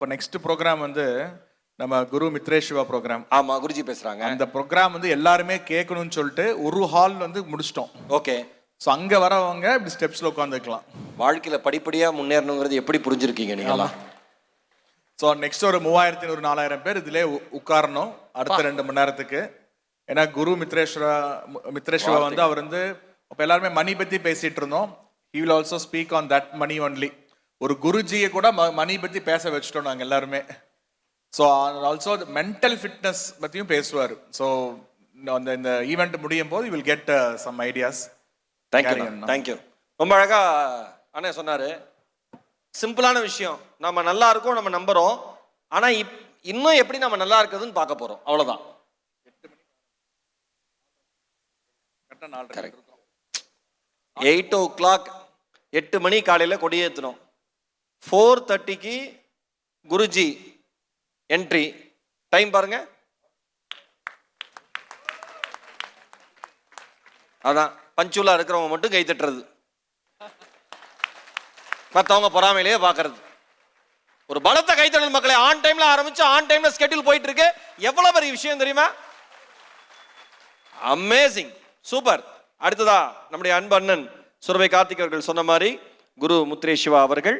இப்போ next program வந்து நம்ம குரு மித்ரேஷ் சிவா ப்ரோக்ராம். ஆமா, குருஜி பேசுறாங்க. அந்த ப்ரோக்ராம் வந்து எல்லாருமே கேட்கணும்னு சொல்லிட்டு ஒரு ஹால் வந்து முடிச்சிட்டோம். ஓகே. ஸோ அங்கே வரவங்க இப்படி ஸ்டெப்ஸில் உட்காந்துக்கலாம். வாழ்க்கையில் படிப்படியாக முன்னேறணுங்கிறது எப்படி புரிஞ்சிருக்கீங்க நீங்களாம்? ஸோ நெக்ஸ்ட் ஒரு 3500 4000 பேர் இதிலே உட்காரணும் அடுத்த 2 மணி நேரத்துக்கு. ஏன்னா குரு மித்ரேஷ் சிவா வந்து அவர் வந்து இப்போ எல்லாருமே மணி பற்றி பேசிகிட்டு இருந்தோம். He will also speak on that money only. ஒரு குருஜியை கூட மணி பற்றி பேச வச்சுட்டோம் நாங்கள் எல்லாருமே. ஸோ ஆல்சோ மென்டல் ஃபிட்னஸ் பற்றியும் பேசுவார். ஸோ இந்த ஈவெண்ட் முடியும் போது you will get some ideas. Thank you. ரொம்ப அழகா அண்ணே சொன்னாரு. சிம்பிளான விஷயம், நம்ம நல்லா இருக்கோம், நம்ம நம்புறோம். ஆனா இன்னும் எப்படி நம்ம நல்லா இருக்குதுன்னு பார்க்க போறோம், அவ்வளவுதான். 8 o'clock 8 மணி காலையில கொடியேற்றணும். 4:30க்கு குருஜி என்ட்ரி. டைம் பாருங்க. அதான் பஞ்சுலா இருக்கிறவங்க மட்டும் கை தட்டுறது, மற்றவங்க பொறாமையிலேயே பார்க்கறது. ஒரு பலத்த கைத்தட்டல் மக்களை. ஆன் டைம்ல ஆரம்பிச்சு ஆன் டைம்ல ஸ்கெட்யூல் போயிட்டு இருக்கு. எவ்வளவு பெரிய விஷயம் தெரியுமா? Amazing, super. அடுத்ததா நம்முடைய அன்பு அண்ணன் சுரவை கார்த்திக் அவர்கள் சொன்ன மாதிரி குரு முத்ரேஷ் சிவா அவர்கள்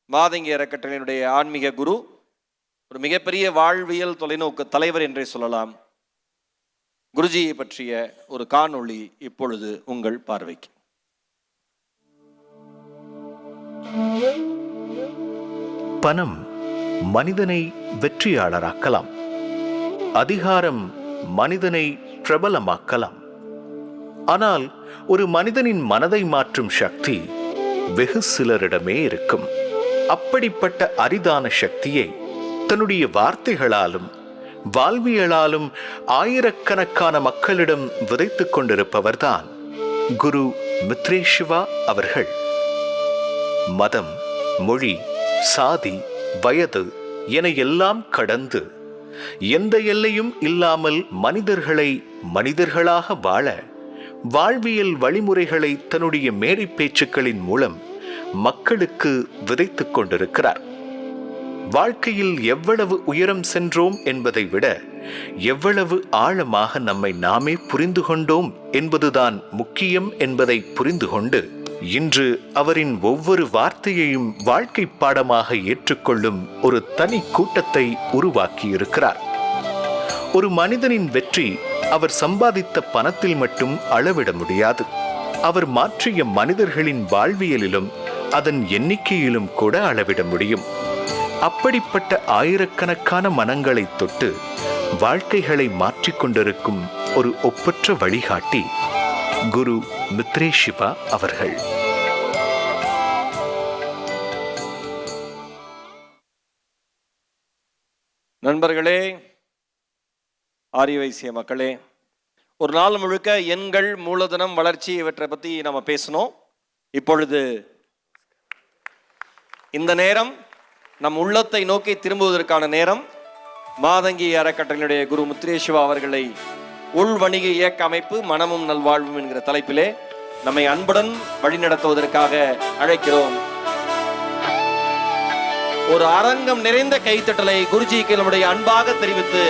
மாதங்கி அறக்கட்டளையினுடைய ஆன்மீக குரு, ஒரு மிகப்பெரிய வாழ்வியல் தொலைநோக்கு தலைவர் என்றே சொல்லலாம். குருஜியை பற்றிய ஒரு காணொளி இப்பொழுது உங்கள் பார்வைக்கு. பணம் மனிதனை வெற்றியாளராக்கலாம். அதிகாரம் மனிதனை பிரபலமாக்கலாம். ஆனால் ஒரு மனிதனின் மனதை மாற்றும் சக்தி வெகு சிலரிடமே இருக்கும். அப்படிப்பட்ட அரிதான சக்தியை தன்னுடைய வார்த்தைகளாலும் வாழ்வியலாலும் ஆயிரக்கணக்கான மக்களிடம் விதைத்துக் கொண்டிருப்பவர்தான் குரு மித்ரேஷ் சிவா அவர்கள். மதம், மொழி, சாதி, வயது என எல்லாம் கடந்து எந்த எல்லையும் இல்லாமல் மனிதர்களை மனிதர்களாக வாழ வாழ்வியல் வழிமுறைகளை தன்னுடைய மேடை பேச்சுக்களின் மூலம் மக்களுக்கு விதைத்துக் கொண்டிருக்கிறார். வாழ்க்கையில் எவ்வளவு உயரம் சென்றோம் என்பதை விட எவ்வளவு ஆழமாக நம்மை நாமே புரிந்து கொண்டோம் என்பதுதான் முக்கியம் என்பதை புரிந்து கொண்டு இன்று அவரின் ஒவ்வொரு வார்த்தையையும் வாழ்க்கை பாடமாக ஏற்றுக்கொள்ளும் ஒரு தனி கூட்டத்தை உருவாக்கியிருக்கிறார். ஒரு மனிதனின் வெற்றி அவர் சம்பாதித்த பணத்தில் மட்டும் அளவிட முடியாது. அவர் மாற்றிய மனிதர்களின் வாழ்வியலிலும் அதன் எண்ணிக்கையிலும் கூட அளவிட முடியும். அப்படிப்பட்ட ஆயிரக்கணக்கான மனங்களை தொட்டு வாழ்க்கைகளை மாற்றிக்கொண்டிருக்கும் ஒரு ஒப்பற்ற வழிகாட்டி குரு மித்ரேஷ் சிவா அவர்கள். நண்பர்களே, ஆரியவைசிய மக்களே, ஒரு நாள் முழுக்க எண்கள், மூலதனம், வளர்ச்சி இவற்றை பற்றி நம்ம பேசணும். இப்பொழுது இந்த நேரம் நம் உள்ளத்தை நோக்கி திரும்புவதற்கான நேரம். மாதங்கி அறக்கட்டளையுடைய குரு முத்ரேஷ் சிவா அவர்களை உள் வணிக இயக்க அமைப்பு மனமும் நல்வாழ்வும் என்கிற தலைப்பிலே நம்மை அன்புடன் வழிநடத்துவதற்காக அழைக்கிறோம். ஒரு அரங்கம் நிறைந்த கைத்தட்டலை குருஜிக்கு நம்முடைய அன்பாக தெரிவித்து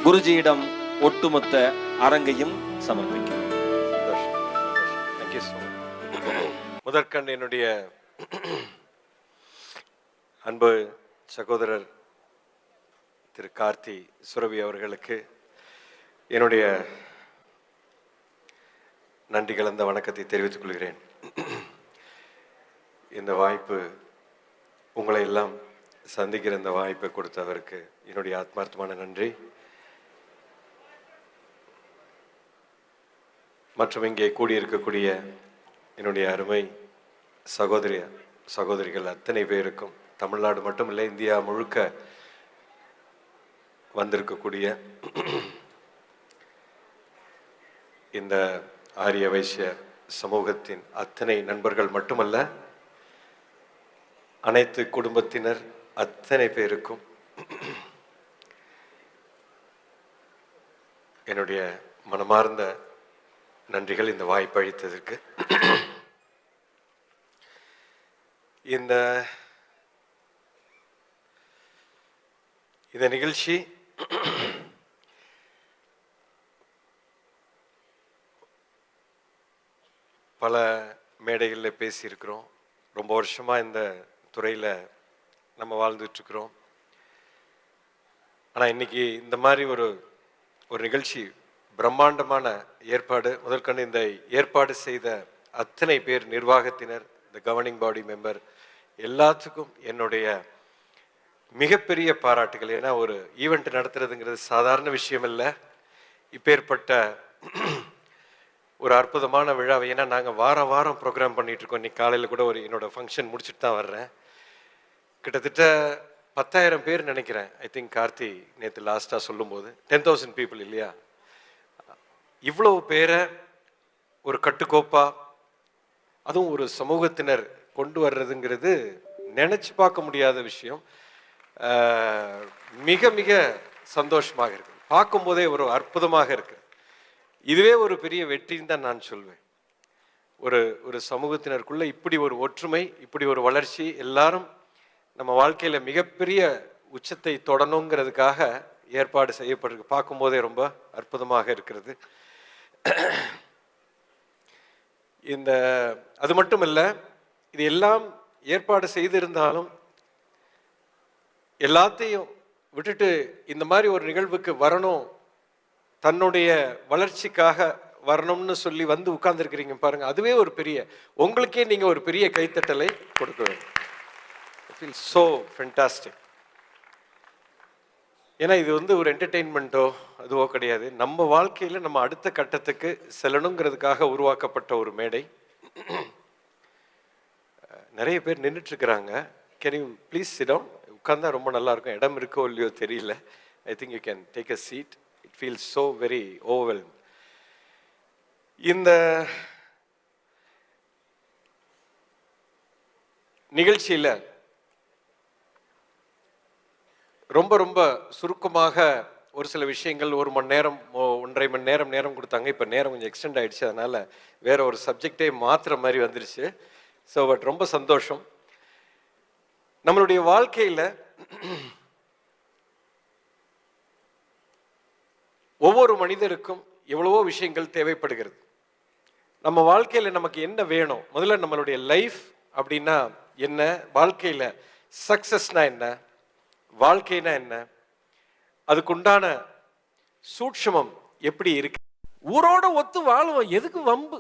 குருஜியிடம் ஒட்டுமொத்த அரங்கையும் சமர்ப்பிக்கிறோம். முதற்கண் என்னுடைய அன்பு சகோதரர் திரு கார்த்தி சுரவி அவர்களுக்கு என்னுடைய நன்றி கலந்த வணக்கத்தை தெரிவித்துக் கொள்கிறேன். இந்த வாய்ப்பு, உங்களை எல்லாம் சந்திக்கிற இந்த வாய்ப்பை கொடுத்தவருக்கு என்னுடைய ஆத்மார்த்தமான நன்றி. மற்றும் இங்கே கூடியிருக்கக்கூடிய என்னுடைய அருமை சகோதரிகள் அத்தனை பேருக்கும், தமிழ்நாடு மட்டுமில்லை இந்தியா முழுக்க வந்திருக்கக்கூடிய இந்த ஆரிய வைசிய சமூகத்தின் அத்தனை நண்பர்கள் மட்டுமல்ல, அனைத்து குடும்பத்தினர் அத்தனை பேருக்கும் என்னுடைய மனமார்ந்த நன்றிகள் இந்த வாய்ப்பு அளித்ததற்கு. இந்த நிகழ்ச்சி பல மேடைகளில் பேசியிருக்கிறோம். ரொம்ப வருஷமாக இந்த துறையில் நம்ம வாழ்ந்துட்டுருக்குறோம். ஆனால் இன்னைக்கு இந்த மாதிரி ஒரு நிகழ்ச்சி, பிரம்மாண்டமான ஏற்பாடு, முதற்கொண்டு இந்த ஏற்பாடு செய்த அத்தனை பேர், நிர்வாகத்தினர், இந்த கவர்னிங் பாடி மெம்பர் எல்லாத்துக்கும் என்னுடைய மிகப்பெரிய பாராட்டுகள். ஏன்னா ஒரு ஈவெண்ட் நடத்துறதுங்கிறது சாதாரண விஷயம் இல்லை. இப்பேற்பட்ட ஒரு அற்புதமான விழாவை, ஏன்னா நாங்கள் வாரம் வாரம் ப்ரோக்ராம் பண்ணிட்டு இருக்கோம். இன்னைக்கு காலையில் கூட என்னோட ஃபங்க்ஷன் முடிச்சுட்டு தான் வர்றேன். கிட்டத்தட்ட 10,000 பேர் நினைக்கிறேன். ஐ திங்க் கார்த்தி நேற்று லாஸ்ட்டாக சொல்லும்போது 10,000 பீப்புள் இல்லையா? இவ்வளவு பேரை ஒரு கட்டுக்கோப்பா, அதுவும் ஒரு சமூகத்தினர் கொண்டு வர்றதுங்கிறது நினச்சி பார்க்க முடியாத விஷயம். மிக மிக சந்தோஷமாக இருக்கு. பார்க்கும்போதே ஒரு அற்புதமாக இருக்கு. இதுவே ஒரு பெரிய வெற்றின்னு தான் நான் சொல்வேன். ஒரு சமூகத்தினருக்குள்ள இப்படி ஒரு ஒற்றுமை, இப்படி ஒரு வளர்ச்சி, எல்லாரும் நம்ம வாழ்க்கையில் மிகப்பெரிய உச்சத்தை தொடணுங்கிறதுக்காக ஏற்பாடு செய்யப்பட்டிருக்கு. பார்க்கும்போதே ரொம்ப அற்புதமாக இருக்கிறது. அது மட்டும் இல்லை, இது எல்லாம் ஏற்பாடு செய்திருந்தாலும் எல்லாத்தையும் விட்டுட்டு இந்த மாதிரி ஒரு நிகழ்வுக்கு வரணும், தன்னுடைய வளர்ச்சிக்காக வரணும்னு சொல்லி வந்து உட்கார்ந்துருக்கிறீங்க பாருங்க. அதுவே ஒரு பெரிய, உங்களுக்கே நீங்க ஒரு பெரிய கைத்தட்டலை கொடுக்க வேண்டும். Feel so fantastic. ஏன்னா இது ஒரு என்டர்டெயின்மெண்ட்டோ அதுவோ கிடையாது. நம்ம வாழ்க்கையில் நம்ம அடுத்த கட்டத்துக்கு செல்லணுங்கிறதுக்காக உருவாக்கப்பட்ட ஒரு மேடை. நிறைய பேர் நின்றுட்டு இருக்கிறாங்க. Can you please sit down? உட்கார்ந்தா ரொம்ப நல்லா இருக்கும். இடம் இருக்கோ இல்லையோ தெரியல. I think you can take a seat. It feels so very overwhelm. இந்த நிகழ்ச்சியில் ரொம்ப ரொம்ப சுருக்கமாக ஒரு சில விஷயங்கள், 1 மணி நேரம் 1.5 மணி நேரம் கொடுத்தாங்க. இப்போ நேரம் கொஞ்சம் எக்ஸ்டெண்ட் ஆகிடுச்சு. அதனால் வேற ஒரு சப்ஜெக்டே மாற்றுற மாதிரி வந்துருச்சு. ஸோ பட் ரொம்ப சந்தோஷம். நம்மளுடைய வாழ்க்கையில் ஒவ்வொரு மனிதருக்கும் எவ்வளவோ விஷயங்கள் தேவைப்படுகிறது. நம்ம வாழ்க்கையில் நமக்கு என்ன வேணும்? முதல்ல நம்மளுடைய லைஃப் அப்படின்னா என்ன, வாழ்க்கையில் சக்சஸ்னா என்ன, வாழ்க்கைனா என்ன, அதுக்குண்டான சூட்சமம் எப்படி இருக்கு, ஊரோட ஒத்து வாழுவோம். எதுக்கு வம்பு?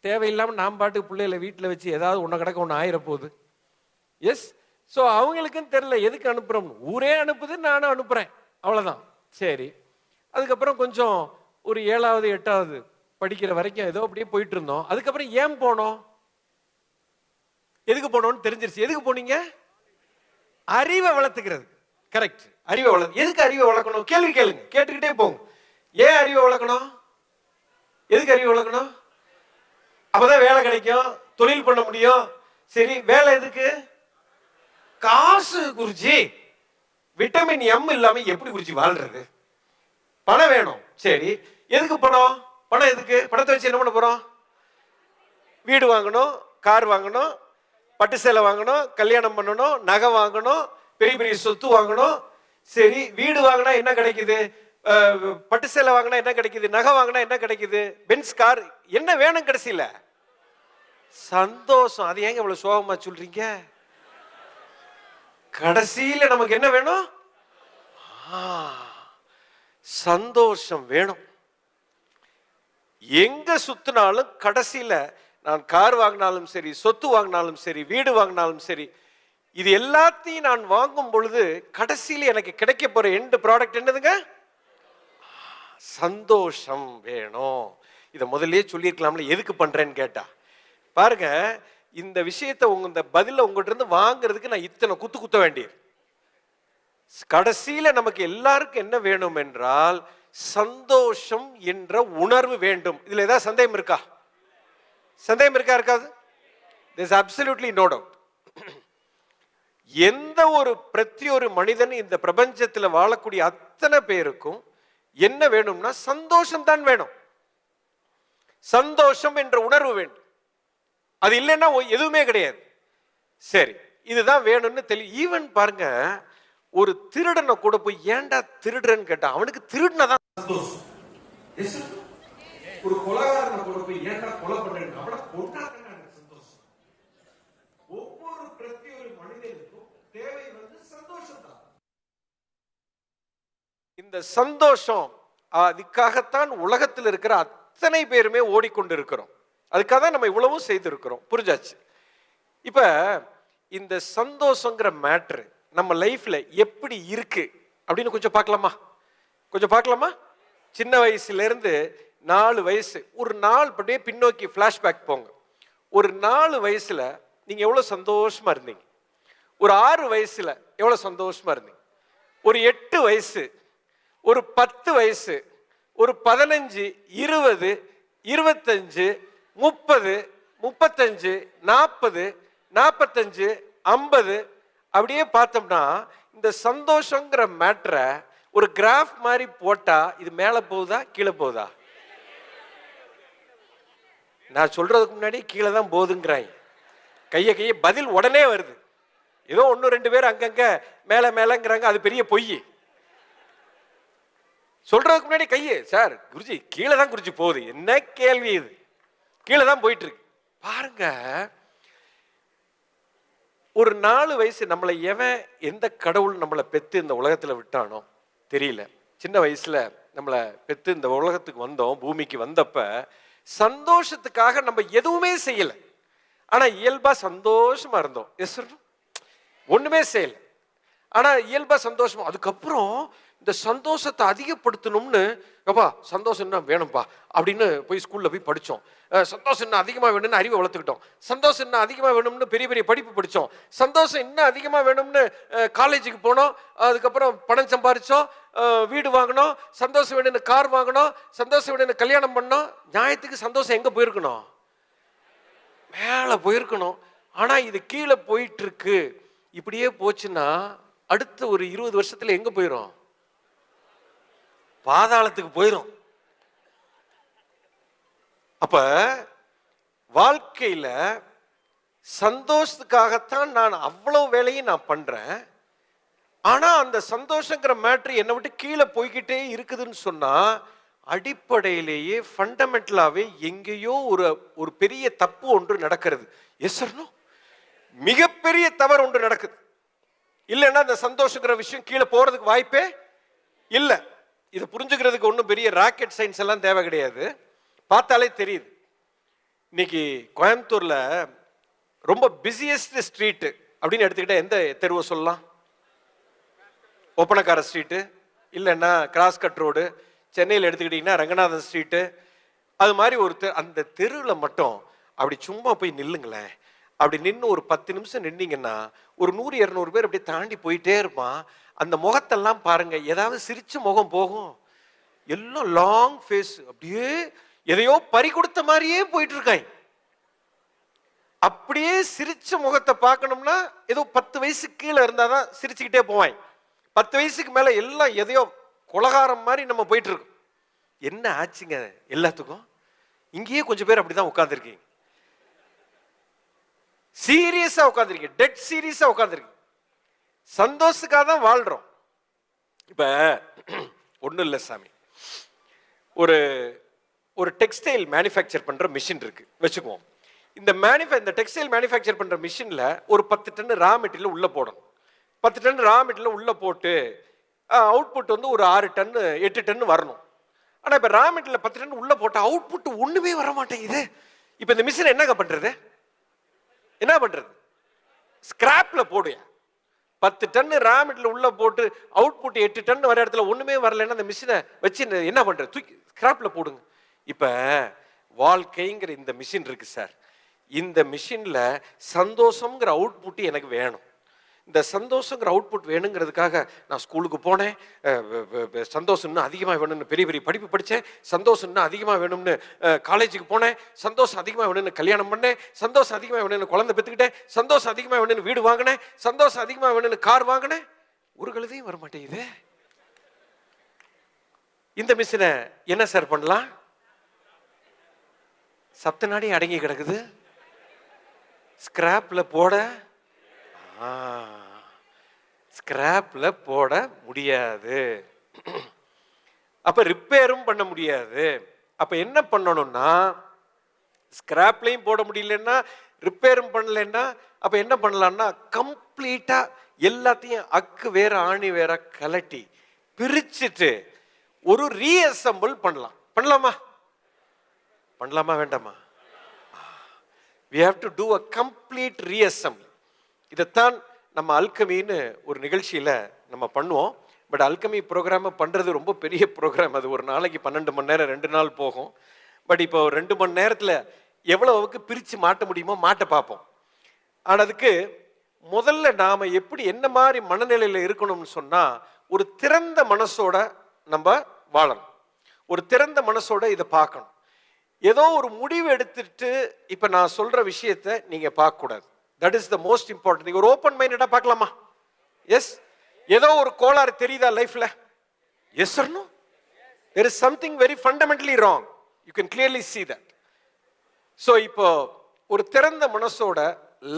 தேவையில்லாமல் நாம் பாட்டுக்கு பிள்ளைகளை வீட்டில் வச்சு ஏதாவது ஒன்று கிடக்க ஒன்று ஆயிர போகுது. எஸ். ஸோ அவங்களுக்குன்னு தெரியல எதுக்கு அனுப்புகிறோம். ஊரே அனுப்புது, நானும் அனுப்புகிறேன், அவ்வளோதான். சரி, அதுக்கப்புறம் கொஞ்சம் ஒரு 7வது 8வது படிக்கிற வரைக்கும் ஏதோ அப்படியே போயிட்டு இருந்தோம். அதுக்கப்புறம் ஏன் போனோம், எதுக்கு போனோம்னு தெரிஞ்சிருச்சு. எதுக்கு போனீங்க? அறிவை வளர்த்துக்கிறது. கரெக்ட், அறிவை வளர்த்து. எதுக்கு அறிவை வளர்க்கணும்? கேள்வி கேளுங்க, கேட்டுக்கிட்டே போங்க. ஏன் அறிவை வளர்க்கணும்? எதுக்கு அறிவை வளர்க்கணும்? அப்பதான் வேலை கிடைக்கும், தொழில் பண்ண முடியும். சரி, வேலை எதுக்கு? காசு குருஜி. விட்டமின் எம் இல்லாம எப்படி குருஜி வாழ்றது? பணம் வேணும். சரி, எதுக்கு பணம்? பணம் எதுக்கு? பணத்தை வச்சு என்ன பண்ண போறோம்? வீடு வாங்கணும், கார் வாங்கணும், பட்டு சேலை வாங்கணும், கல்யாணம் பண்ணணும், நகை வாங்கணும், பெரிய பெரிய சொத்து வாங்கணும். சரி, வீடு வாங்கினா என்ன கிடைக்குது? பட்டு சேலை வாங்கினா என்ன கிடைக்குது? நகை வாங்கினா என்ன கிடைக்குது? Benz car. என்ன வேணும் கடைசியில? சந்தோஷம். அது ஏங்க இவ்வளவு சோகமா சொல்றீங்க? கடைசியில நமக்கு என்ன வேணும்? சந்தோஷம் வேணும். எங்க சுத்தினாலும் கடைசியில நான் கார் வாங்கினாலும் சரி, சொத்து வாங்கினாலும் சரி, வீடு வாங்கினாலும் சரி, இது எல்லாத்தையும் நான் வாங்கும் பொழுது கடைசியில எனக்கு கிடைக்க போற எண்ட் ப்ராடக்ட் என்னதுங்க? சந்தோஷம் வேணும். இதை முதல்லயே சொல்லியிருக்கலாம்ல, எதுக்கு பண்றேன்னு கேட்டா. பாருங்க, இந்த விஷயத்தை இந்த பதில உங்ககிட்ட இருந்து வாங்குறதுக்கு நான் இத்தனை குத்த வேண்டியது. கடைசியில நமக்கு எல்லாருக்கும் என்ன வேணும் என்றால் சந்தோஷம் என்ற உணர்வு வேண்டும். இதுல ஏதாவது சந்தேகம் இருக்கா? சந்தேகம் இருக்காது? There's absolutely no doubt. எந்த ஒரு மனிதன் இந்த பிரபஞ்சத்தில் வாழக்கூடிய அத்தனை பேருக்கும் என்ன வேணும்னா சந்தோஷம் தான் வேணும். சந்தோஷம் என்ற உணர்வு வேண்டும். அது இல்லைன்னா எதுவுமே கிடையாது. சரி, இதுதான் வேணும்னு ஈவன் பாருங்க, ஒரு திருடனை கூட போய் ஏன்டா திருடுறன்னு கேட்டா அவனுக்கு திருடினதான் சந்தோஷம். ஒரு கொலைகாரனை கூட போய் ஏன்டா கொலை பண்றேன்னு அவனை கொண்டாடுறேன்னு எனக்கு சந்தோஷம். ஒவ்வொரு பிரதி ஒரு மனிதனுக்கும் தேவை சந்தோஷம் தான். இந்த சந்தோஷம், அதுக்காகத்தான் உலகத்தில் இருக்கிற அத்தனை பேருமே ஓடிக்கொண்டு இருக்கிறோம். அதுக்காக தான் நம்ம இவ்வளவும் செய்திருக்கிறோம். புரிஞ்சாச்சு? இப்ப இந்த சந்தோஷங்கிற மேட்ரு நம்ம லைஃப்ல எப்படி இருக்கு அப்படின்னு கொஞ்சம் பார்க்கலாமா? சின்ன வயசுல இருந்து 4 வயசு, ஒரு நாள் அப்படியே பின்னோக்கி பிளாஷ்பேக் போங்க. ஒரு 4 வயசுல நீங்க எவ்வளவு சந்தோஷமா இருந்தீங்க? ஒரு 6 வயசுல எவ்வளவு சந்தோஷமா இருந்தீங்க? ஒரு 8 வயசு, ஒரு 10 வயசு, ஒரு 15, 20, 25, 30, 35, 40, 45, 50 அப்படியே பார்த்தோம்னா இந்த சந்தோஷங்கிற மேட்டரை ஒரு கிராஃப் மாதிரி போட்டா இது மேல போகுதா கீழே போகுதா? நான் சொல்றதுக்கு முன்னாடி கீழே தான் போகுதுங்கிறாங்க. கைய பதில் உடனே வருது. ஏதோ 1-2 பேர் அங்கங்க மேலங்கிறாங்க, அது பெரிய பொய். சொல்றதுக்கு முன்னாடி கையே சார் குருஜி கீழே தான் குருஜி போகுது. என்ன கேள்வி இது? கீழே தான் போயிட்டு இருக்கு. பாருங்க, ஒரு 4 வயசு நம்மளை எந்த கடவுள் நம்மளை பெத்து இந்த உலகத்துல விட்டானோ தெரியல. சின்ன வயசுல நம்மளை பெத்து இந்த உலகத்துக்கு வந்தோம். பூமிக்கு வந்தப்ப சந்தோஷத்துக்காக நம்ம எதுவுமே செய்யல. ஆனா இயல்பா சந்தோஷமா இருந்தோம். ஒண்ணுமே செய்யல, ஆனா இயல்பா சந்தோஷமா. அதுக்கப்புறம் இந்த சந்தோஷத்தை அதிகப்படுத்தணும்னு, அப்பா சந்தோஷம் என்ன வேணும்பா அப்படின்னு போய் ஸ்கூல்ல போய் படித்தோம். சந்தோஷம் இன்னும் அதிகமாக வேணும்னு அறிவை வளர்த்துக்கிட்டோம். சந்தோஷம் இன்னும் அதிகமாக வேணும்னு பெரிய பெரிய படிப்பு படித்தோம். சந்தோஷம் இன்னும் அதிகமாக வேணும்னு காலேஜுக்கு போனோம். அதுக்கப்புறம் பணம் சம்பாதிச்சோம், வீடு வாங்கினோம். சந்தோஷம் வேணும்னு கார் வாங்கினோம். சந்தோஷம் வேணும்னு கல்யாணம் பண்ணோம். நியாயத்துக்கு சந்தோஷம் எங்கே போயிருக்கணும்? மேலே போயிருக்கணும். ஆனால் இது கீழே போயிட்டு இருக்கு. இப்படியே போச்சுன்னா அடுத்த ஒரு 20 வருஷத்துல எங்கே போயிடும்? பாதாளத்துக்கு போயிடும். அப்ப வாழ்க்கையில சந்தோஷத்துக்காகத்தான் நான் அவ்வளவு வேலையும் நான் பண்றேன். ஆனா அந்த சந்தோஷங்கிற மேட்ரு என்னை விட்டு கீழே போய்கிட்டே இருக்குதுன்னு சொன்னா அடிப்படையிலேயே ஃபண்டமெண்டலாவே எங்கேயோ ஒரு பெரிய தப்பு ஒன்று நடக்கிறது. மிகப்பெரிய தவறு ஒன்று நடக்குது. இல்லைன்னா அந்த சந்தோஷங்கிற விஷயம் கீழே போறதுக்கு வாய்ப்பே இல்லை. இதை புரிஞ்சுக்கிறதுக்கு ஒன்றும் பெரிய ராக்கெட் சயின்ஸ் எல்லாம் தேவை கிடையாது. பார்த்தாலே தெரியுது. இன்னைக்கு கோயம்புத்தூர்ல ரொம்ப பிஸியஸ்ட் ஸ்ட்ரீட் அப்படின்னு எடுத்துக்கிட்டா எந்த தெருவை சொல்லலாம்? ஒப்பனக்கார ஸ்ட்ரீட்டு, இல்லைன்னா கிராஸ் கட் ரோடு. சென்னையில் எடுத்துக்கிட்டிங்கன்னா ரங்கநாதன் ஸ்ட்ரீட்டு. அது மாதிரி அந்த தெருவில் மட்டும் அப்படி சும்மா போய் நில்லுங்களேன். அப்படி நின்று ஒரு 10 நிமிஷம் நின்னீங்கன்னா ஒரு 100-200 பேர் அப்படியே தாண்டி போயிட்டே இருப்பான். அந்த முகத்தெல்லாம் பாருங்க, ஏதாவது சிரிச்ச முகம் போகும். எல்லாம் லாங் ஃபேஸ், அப்படியே எதையோ பறி கொடுத்த மாதிரியே போயிட்டு இருக்காங்க. அப்படியே சிரிச்ச முகத்தை பார்க்கணும்னா ஏதோ 10 வயசுக்கு கீழே இருந்தாதான் சிரிச்சுக்கிட்டே போவாங்க. 10 வயசுக்கு மேல எல்லாம் எதையோ கொலகாரம் மாதிரி நம்ம போயிட்டு இருக்கோம். என்ன ஆச்சுங்க எல்லாத்துக்கும்? இங்கேயே கொஞ்சம் பேர் அப்படிதான் உட்கார்ந்துருக்கீங்க. சீரியஸா உட்கார்ந்துருக்கீங்க, டெட் சீரியஸா உட்கார்ந்துருக்கீங்க. சந்தோஷத்துக்காக தான் வாழ்றோம். இப்ப ஒன்றும் இல்லை சாமி, ஒரு டெக்ஸ்டைல் மேனுஃபேக்சர் பண்ற மிஷின் இருக்கு வச்சுக்குவோம். இந்த டெக்ஸ்டைல் மேனுஃபேக்சர் பண்ற மிஷின்ல ஒரு 10 டன் ரா மெட்டீரியல் உள்ள போடணும். 10 டன் ரா மெட்டீரியல் உள்ள போட்டு அவுட்புட் வந்து ஒரு 6 டன் 8 டன் வரணும். ஆனா இப்ப ரா மெட்டீரியல் 10 டன் உள்ள போட்ட அவுட்புட் ஒண்ணுமே வர மாட்டேங்குது. இப்ப இந்த மிஷின் என்ன பண்றது? ஸ்கிராப்ல போடுயா. 10 டன் ரா மெட்டீரியல் உள்ள போட்டு அவுட்புட் 8 டன் வர இடத்துல ஒண்ணுமே வரலன்னா அந்த மிஷினை வச்சு என்ன பண்றது? தூக்கி ஸ்கிராப்ல போடுங்க. இப்ப வாழ்க்கைங்கிற இந்த மிஷின் இருக்கு சார். இந்த மிஷின்ல சந்தோஷம்ங்கிற அவுட்புட் எனக்கு வேணும். இந்த சந்தோஷங்கிற அவுட்புட் வேணுங்கிறதுக்காக நான் ஸ்கூலுக்கு போனேன். சந்தோஷம் இன்னும் அதிகமாக வேணும்னு பெரிய பெரிய படிப்பு படித்தேன். சந்தோஷம் இன்னும் அதிகமாக வேணும்னு காலேஜுக்கு போனேன். சந்தோஷம் அதிகமாக வேணும்னு கல்யாணம் பண்ணேன். சந்தோஷம் அதிகமாக வேணும்னு குழந்தை பெற்றுக்கிட்டேன். சந்தோஷம் அதிகமாக வேணும்னு வீடு வாங்கினேன். சந்தோஷம் அதிகமாக வேணும்னு கார் வாங்கினேன். ஒரு கழுதையும் வர மாட்டேங்குது. இந்த மிஷினை என்ன சார் பண்ணலாம்? சப்த நாடி அடங்கி கிடக்குது. ஸ்கிராப்ல போட ஸ்கிராப்ல போட முடியாது. அப்ப ரிப்பேரும் பண்ண முடியாது. அப்ப என்ன பண்ணணும்னா, ஸ்கிராப்லையும் போட முடியலன்னா, ரிப்பேரும் பண்ணலன்னா, அப்ப என்ன பண்ணலாம்னா கம்ப்ளீட்டா எல்லாத்தையும் அக்கு வேற ஆணி வேற கலட்டி பிரிச்சுட்டு ஒரு ரீஅசெம்பிள் பண்ணலாம். பண்ணலாமா? பண்ணலாமா வேண்டாமா? we have to do a complete reassembly. இதைத்தான் நம்ம அல்கமின்னு ஒரு நிகழ்ச்சியில நம்ம பண்ணுவோம். பட் அல்கமி ப்ரோக்ராம் பண்றது ரொம்ப பெரிய ப்ரோக்ராம். அது ஒரு நாளைக்கு 12 மணி நேரம் 2 நாள் போகும். பட் இப்போ 2 மணி நேரத்துல எவ்வளவுக்கு பிரிச்சு மாட்ட முடியுமோ மாட்ட பார்ப்போம். ஆனால் அதுக்கு முதல்ல நாம எப்படி என்ன மாதிரி மனநிலையில இருக்கணும்னு சொன்னா, ஒரு திறந்த மனசோட நம்ம வாழணும். ஒரு திறந்த மனசோட இதை பார்க்கணும். ஏதோ ஒரு முடிவு எடுத்துட்டு இப்ப நான் சொல்ற விஷயத்தை நீங்க பார்க்க கூடாது. That is the most important. நீங்க ஒரு ஓப்பன் மைண்டடா பார்க்கலாமா? எஸ். ஏதோ ஒரு கோளாறு தெரியுதா லைஃப்ல? Yes or no? there is something very fundamentally wrong. you can clearly see that. so இப்போ ஒரு திறந்த மனசோட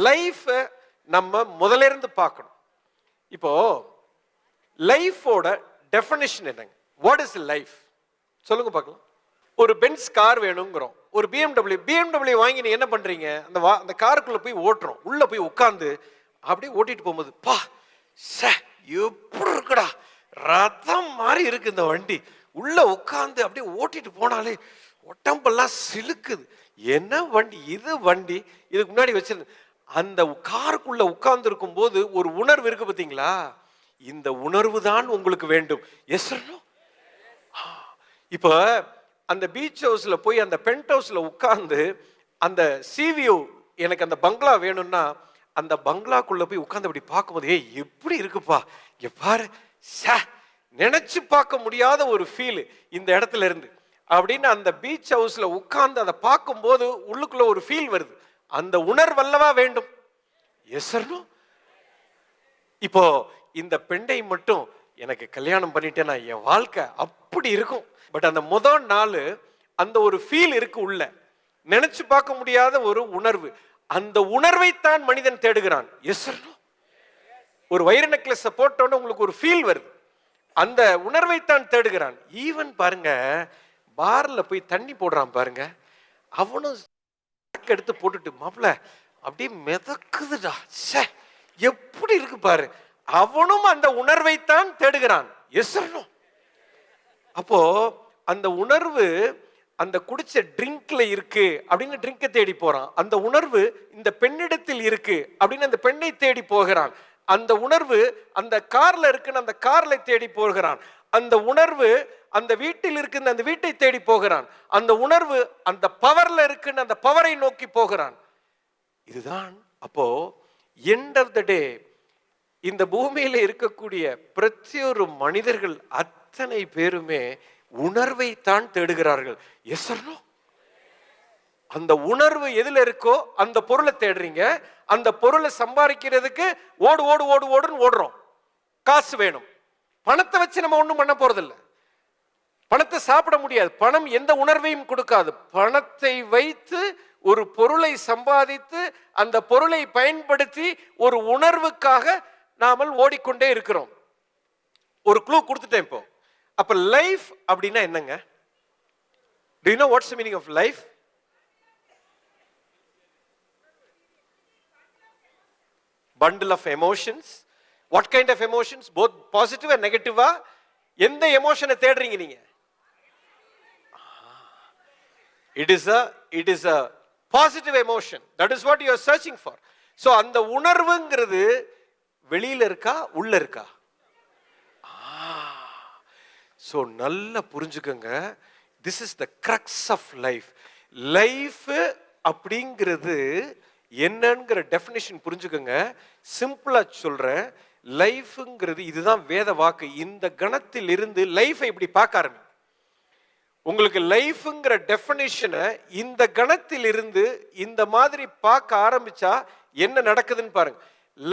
லைஃப நம்ம முதல்ல இருந்து பார்க்கணும். இப்போ லைஃபோட டெஃபினிஷன் என்னங்க? What is life? சொல்லுங்க பார்க்கலாம். ஒரு பென்ஸ் கார் வேணுங்கிறோம். ஒரு பிஎம்டபிள்யூ வாங்கி நீ என்ன பண்றீங்க? அந்த காருக்குள்ள போய் ஓட்டுறோம். உள்ள போய் உட்காந்து அப்படியே ஓட்டிட்டு போகும்போது பா எப்படி இருக்குடா, ரத்தம் மாதிரி இருக்கு இந்த வண்டி. உள்ள உட்காந்து அப்படியே ஓட்டிட்டு போனாலே உடம்பெல்லாம் சிலுக்குது. என்ன வண்டி இது? வண்டி இதுக்கு முன்னாடி வச்சிருந்த அந்த காருக்குள்ள உட்கார்ந்து இருக்கும் போது ஒரு உணர்வு இருக்கு பார்த்தீங்களா? இந்த உணர்வு தான் உங்களுக்கு வேண்டும். Yes or no? இப்ப அந்த பீச் ஹவுஸ்ல போய் அந்த பென்ட் ஹவுஸ்ல உட்கார்ந்து அந்த சீவியூ எனக்கு அந்த பங்களா வேணும்னா அந்த பங்களாக்குள்ள போய் உட்கார்ந்து அப்படி பார்க்கும்போது ஏய் எப்படி இருக்குப்பா, இங்க பாரு, நினைச்சு பார்க்க முடியாத ஒரு ஃபீல் இந்த இடத்துல இருந்து அப்படின்னு அந்த பீச் ஹவுஸ்ல உட்கார்ந்து அதை பார்க்கும்போது உள்ளுக்குள்ள ஒரு ஃபீல் வருது. அந்த உணர்வல்லவா வேண்டும்? Yes or no? இப்போ இந்த பெண்டை மட்டும் எனக்கு கல்யாணம் பண்ணிட்டேன்னா என் வாழ்க்கை அப்படி இருக்கும். பட் அந்த முதல் நாள் அந்த ஒரு ஃபீல் இருக்கு உள்ள, நினைச்சு பார்க்க முடியாத ஒரு உணர்வு. அந்த உணர்வைத்தான் மனிதன் தேடுகிறான். Yes or no? ஒரு வைர நெக்லஸ் போட்டோன்னு உங்களுக்கு ஒரு ஃபீல் வருது. அந்த உணர்வைத்தான் தேடுகிறான். ஈவன் பாருங்க, பார்ல போய் தண்ணி போடுறான் பாருங்க, அவனும் எடுத்து போட்டுட்டு மாப்பிள்ள அப்படியே மிதக்குதுடா, எப்படி இருக்கு பாரு, அவனும் அந்த உணர்வைத்தான் தேடுகிறான். Yes or no? அப்போ அந்த உணர்வு அந்த குடிச்ச ட்ரிங்க்ல இருக்கு அப்படின்னு ட்ரிங்கை தேடி போறான். அந்த உணர்வு இந்த பெண்ணிடத்தில் இருக்கு அப்படின்னு அந்த பெண்ணை தேடி போகிறான். அந்த உணர்வு அந்த கார்ல இருக்குன்னு அந்த கார்ல தேடி போகிறான். அந்த உணர்வு அந்த வீட்டில் இருக்குன்னு அந்த வீட்டை தேடி போகிறான். அந்த உணர்வு அந்த பவர்ல இருக்குன்னு அந்த பவரை நோக்கி போகிறான். இதுதான் அப்போ எண்ட் ஆஃப் த டே இந்த பூமியில இருக்கக்கூடிய பிரத்தியொரு மனிதர்கள் அத்தனை பேருமே உணர்வை தான் தேடுகிறார்கள். Yes or no? அந்த உணர்வு எதுல இருக்கோ அந்த பொருளை தேடுறீங்க. அந்த பொருளை சம்பாதிக்கிறதுக்கு ஓடு ஓடு ஓடு ஓடுன்னு ஓடுறோம். காசு வேணும். பணத்தை வச்சு நம்ம ஒண்ணும் பண்ண போறதில்லை. பணத்தை சாப்பிட முடியாது. பணம் எந்த உணர்வையும் கொடுக்காது. பணத்தை வைத்து ஒரு பொருளை சம்பாதித்து அந்த பொருளை பயன்படுத்தி ஒரு உணர்வுக்காக நாமல் ஓடிக்கொண்டே இருக்கிறோம். ஒரு க்ளூ கொடுத்துட்டேன் இப்போ. அப்ப லைஃப் அப்படின்னா என்னங்க? Do you know what's the meaning of life? Bundle of emotions. What kind of emotions? Both positive and negative. எந்த எமோஷனை தேடுறீங்க நீங்க? It is a positive emotion. That is what you are searching for. So அந்த உணர்வுங்கிறது வெளியில இருக்கா உள்ள இருக்கா? So நல்லா புரிஞ்சுக்கங்க. This is the crux of life. Life அப்படிங்கிறது என்னங்கிற டெஃபினிஷன் புரிஞ்சுக்கங்க. சிம்பிளா சொல்றேன். லைஃப்ங்கிறது இதுதான் வேத வாக்கு. இந்த கணத்தில் இருந்து லைஃபை இப்படி பார்க்க ஆரம்பி. உங்களுக்கு லைஃப்ங்கிற டெஃபினிஷனை இந்த கணத்தில் இருந்து இந்த மாதிரி பார்க்க ஆரம்பிச்சா என்ன நடக்குதுன்னு பாருங்க.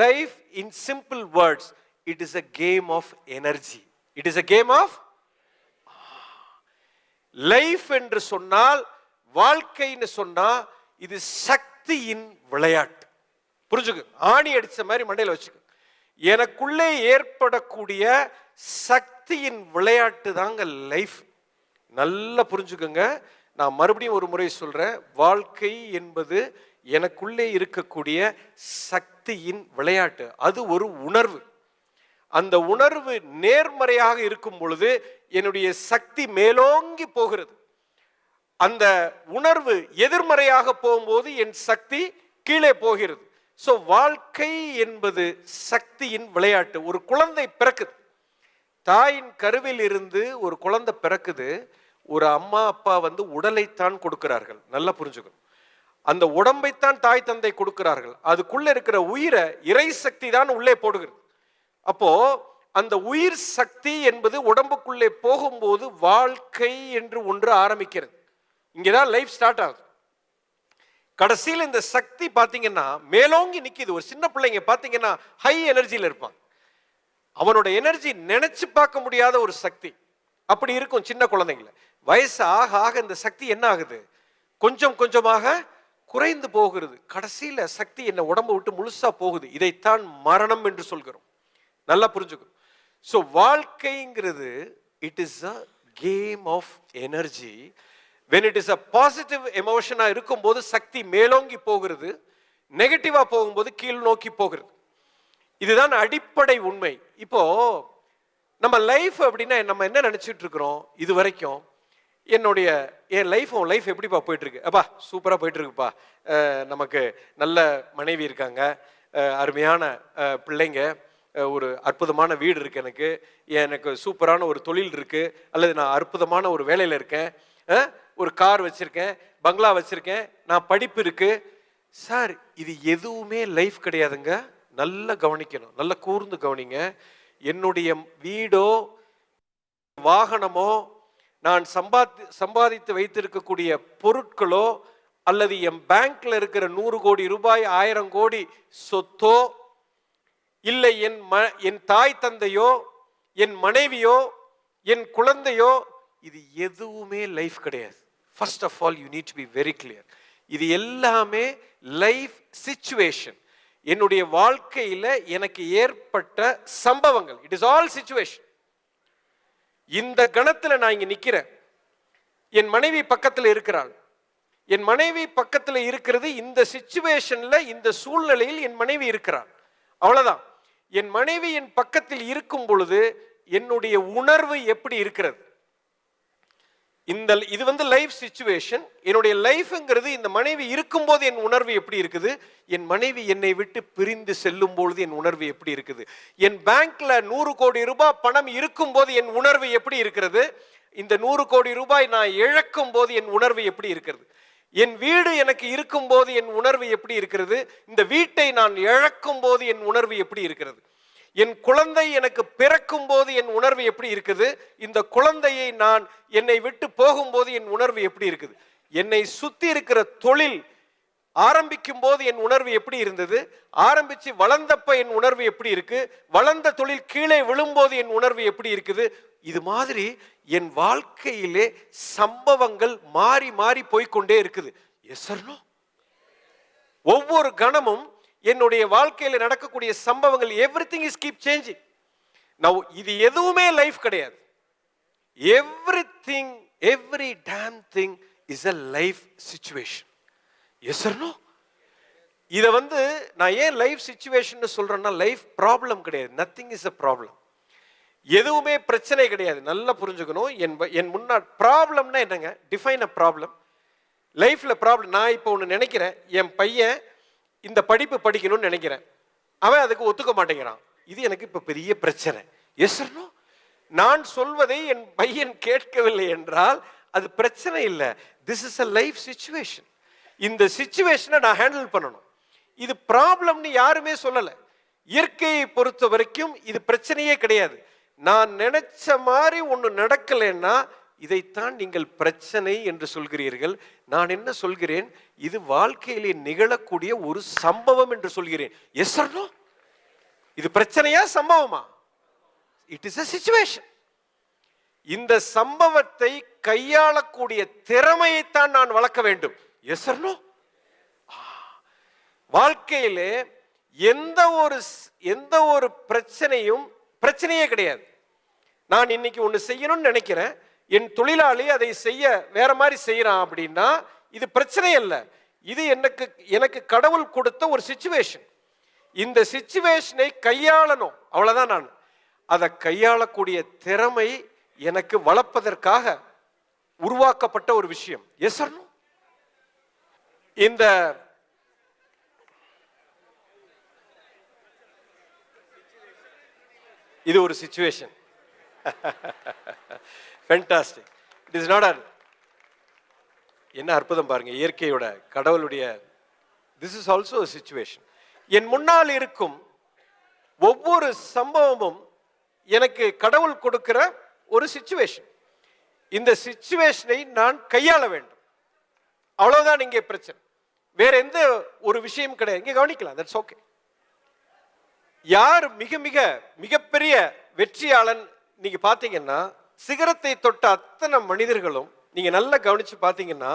Life in simple words, it is a game of energy. It is a game of life என்று சொன்னால், வாழ்க்கைன்னு சொன்னா இது சக்தியின் விளையாட்டு. புரிஞ்சுக்கு, ஆணி அடிச்ச மாதிரி மண்டையில வச்சுக்க. எனக்குள்ளே ஏற்படக்கூடிய சக்தியின் விளையாட்டு தாங்க லைஃப். நல்லா புரிஞ்சுக்கோங்க. நான் மறுபடியும் ஒரு முறை சொல்றேன், வாழ்க்கை என்பது எனக்குள்ளே இருக்கக்கூடிய சக்தியின் விளையாட்டு. அது ஒரு உணர்வு. அந்த உணர்வு நேர்மறையாக இருக்கும் பொழுது என்னுடைய சக்தி மேலோங்கி போகிறது. அந்த உணர்வு எதிர்மறையாக போகும்போது என் சக்தி கீழே போகிறது. ஸோ வாழ்க்கை என்பது சக்தியின் விளையாட்டு. ஒரு குழந்தை பிறக்குது, தாயின் கருவில் இருந்து ஒரு குழந்தை பிறக்குது. ஒரு அம்மா அப்பா வந்து உடலைத்தான் கொடுக்கிறார்கள். நல்லா புரிஞ்சுக்கணும். அந்த உடம்பைத்தான் தாய் தந்தை கொடுக்கிறார்கள். அதுக்குள்ள இருக்கிற உயிரை இறை சக்தி தான் உள்ளே போடுகிறது. அப்போ அந்த உயிர் சக்தி என்பது உடம்புக்குள்ளே போகும்போது வாழ்க்கை என்று ஒன்று ஆரம்பிக்கிறது. இங்கேதான் லைஃப் ஸ்டார்ட் ஆகுது. கடைசியில் இந்த சக்தி பார்த்தீங்கன்னா மேலோங்கி நிற்கிது. ஒரு சின்ன பிள்ளைங்க பார்த்தீங்கன்னா ஹை எனர்ஜியில் இருப்பான். அவனோட எனர்ஜி நினைச்சு பார்க்க முடியாத ஒரு சக்தி அப்படி இருக்கும் சின்ன குழந்தைங்கள. வயசு ஆக ஆக இந்த சக்தி என்ன ஆகுது? கொஞ்சம் கொஞ்சமாக குறைந்து போகிறது. கடைசியில சக்தி என்ன உடம்பை விட்டு முழுசா போகுது. இதைத்தான் மரணம் என்று சொல்கிறோம். நல்லா புரிஞ்சுக்கணும். ஸோ வாழ்க்கைங்கிறது it is a game of energy. when it is a positive emotion இருக்கும்போது சக்தி மேலோங்கி போகிறது, நெகட்டிவா போகும்போது கீழ் நோக்கி போகிறது. இதுதான் அடிப்படை உண்மை. இப்போ நம்ம லைஃப் அப்படின்னா நம்ம என்ன நினைச்சிட்டு இருக்கிறோம்? இது வரைக்கும் என் லைஃப் உன் லைஃப் எப்படிப்பா போயிட்டு இருக்கு? அப்பா சூப்பரா போயிட்டு இருக்குப்பா, நமக்கு நல்ல மனைவி இருக்காங்க, அருமையான பிள்ளைங்க, ஒரு அற்புதமான வீடு இருக்கு, எனக்கு சூப்பரான ஒரு தொழில் இருக்கு, அல்லது நான் அற்புதமான ஒரு வேலையில இருக்கேன், ஒரு கார் வச்சிருக்கேன், பங்களா வச்சிருக்கேன், நான் படிப்பு இருக்கு. சார் இது எதுவுமே லைஃப் கிடையாதுங்க. நல்லா கவனிக்கணும், நல்லா கூர்ந்து கவனிங்க. என்னுடைய வீடோ வாகனமோ நான் சம்பாதித்து வைத்திருக்கக்கூடிய பொருட்களோ அல்லது என் பேங்க்ல இருக்கிற 100 கோடி ரூபாய் 1000 கோடி சொத்தோ இல்லை என் தாய் தந்தையோ என் மனைவியோ என் குழந்தையோ இது எதுவுமே லைஃப் கிடையாது. First of all you need to be very clear. இது எல்லாமே லைஃப் சிச்சுவேஷன். என்னுடைய வாழ்க்கையில எனக்கு ஏற்பட்ட சம்பவங்கள். It is all situation. இந்த கணத்துல நான் இங்க நிக்கிறேன், என் மனைவி பக்கத்துல இருக்கிறாள். என் மனைவி பக்கத்துல இருக்கிறது இந்த சிச்சுவேஷன்ல, இந்த சூழ்நிலையில் என் மனைவி இருக்கிறாள். அவ்வளவுதான். என் மனைவி என் பக்கத்தில் இருக்கும் பொழுது என்னுடைய உணர்வு எப்படி இருக்கிறது? இது வந்து லைஃப் சிச்சுவேஷன். என்னுடைய லைஃப்ங்கிறது இந்த மனைவி இருக்கும்போது என் உணர்வு எப்படி இருக்குது, என் மனைவி என்னை விட்டு பிரிந்து செல்லும் பொழுது என் உணர்வு எப்படி இருக்குது, என் பேங்க்ல 100 கோடி ரூபாய் பணம் இருக்கும் போது என் உணர்வு எப்படி இருக்கிறது, இந்த 100 கோடி ரூபாய் நான் இழக்கும் போது என் உணர்வு எப்படி இருக்கிறது, என் வீடு எனக்கு இருக்கும் போது என் உணர்வு எப்படி இருக்கிறது, இந்த வீட்டை நான் இழக்கும் போது என் உணர்வு எப்படி இருக்கிறது, என் குழந்தை எனக்கு பிறக்கும் போது என் உணர்வு எப்படி இருக்குது, இந்த குழந்தையை நான் என்னை விட்டு போகும்போது என் உணர்வு எப்படி இருக்குது, என்னை சுத்தி இருக்கிற தொழில் ஆரம்பிக்கும் போது என் உணர்வு எப்படி இருந்தது, ஆரம்பிச்சு வளர்ந்தப்ப என் உணர்வு எப்படி இருக்கு, வளர்ந்த தொழில் கீழே விழும்போது என் உணர்வு எப்படி இருக்குது. இது மாதிரி என் வாழ்க்கையிலே சம்பவங்கள் மாறி மாறி போய்கொண்டே இருக்குது. Yes or no? ஒவ்வொரு கணமும் என்னுடைய வாழ்க்கையில் நடக்கக்கூடிய சம்பவங்கள் எவ்ரிதிங் இஸ் கீப் சேஞ்சிங். நவ இது எதுவுமே லைஃப் கிடையாது. Everything, every damn thing is a life situation. Yes or no? இத வந்து நான் ஏன் லைஃப் சிச்சுவேஷன் சொல்றேன்னா, லைஃப் ப்ராப்ளம் கிடையாது. Nothing is a problem. எதுவுமே பிரச்சனை கிடையாது. நல்லா புரிஞ்சுக்கணும். என் முன்னாடி ப்ராப்ளம்னா என்னங்க? Define a problem. லைஃப்ல ப்ராப்ளம். நான் இப்போ ஒன்று நினைக்கிறேன், என் பையன் இந்த படிப்பு படிக்கணும்னு நினைக்கிறேன், அவன் அதுக்கு ஒத்துக்க மாட்டேங்கிறான். இது எனக்கு இப்ப பெரிய பிரச்சனை. Yes or no? நான் சொல்வதை என் பையன் கேட்கவில்லை என்றால் அது பிரச்சனை இல்லை. This is a life situation. இந்த சிச்சுவேஷனை நான் ஹேண்டில் பண்ணணும். இது ப்ராப்ளம்னு யாருமே சொல்லலை. இயற்கையை பொறுத்த வரைக்கும் இது பிரச்சனையே கிடையாது. நான் நினைச்ச மாதிரி ஒன்று நடக்கலைன்னா இதைத்தான் நீங்கள் பிரச்சனை என்று சொல்கிறீர்கள். நான் என்ன சொல்கிறேன்? இது வாழ்க்கையிலே நிகழக்கூடிய ஒரு சம்பவம் என்று சொல்கிறேன். Yes or no? இது பிரச்சனையா சம்பவமா? It is a situation. இந்த சம்பவத்தை கையாளக்கூடிய திறமையைத்தான் நான் வளர்க்க வேண்டும். Yes or no? வாழ்க்கையிலே எந்த ஒரு பிரச்சனையே கிடையாது. நான் இன்னைக்கு ஒன்று செய்யணும்னு நினைக்கிறேன், என் தொழிலாளி அதை செய்ய வேற மாதிரி செய்யறான் அப்படின்னா இது பிரச்சனை அல்ல, இது எனக்கு கடவுள் கொடுத்த ஒரு சிச்சுவேஷன். இந்த சிச்சுவேஷனை கையாளணும், அவ்வளவுதான். நான் அதை கையாளக்கூடிய திறமை எனக்கு வளர்ப்பதற்காக உருவாக்கப்பட்ட ஒரு விஷயம். Yes or no? இது ஒரு situation. Fantastic. It is not என்ன அற்புதம் பாருங்க, இயற்கையோட கடவுளுடைய. This is also situation. என் முன்னால் இருக்கும் ஒவ்வொரு சம்பவமும் எனக்கு கடவுள் கொடுக்கிற ஒரு சிச்சுவேஷன். இந்த சிச்சுவேஷனை நான் கையாள வேண்டும், அவ்வளவுதான் இங்கே பிரச்சனை. வேற எந்த ஒரு விஷயம் கிடையாது. இங்கே கவனிக்கலாம், தட்ஸ் ஓகே. யார் மிகப்பெரிய வெற்றியாளன் நீங்க பாத்தீங்கன்னா, சிகரத்தை தொட்ட அத்தனை மனிதர்களும், நீங்க நல்லா கவனிச்சு பாத்தீங்கன்னா,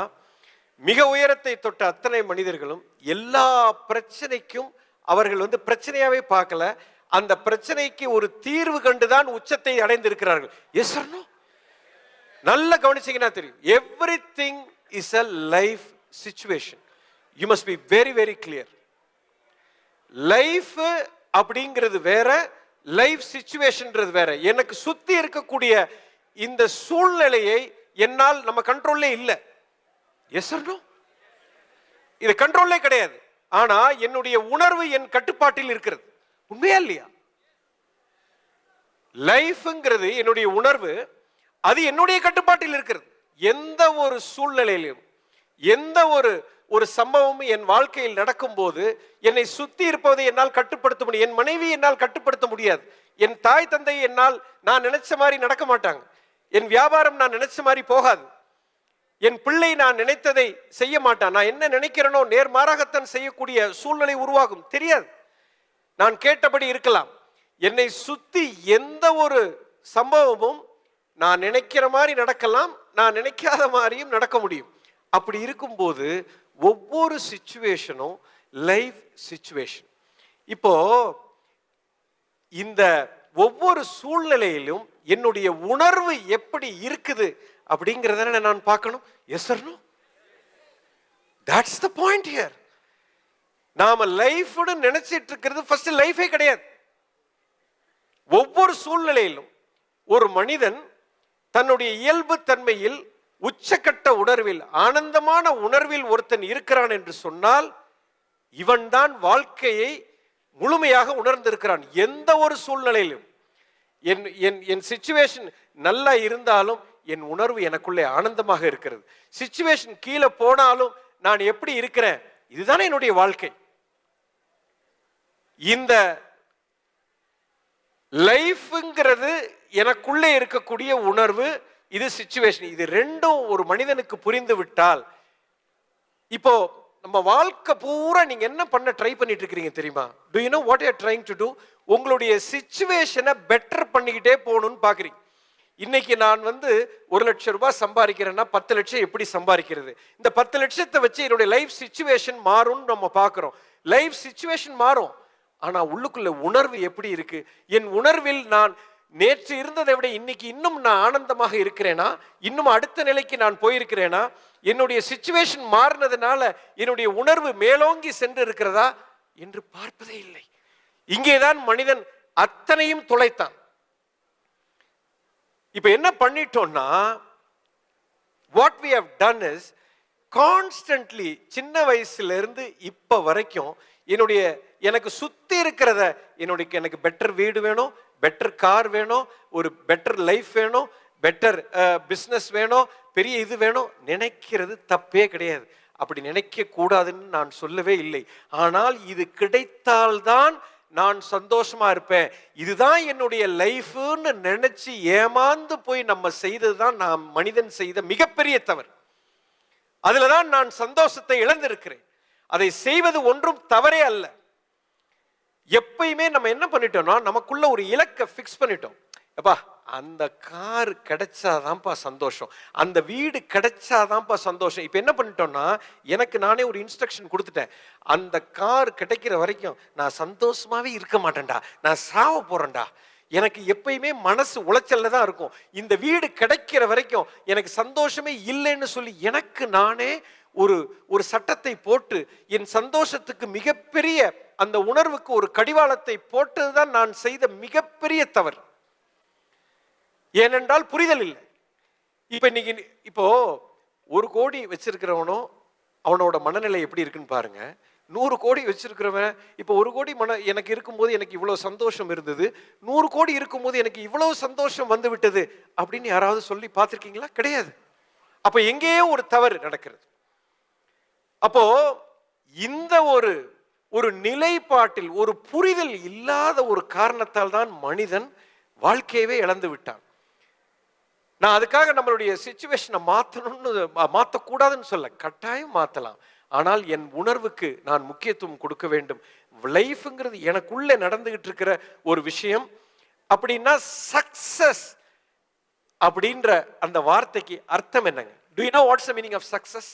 மிக உயரத்தை தொட்ட அத்தனை மனிதர்களும் எல்லா பிரச்சனைக்கும் அவர்கள் பிரச்சனையாவே பார்க்கல, அந்த பிரச்சனைக்கு ஒரு தீர்வு கண்டுதான் உச்சத்தை அடைந்திருக்கிறார்கள். S or no? நல்லா கவனிச்சீங்கன்னா தெரியும். Everything is a life situation. You must be very very clear. Life அப்படிங்கிறது வேற, லைஃப் சிச்சுவேஷன்ன்றது வேற. எனக்கு சுத்தி இருக்கக்கூடிய இந்த சூழ்நிலையை என்னால் நம்ம கண்ட்ரோல்லே இல்லை. Yes or no? இது கண்ட்ரோல்லே கிடையாது. ஆனா என்னுடைய உணர்வு என் கட்டுப்பாட்டில் இருக்கிறது. உண்மையா இல்லையா? லைஃப்ங்கிறது என்னுடைய உணர்வு, அது என்னுடைய கட்டுப்பாட்டில் இருக்கிறது. எந்த ஒரு சூழ்நிலையிலும், எந்த ஒரு சம்பவமும் என் வாழ்க்கையில் நடக்கும் போது என்னை சுத்தி இருப்பதை என்னால் கட்டுப்படுத்த முடியும். என் மனைவி என்னால் கட்டுப்படுத்த முடியாது. என் தாய் தந்தை நான் நினைச்ச மாதிரி நடக்க மாட்டாங்க. என் வியாபாரம் நான் நினைச்ச மாதிரி போகாது. என் பிள்ளை நான் நினைத்ததை செய்ய மாட்டான். நான் என்ன நினைக்கிறேனோ நேர்மாறாகத்தான் செய்யக்கூடிய சூழ்நிலை உருவாகும். தெரியாது, நான் கேட்டபடி இருக்கலாம். என்னை சுத்தி எந்த ஒரு சம்பவமும் நான் நினைக்கிற மாதிரி நடக்கலாம், நான் நினைக்காத மாதிரியும் நடக்க முடியும். அப்படி இருக்கும்போது ஒவ்வொரு சிச்சுவேஷனும் லைஃப் சிச்சுவேஷன். இப்போ இந்த ஒவ்வொரு சூழ்நிலையிலும் என்னுடைய உணர்வு எப்படி இருக்குது அப்படிங்கிறத நான் பார்க்கணும். Yes or no? That's the point here. நாம லைஃப்னு நினைச்சிட்டு இருக்கிறது ஃபர்ஸ்ட் லைஃபே கிடையாது. ஒவ்வொரு சூழ்நிலையிலும் ஒரு மனிதன் தன்னுடைய இயல்பு தன்மையில் உச்சக்கட்ட உணர்வில், ஆனந்தமான உணர்வில் ஒருத்தன் இருக்கிறான் என்று சொன்னால் இவன் தான் வாழ்க்கையை முழுமையாக உணர்ந்திருக்கிறான். எந்த ஒரு சூழ்நிலையிலும் என் சிச்சுவேஷன் நல்லா இருந்தாலும் என் உணர்வு எனக்குள்ளே ஆனந்தமாக இருக்கிறது. சிச்சுவேஷன் கீழே போனாலும் நான் எப்படி இருக்கிறேன், இதுதானே என்னுடைய வாழ்க்கை. இந்த லைஃப்ங்கிறது எனக்குள்ளே இருக்கக்கூடிய உணர்வு, இது சிச்சுவேஷன். இது ரெண்டும் ஒரு மனிதனுக்கு புரிந்து விட்டால், இப்போ நம்ம வாழ்க்கை பூரா நீங்க என்ன பண்ண ட்ரை பண்ணிட்டு இருக்கீங்க தெரியுமா? To you know what you are trying to to? உங்களுடைய சிச்சுவேஷனை பெட்டர் பண்ணிக்கிட்டே போகணும்னு பாக்குறீங்க. இன்னைக்கு நான் 1 லட்சம் ரூபாய் சம்பாதிக்கிறேன்னா 10 லட்சம் எப்படி சம்பாதிக்கிறது? இந்த 10 லட்சத்தை வச்சு என்னுடைய லைஃப் சிச்சுவேஷன் மாறும்னு நம்ம பார்க்கிறோம். லைஃப் சிச்சுவேஷன் மாறும், ஆனா உள்ளுக்குள்ள உணர்வு எப்படி இருக்கு? என் உணர்வில் நான் நேற்று இருந்ததை விட இன்னைக்கு இன்னும் நான் ஆனந்தமாக இருக்கிறேனா? இன்னும் அடுத்த நிலைக்கு நான் போயிருக்கிறேனா? என்னுடைய சிச்சுவேஷன் மாறினதுனால என்னுடைய உணர்வு மேலோங்கி சென்று இருக்கிறதா என்று பார்ப்பதே இல்லை. இங்கேதான் மனிதன் அத்தனையும் தொலைத்தான். இப்ப என்ன பண்ணிட்டோம்னா, what we have done is constantly, சின்ன வயசுல இருந்து இப்ப வரைக்கும் எனக்கு சுத்தி இருக்கிறத, எனக்கு பெட்டர் வீடு வேணும், பெட்டர் கார் வேணும், ஒரு பெட்டர் லைஃப் வேணும், பெட்டர் பிசினஸ் வேணும், பெரிய இது வேணும் நினைக்கிறது தப்பே கிடையாது. அப்படி நினைக்க கூடாதுன்னு நான் சொல்லவே இல்லை. ஆனால் இது கிடைத்தால்தான் நான் சந்தோஷமா இருப்பேன், இதுதான் என்னுடைய லைஃப்னு நினைச்சு ஏமாந்து போய் நம்ம செய்ததுதான் நாம் மனிதன் செய்த மிகப்பெரிய தவறு. அதுலதான் நான் சந்தோஷத்தை இழந்திருக்கிறேன். அதை செய்வது ஒன்றும் தவறே அல்ல. எப்பயுமே நம்ம என்ன பண்ணிட்டோம்னா, நமக்குள்ள ஒரு இலக்கை பிக்ஸ் பண்ணிட்டோம். அப்பா அந்த கார் கிடைச்சாதான்ப்பா சந்தோஷம், அந்த வீடு கிடைச்சாதான்ப்பா சந்தோஷம். இப்போ என்ன பண்ணிட்டோம்னா, எனக்கு நானே ஒரு இன்ஸ்ட்ரக்ஷன் கொடுத்துட்டேன், அந்த கார் கிடைக்கிற வரைக்கும் நான் சந்தோஷமாவே இருக்க மாட்டேன்டா, நான் சாவ போறேன்டா, எனக்கு எப்பயுமே மனசு உளைச்சல்ல தான் இருக்கும், இந்த வீடு கிடைக்கிற வரைக்கும் எனக்கு சந்தோஷமே இல்லைன்னு சொல்லி எனக்கு நானே ஒரு சட்டத்தை போட்டு என் சந்தோஷத்துக்கு மிகப்பெரிய அந்த உணர்வுக்கு ஒரு கடிவாளத்தை போட்டதுதான் நான் செய்த மிகப்பெரிய தவறு. ஏனென்றால் புரிதல் இல்லை. இப்போ 1 கோடி வச்சிருக்கிறவனோ அவனோட மனநிலை எப்படி இருக்குன்னு பாருங்க. 100 கோடி வச்சிருக்கிறவன் இப்போ 1 கோடி எனக்கு இருக்கும்போது எனக்கு இவ்வளவு சந்தோஷம் இருந்தது, 100 கோடி இருக்கும்போது எனக்கு இவ்வளவு சந்தோஷம் வந்து விட்டது அப்படின்னு யாராவது சொல்லி பார்த்திருக்கீங்களா? கிடையாது. அப்ப எங்கேயோ ஒரு தவறு நடக்கிறது. அப்போ இந்த ஒரு நிலைப்பாட்டில் ஒரு புரிதல் இல்லாத ஒரு காரணத்தால் தான் மனிதன் வாழ்க்கையவே இழந்து விட்டான். நான் அதுக்காக நம்மளுடைய சிச்சுவேஷனை மாற்றக்கூடாதுன்னு சொல்ல, கட்டாயம் மாற்றலாம். ஆனால் என் உணர்வுக்கு நான் முக்கியத்துவம் கொடுக்க வேண்டும். லைஃப்ங்கிறது எனக்குள்ள நடந்துகிட்டு இருக்கிற ஒரு விஷயம். அப்படின்னா சக்சஸ் அப்படின்ற அந்த வார்த்தைக்கு அர்த்தம் என்னங்க? Do you know what's the meaning of success?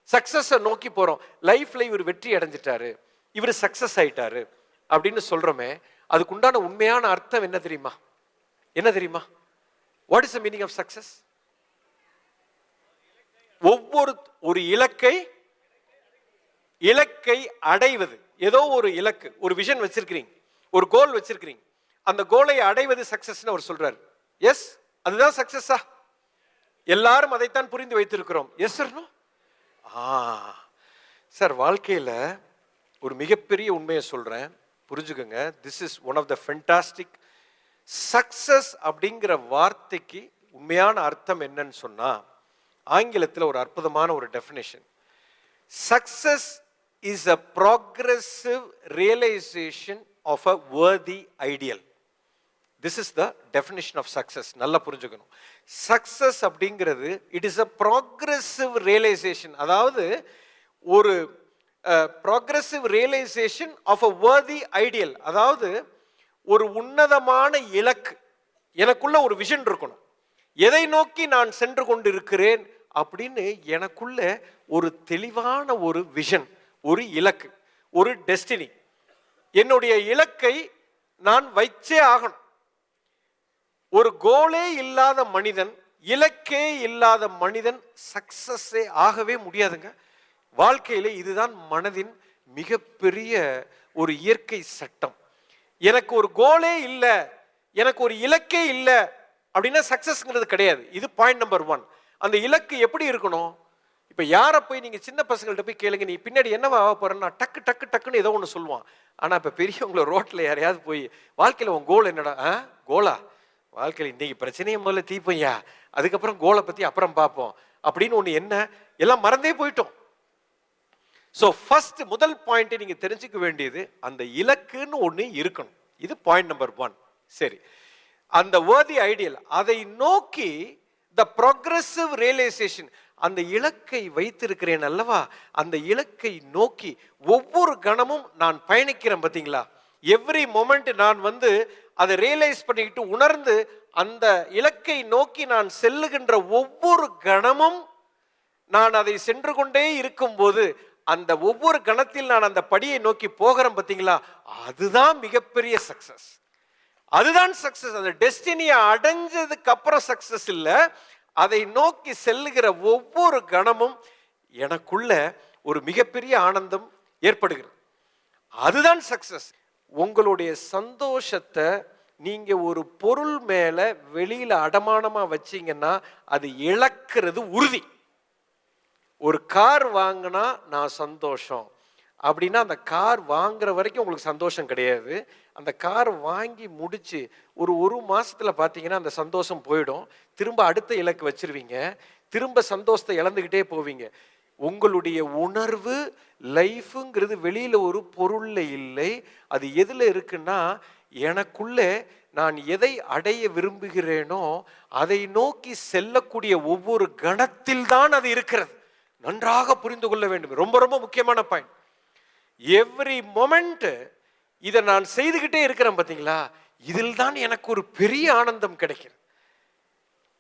சக்சஸை நோக்கி போறோம், லைஃப்ல இவர் வெற்றி அடைஞ்சிட்டாரு, இவர் சக்சஸ் ஆயிட்டாரு அப்படின்னு சொல்றோமே, அதுக்கு உண்டான உண்மையான அர்த்தம் என்ன தெரியுமா? என்ன தெரியுமா? What is the meaning of success? ஒரு இலக்கை அடைவது. ஏதோ ஒரு இலக்கு, ஒரு விஷன் வச்சிருக்கிறீங்க, ஒரு கோல் வச்சிருக்கிறீங்க, அந்த கோலை அடைவது சக்சஸ்னு அவர் சொல்றாரு. எஸ், அதுதான் சக்சஸா? எல்லாரும் அதைத்தான் புரிந்து வைத்திருக்கிறோம். Yes sir? நோ சார், வாழ்க்கையில ஒரு மிகப்பெரிய உண்மையை சொல்றேன், புரிஞ்சுக்கோங்க. This is one of the fantastic. Success அப்படிங்கிற வார்த்தைக்கு உண்மையான அர்த்தம் என்னன்னு சொன்னா, ஆங்கிலத்தில் ஒரு அற்புதமான ஒரு definition. Success is a progressive realisation of a worthy ideal. This is the definition of success. நல்லா புரிஞ்சுக்கணும். சக்சஸ் அப்படிங்கிறது it is a progressive realisation, அதாவது ஒரு progressive realisation of a worthy ideal. அதாவது ஒரு உன்னதமான இலக்கு, எனக்குள்ள ஒரு விஷன் இருக்கணும், எதை நோக்கி நான் சென்று கொண்டிருக்கிறேன் அப்படின்னு எனக்குள்ள ஒரு தெளிவான ஒரு விஷன், ஒரு இலக்கு, ஒரு டெஸ்டினி. என்னுடைய இலக்கை நான் வைச்சே ஆகணும். ஒரு கோலே இல்லாத மனிதன், இலக்கே இல்லாத மனிதன் சக்சஸே ஆகவே முடியாதுங்க. வாழ்க்கையில இதுதான் மனதின் மிகப்பெரிய ஒரு இயற்கை சட்டம். எனக்கு ஒரு கோலே இல்லை, எனக்கு ஒரு இலக்கே இல்லை அப்படின்னா சக்சஸ்ங்கிறது கிடையாது. இது பாயிண்ட் நம்பர் 1. அந்த இலக்கு எப்படி இருக்கணும்? இப்ப யாரை போய் நீங்க சின்ன பசங்கள்ட்ட போய் கேளுங்க, நீ பின்னாடி என்னவா ஆக போறேன்னா டக்கு டக்கு டக்குன்னு ஏதோ ஒன்று சொல்லுவான். ஆனா இப்ப பெரியவங்கள ரோட்ல யாரையாவது போய் வாழ்க்கையில உன் கோல் என்னடா? கோலா? வாழ்க்கையில் இன்னைக்கு பிரச்சனையை முதல்ல தீப்பையா, அதுக்கப்புறம் கோலை பத்தி அப்புறம் பார்ப்போம் அப்படின்னு ஒண்ணு. என்ன எல்லாம் மறந்தே போயிட்டோம். ஸோ ஃபர்ஸ்ட் முதல் பாயிண்ட் நீங்க தெரிஞ்சுக்க வேண்டியது, அந்த இலக்குன்னு ஒண்ணு இருக்கணும். இது பாயிண்ட் நம்பர் 1. சரி, அந்த வர்தி ஐடியல், அதை நோக்கி த ப்ராக்ரெசிவ் ரியலைசேஷன், அந்த இலக்கை வைத்திருக்கிறேன் அல்லவா, அந்த இலக்கை நோக்கி ஒவ்வொரு கணமும் நான் பயணிக்கிறேன். பார்த்தீங்களா? எவ்ரி மொமெண்ட் நான் அதை ரியலைஸ் பண்ணிக்கிட்டு உணர்ந்து அந்த இலக்கை நோக்கி நான் செல்லுகின்ற ஒவ்வொரு கணமும் நான் அதை சென்று கொண்டே இருக்கும் போது, அந்த ஒவ்வொரு கணத்தில் நான் அந்த படியை நோக்கி போகிறேன். பார்த்தீங்களா? அதுதான் மிகப்பெரிய சக்சஸ். அதுதான் சக்சஸ். அந்த டெஸ்டினியை அடைஞ்சதுக்கு அப்புறம் சக்சஸ் இல்லை, அதை நோக்கி செல்லுகிற ஒவ்வொரு கணமும் எனக்குள்ள ஒரு மிகப்பெரிய ஆனந்தம் ஏற்படுகிறது. அதுதான் சக்சஸ். உங்களுடைய சந்தோஷத்தை நீங்க ஒரு பொருள் மேல வெளியில அடமானமா வச்சீங்கன்னா அது இழக்கிறது உறுதி. ஒரு கார் வாங்கினா நான் சந்தோஷம் அப்படின்னா, அந்த கார் வாங்குற வரைக்கும் உங்களுக்கு சந்தோஷம் கிடையாது. அந்த கார் வாங்கி முடிச்சு ஒரு மாசத்துல பாத்தீங்கன்னா அந்த சந்தோஷம் போயிடும். திரும்ப அடுத்த இலக்கு வச்சிருவீங்க, திரும்ப சந்தோஷத்தை இழந்துகிட்டே போவீங்க. உங்களுடைய உணர்வு லைஃப்ங்கிறது வெளியில ஒரு பொருள்ல இல்லை, அது எதுல இருக்குன்னா எனக்குள்ள நான் எதை அடைய விரும்புகிறேனோ அதை நோக்கி செல்லக்கூடிய ஒவ்வொரு கணத்தில் தான் அது இருக்கிறது. நன்றாக புரிந்து கொள்ள வேண்டும். ரொம்ப ரொம்ப முக்கியமான பாயிண்ட். எவ்ரி மொமெண்ட் இதை நான் செய்துகிட்டே இருக்கிறேன். பார்த்தீங்களா? இதில் தான் எனக்கு ஒரு பெரிய ஆனந்தம் கிடைக்கிறது.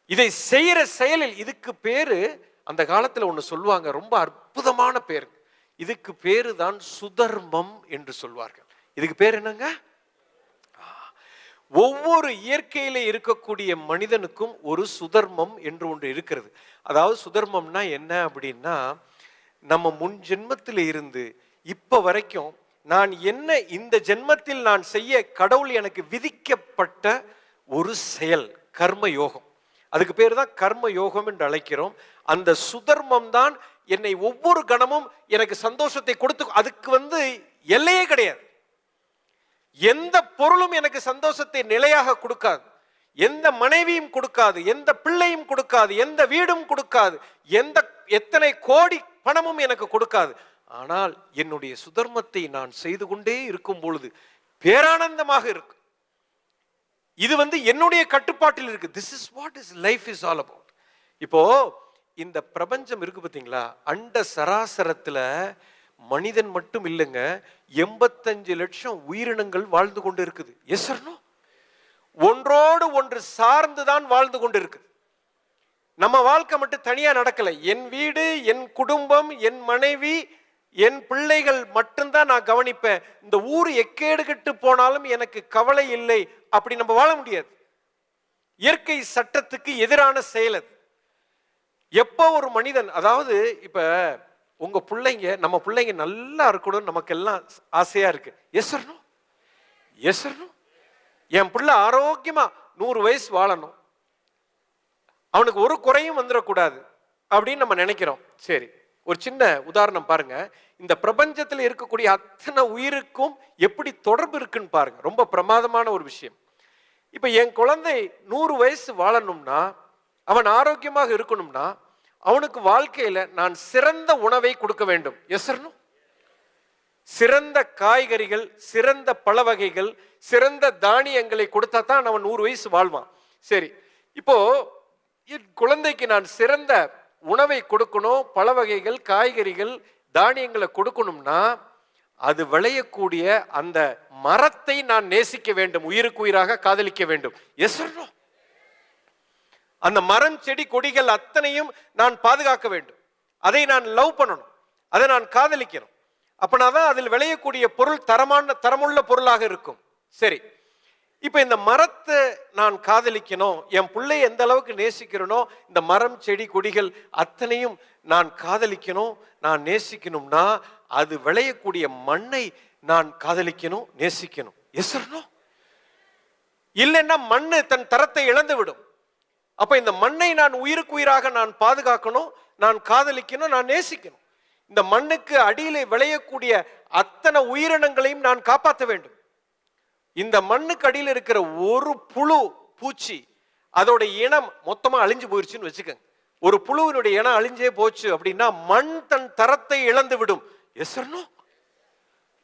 இதை செய்யற செயலில், இதுக்கு பேரு அந்த காலத்துல ஒண்ணு சொல்லுவாங்க, ரொம்ப அற்புதமான பேரு. இதுக்கு பேரு தான் சுதர்மம் என்று சொல்வார்கள். இதுக்கு பேர் என்னங்க? ஒவ்வொரு இயற்கையில இருக்கக்கூடிய மனிதனுக்கும் ஒரு சுதர்மம் என்று ஒன்று இருக்கிறது. அதாவது சுதர்மம்னா என்ன அப்படின்னா, நம்ம முன் ஜென்மத்தில் இருந்து இப்ப வரைக்கும் நான் என்ன இந்த ஜென்மத்தில் நான் செய்ய கடவுள் எனக்கு விதிக்கப்பட்ட ஒரு செயல், கர்ம யோகம். அதுக்கு பேர் தான் கர்ம யோகம் என்று அழைக்கிறோம். அந்த சுதர்மம் தான் என்னை ஒவ்வொரு கணமும் எனக்கு சந்தோஷத்தை கொடுத்து, அதுக்கு எல்லையே கிடையாது. எந்த பொருளும் எனக்கு சந்தோஷத்தை நிலையாக கொடுக்காது, எந்த மனைவியும் கொடுக்காது, எந்த பிள்ளையும் கொடுக்காது, எந்த வீடும் கொடுக்காது, எத்தனை கோடி பணமும் எனக்கு கொடுக்காது. ஆனால் என்னுடைய சுதர்மத்தை நான் செய்து கொண்டே இருக்கும் பொழுது பேரானந்தமாக இருக்கு. இது என்னுடைய கட்டுப்பாட்டில் இருக்கு. This is what is life is all about. இப்போ இந்த பிரபஞ்சம் இருக்கு பாத்தீங்களா, அண்ட சராசரத்துல மனிதன் மட்டும் இல்லைங்க, 85 லட்சம் உயிரினங்கள் வாழ்ந்து கொண்டு இருக்குது. Yes or no? ஒன்றோடு ஒன்று சார்ந்துதான் வாழ்ந்து கொண்டு இருக்குது. நம்ம வாழ்க்கை மட்டும் தனியா நடக்கல. என் வீடு, என் குடும்பம், என் மனைவி, என் பிள்ளைகள் மட்டும்தான் நான் கவனிப்பேன். இந்த ஊர் எக்கேடு கெட்டு போனாலும் எனக்கு கவலை இல்லை, அப்படி நம்ம வாழ முடியாது. இயற்கை சட்டத்துக்கு எதிரான செயல் அது. எப்போ ஒரு மனிதன், அதாவது இப்ப உங்க பிள்ளைங்க, நம்ம பிள்ளைங்க நல்லா இருக்கணும், நமக்கு எல்லாம் ஆசையா இருக்கு. Yes or no? Yes or no? என் பிள்ளை ஆரோக்கியமா 100 வயசு வாழணும், அவனுக்கு ஒரு குறையும் வந்துடக்கூடாது அப்படின்னு நம்ம நினைக்கிறோம். சரி, ஒரு சின்ன உதாரணம் பாருங்க. இந்த பிரபஞ்சத்தில் இருக்கக்கூடிய அத்தனை உயிருக்கும் எப்படி தொடர்பு இருக்குன்னு பாருங்க. ரொம்ப பிரமாதமான ஒரு விஷயம். இப்ப என் குழந்தை 100 வயசு வாழணும்னா, அவன் ஆரோக்கியமாக இருக்கணும்னா, அவனுக்கு வாழ்க்கையில நான் சிறந்த உணவை கொடுக்க வேண்டும். Yes or no? சிறந்த காய்கறிகள், சிறந்த பழ வகைகள், சிறந்த தானியங்களை கொடுத்தா தான் அவன் 100 வயசு வாழ்வான். சரி, இப்போ குழந்தைக்கு நான் சிறந்த உணவை கொடுக்கணும், பழ வகைகள், காய்கறிகள், தானியங்களை கொடுக்கணும்னா அது விளையக்கூடிய அந்த மரத்தை நான் நேசிக்க வேண்டும், உயிருக்கு உயிராக காதலிக்க வேண்டும். Yes or no? அந்த மரம், செடி, கொடிகள் அத்தனையும் நான் பாதுகாக்க வேண்டும், அதை நான் லவ் பண்ணணும், அதை நான் காதலிக்கணும். அப்பனாதான் அதில் விளையக்கூடிய பொருள் தரமுள்ள பொருளாக இருக்கும். சரி, இப்ப இந்த மரத்தை நான் காதலிக்கணும், என் பிள்ளை எந்த அளவுக்கு நேசிக்கிறனோ இந்த மரம், செடி, கொடிகள் அத்தனையும் நான் காதலிக்கணும், நான் நேசிக்கணும்னா அது விளையக்கூடிய மண்ணை நான் காதலிக்கணும், நேசிக்கணும். Yes or no? இல்லைன்னா மண்ணு தன் தரத்தை இழந்து விடும். அப்ப இந்த மண்ணை நான் உயிருக்கு உயிராக நான் பாதுகாக்கணும், நான் காதலிக்கணும், நான் நேசிக்கணும். இந்த மண்ணுக்கு அடியிலே விளையக்கூடிய அத்தனை உயிரினங்களையும் நான் காப்பாற்ற வேண்டும். இந்த மண்ணுக்கு அடியில் இருக்கிற ஒரு புழு, பூச்சி, அதோட இனம் மொத்தமா அழிஞ்சு போயிருச்சுன்னு வச்சுக்கோங்க. ஒரு புழுவினுடைய இனம் அழிஞ்சே போச்சு அப்படின்னா மண் தன் தரத்தை இழந்து விடும். Yes or no?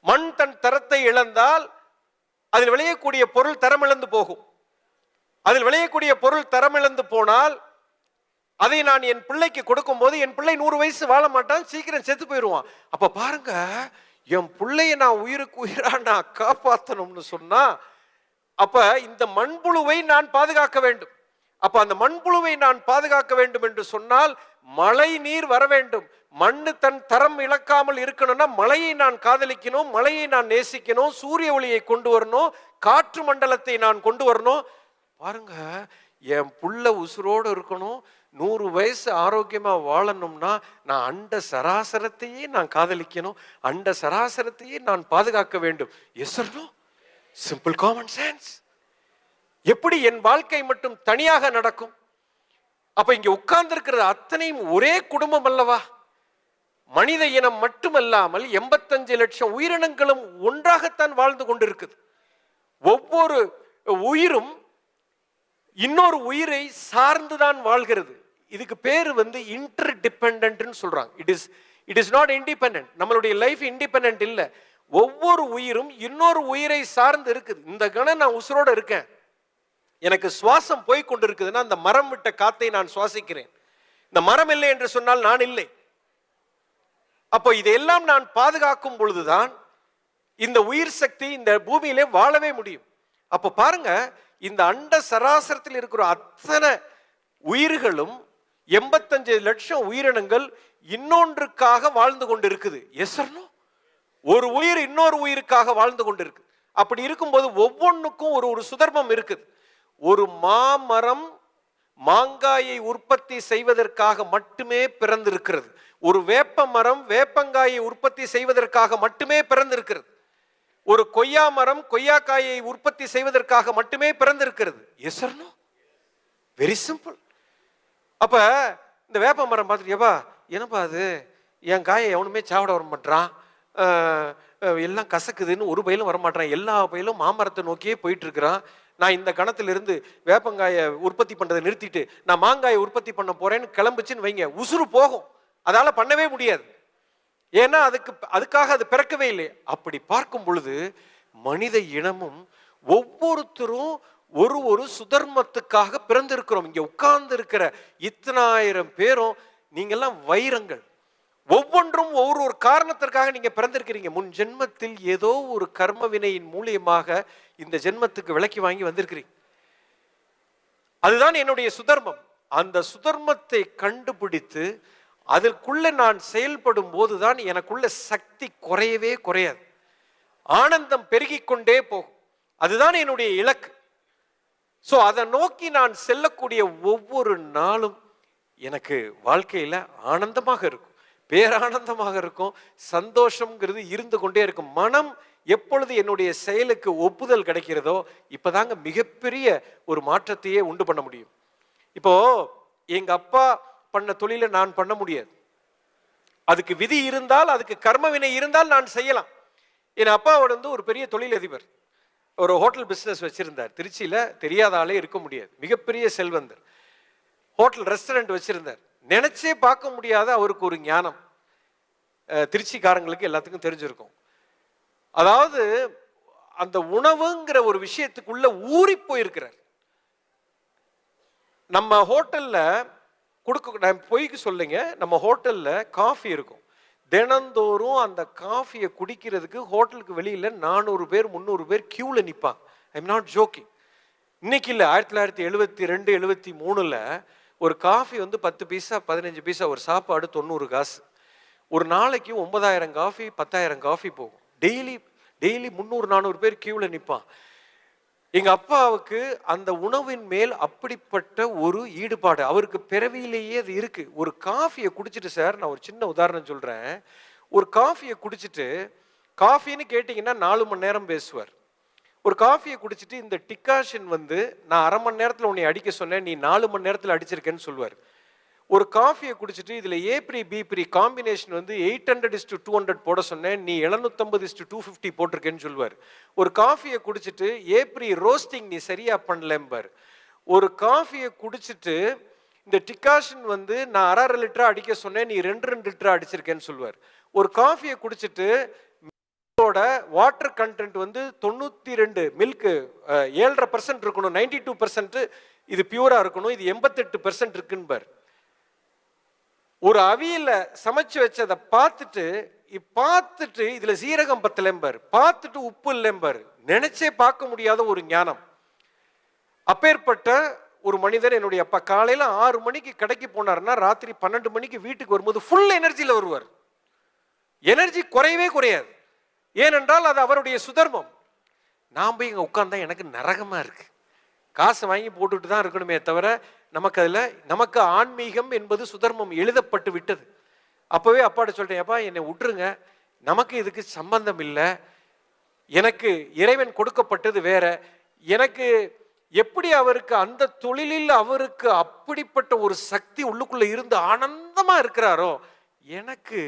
மண் தன் தரத்தை இழந்தால் அதில் விளையக்கூடிய பொருள் தரமிழந்து போகும். அதில் விளையக்கூடிய பொருள் தரமிழந்து போனால் அதை நான் என் பிள்ளைக்கு கொடுக்கும் போது என் பிள்ளை 100 வயசு வாழ மாட்டான், சீக்கிரம் செத்து போயிடுவான். அப்ப பாருங்க, என் பிள்ளைய நான் உயிருக்கு உயிரா நான் காப்பாற்றணும்னு சொன்னா அப்ப இந்த மண்புழுவை நான் பாதுகாக்க வேண்டும். அப்ப அந்த மண்புழுவை நான் பாதுகாக்க வேண்டும் என்று சொன்னால் மழை நீர் வர வேண்டும். மண்ணு தன் தரம் இழக்காமல் இருக்கணும்னா மழையை நான் காதலிக்கணும், மழையை நான் நேசிக்கணும், சூரிய ஒளியை கொண்டு வரணும், காற்று மண்டலத்தை நான் கொண்டு வரணும். பாருங்க, என் புள்ள உசுரோடு இருக்கணும், 100 வயசு ஆரோக்கியமா வாழணும்னா நான் அண்ட சராசரத்தையே நான் காதலிக்கணும், அண்ட சராசரத்தையே நான் பாதுகாக்க வேண்டும். Yes or no? Simple common sense. எப்படி என் வாழ்க்கை மட்டும் தனியாக நடக்கும்? அப்ப இங்க உட்கார்ந்து இருக்கிறது அத்தனையும் ஒரே குடும்பம் அல்லவா? மனித இனம் மட்டுமல்லாமல் 85 லட்சம் உயிரினங்களும் ஒன்றாகத்தான் வாழ்ந்து கொண்டிருக்குது. ஒவ்வொரு உயிரும் இன்னொரு உயிரை சார்ந்துதான் வாழ்கிறது. இதுக்கு பேர் இன்டர் டிபெண்டன்ட்னு சொல்றாங்க. It is not independent. நம்மளுடைய லைஃப் இண்டிபெண்டன்ட் இல்ல. ஒவ்வொரு உயிரும் இன்னொரு உயிரை சார்ந்து இருக்குது. இந்த கணம் நான் உசுரோட இருக்கேன், எனக்கு சுவாசம் போய் கொண்டிருக்குதுன்னா அந்த மரம் விட்ட காத்தை நான் சுவாசிக்கிறேன். இந்த மரம் இல்லை என்று சொன்னால் நான் இல்லை. அப்போ இதையெல்லாம் நான் பாதுகாக்கும் பொழுதுதான் இந்த உயிர் சக்தி இந்த பூமியிலே வாழவே முடியும். அப்போ பாருங்க, இந்த அண்ட சராசரத்தில் இருக்கிற அத்தனை உயிர்களும் 85 லட்சம் உயிரினங்கள் இன்னொன்றுக்காக வாழ்ந்து கொண்டு இருக்குது. Yes or no? ஒரு உயிர் இன்னொரு உயிருக்காக வாழ்ந்து கொண்டு இருக்கு. அப்படி இருக்கும்போது ஒவ்வொன்றுக்கும் ஒரு சுதர்மம் இருக்குது. ஒரு மாமரம் மாங்காயை உற்பத்தி செய்வதற்காக மட்டுமே பிறந்திருக்கிறது. ஒரு வேப்ப மரம் வேப்பங்காயை உற்பத்தி செய்வதற்காக மட்டுமே பிறந்திருக்கிறது. ஒரு கொய்யா மரம் கொய்யாக்காயை உற்பத்தி செய்வதற்காக மட்டுமே பிறந்திருக்கிறது. Yes or no? Very simple. அப்ப இந்த வேப்ப மரம் பார்த்துட்டியப்பா, என்னப்பா அது, என் காயை எவனுமே சாப்பிட வர மாட்டான், எல்லாம் கசக்குதுன்னு ஒரு பயிலும் வரமாட்டான், எல்லா பயிலும் மாமரத்தை நோக்கியே போயிட்டு இருக்கிறான். நான் இந்த கணத்திலிருந்து வேப்பங்காயை உற்பத்தி பண்றதை நிறுத்திட்டு நான் மாங்காயை உற்பத்தி பண்ண போறேன்னு கிளம்புச்சுன்னு வைங்க, உசுறு போகும். அதால பண்ணவே முடியாது. ஏன்னா அதுக்காக அது பிறக்கவே இல்லை. அப்படி பார்க்கும் பொழுது மனித இனமும் ஒவ்வொருத்தரும் ஒரு சுதர்மத்துக்காக பிறந்திருக்கிறோம். இங்க உட்கார்ந்து இருக்கிற இத்தனாயிரம் பேரும் நீங்கெல்லாம் வைரங்கள். ஒவ்வொன்றும் ஒரு காரணத்திற்காக நீங்க பிறந்திருக்கிறீங்க. முன் ஜென்மத்தில் ஏதோ ஒரு கர்ம வினையின் மூலியமாக இந்த ஜென்மத்துக்கு விலக்கி வாங்கி வந்திருக்கிறீங்க. அதுதான் என்னுடைய சுதர்மம். அந்த சுதர்மத்தை கண்டுபிடித்து அதற்குள்ள நான் செயல்படும் போதுதான் எனக்குள்ள சக்தி குறையவே குறையாது, ஆனந்தம் பெருகிக் கொண்டே போகும். அதுதான் என்னுடைய இலக்கு. சோ அதை நோக்கி நான் செல்லக்கூடிய ஒவ்வொரு நாளும் எனக்கு வாழ்க்கையில ஆனந்தமாக இருக்கும், பேரானந்தமாக இருக்கும். சந்தோஷம்ங்கிறது இருந்து கொண்டே இருக்கும். மனம் எப்பொழுது என்னுடைய செயலுக்கு ஒப்புதல் கிடைக்கிறதோ இப்பதாங்க மிகப்பெரிய ஒரு மாற்றத்தையே உண்டு பண்ண முடியும். இப்போ எங்க அப்பா பண்ண தொழிலை நான் பண்ண முடியாது. அதுக்கு விதி இருந்தால், அதுக்கு கர்ம வினை இருந்தால் நான் செய்யலாம். என் அப்பா ஒரு பெரிய தொழிலதிபர், ஒரு ஹோட்டல் பிசினஸ் வச்சிருந்தார். திருச்சியில தெரியாத ஆளே இருக்க முடியாது, மிகப்பெரிய செல்வந்தர். ஹோட்டல் ரெஸ்டாரண்ட் வச்சிருந்தார். நினைச்சே பார்க்க முடியாத அவருக்கு ஒரு ஞானம். திருச்சிக்காரங்களுக்கு எல்லாத்துக்கும் தெரிஞ்சிருக்கும். அதாவது அந்த உணவுங்கிற ஒரு விஷயத்துக்குள்ள ஊறி போயிருக்கிறார். நம்ம ஹோட்டல்ல பொய்க்கு சொல்லுங்க, நம்ம ஹோட்டல்ல காஃபி இருக்கும். தினந்தோறும் அந்த காஃபியை குடிக்கிறதுக்கு ஹோட்டலுக்கு வெளியில 400 பேர் 300 பேர் கியூல நிற்பாங்க. I am not jogging. இன்னைக்கு இல்லை, 1972 73ல ஒரு காஃபி 10 பைசா 15 பைசா, ஒரு சாப்பாடு 90 காசு. ஒரு நாளைக்கு 9000 காஃபி 10,000 காஃபி போகும். டெய்லி 300 400 பேர் கியூல நிற்பான். எங்க அப்பாவுக்கு அந்த உணவின் மேல் அப்படிப்பட்ட ஒரு ஈடுபாடு, அவருக்கு பிறவியிலேயே அது இருக்கு. ஒரு காஃபியை குடிச்சிட்டு, சார் நான் ஒரு சின்ன உதாரணம் சொல்றேன், ஒரு காஃபியை குடிச்சிட்டு, காஃபின்னு கேட்டீங்கன்னா 4 மணி நேரம் பேசுவார். ஒரு காஃபியை குடிச்சிட்டு இந்த டிகாஷன் நான் 1/2 மணி நேரத்தில் உன்னை அடிக்க சொன்னேன், நீ 4 மணி நேரத்தில் அடிச்சிருக்கேன்னு சொல்லுவார். ஒரு காஃபியை குடிச்சிட்டு இதுல ஏப்ரி பிப்ரி காம்பினேஷன் 800:200 போட சொன்னேன், நீ 750:250 போட்டிருக்கேன்னு சொல்லுவார். ஒரு காஃபியை குடிச்சிட்டு ஏப்ரி ரோஸ்டிங் நீ சரியா பண்ணலம்பார். ஒரு காஃபியை குடிச்சிட்டு இந்த டிகாஷன் நான் 1/2 லிட்டரா அடிக்க சொன்னேன், நீ 2 லிட்டரா அடிச்சிருக்கேன்னு சொல்லுவார். ஒரு காஃபியை குடிச்சிட்டு வாட்டர் கண்டென்ட் 92 மில்க் 7.5% இருக்கணும், 92% இது பியூரா இருக்கணும், இது 88% இருக்குன்னு. ஒரு அவியல சமைச்சு வச்சதை பார்த்துட்டு இதுல சீரகம் பத்தலம்பர், பார்த்துட்டு உப்பு இல்லம்பர். நினைச்சே பார்க்க முடியாத ஒரு ஞானம். அப்பேற்பட்ட ஒரு மனிதர் என்னுடைய அப்பா. காலையில 6 மணிக்கு கடைக்கு போனார்னா ராத்திரி 12 மணிக்கு வீட்டுக்கு வரும்போது ஃபுல் எனர்ஜியில வருவார். எனர்ஜி குறையவே குறையாது. ஏனென்றால் அது அவருடைய சுதர்மம். நான் போய் இங்க உட்கார்ந்தா எனக்கு நரகமா இருக்கு. காசை வாங்கி போட்டுட்டு தான் இருக்கணுமே தவிர நமக்கு ஆன்மீகம் என்பது சுதர்மம் எழுதப்பட்டு விட்டது. அப்பவே அப்பாட்ட சொல்லிட்டேன், அப்பா என்னை விட்டுருங்க, நமக்கு இதுக்கு சம்பந்தம் இல்லை, எனக்கு இறைவன் கொடுக்கப்பட்டது வேற. எனக்கு எப்படி அவருக்கு அந்த தொழிலில் அவருக்கு அப்படிப்பட்ட ஒரு சக்தி உள்ளுக்குள்ள இருந்து ஆனந்தமா இருக்கிறாரோ, எனக்கு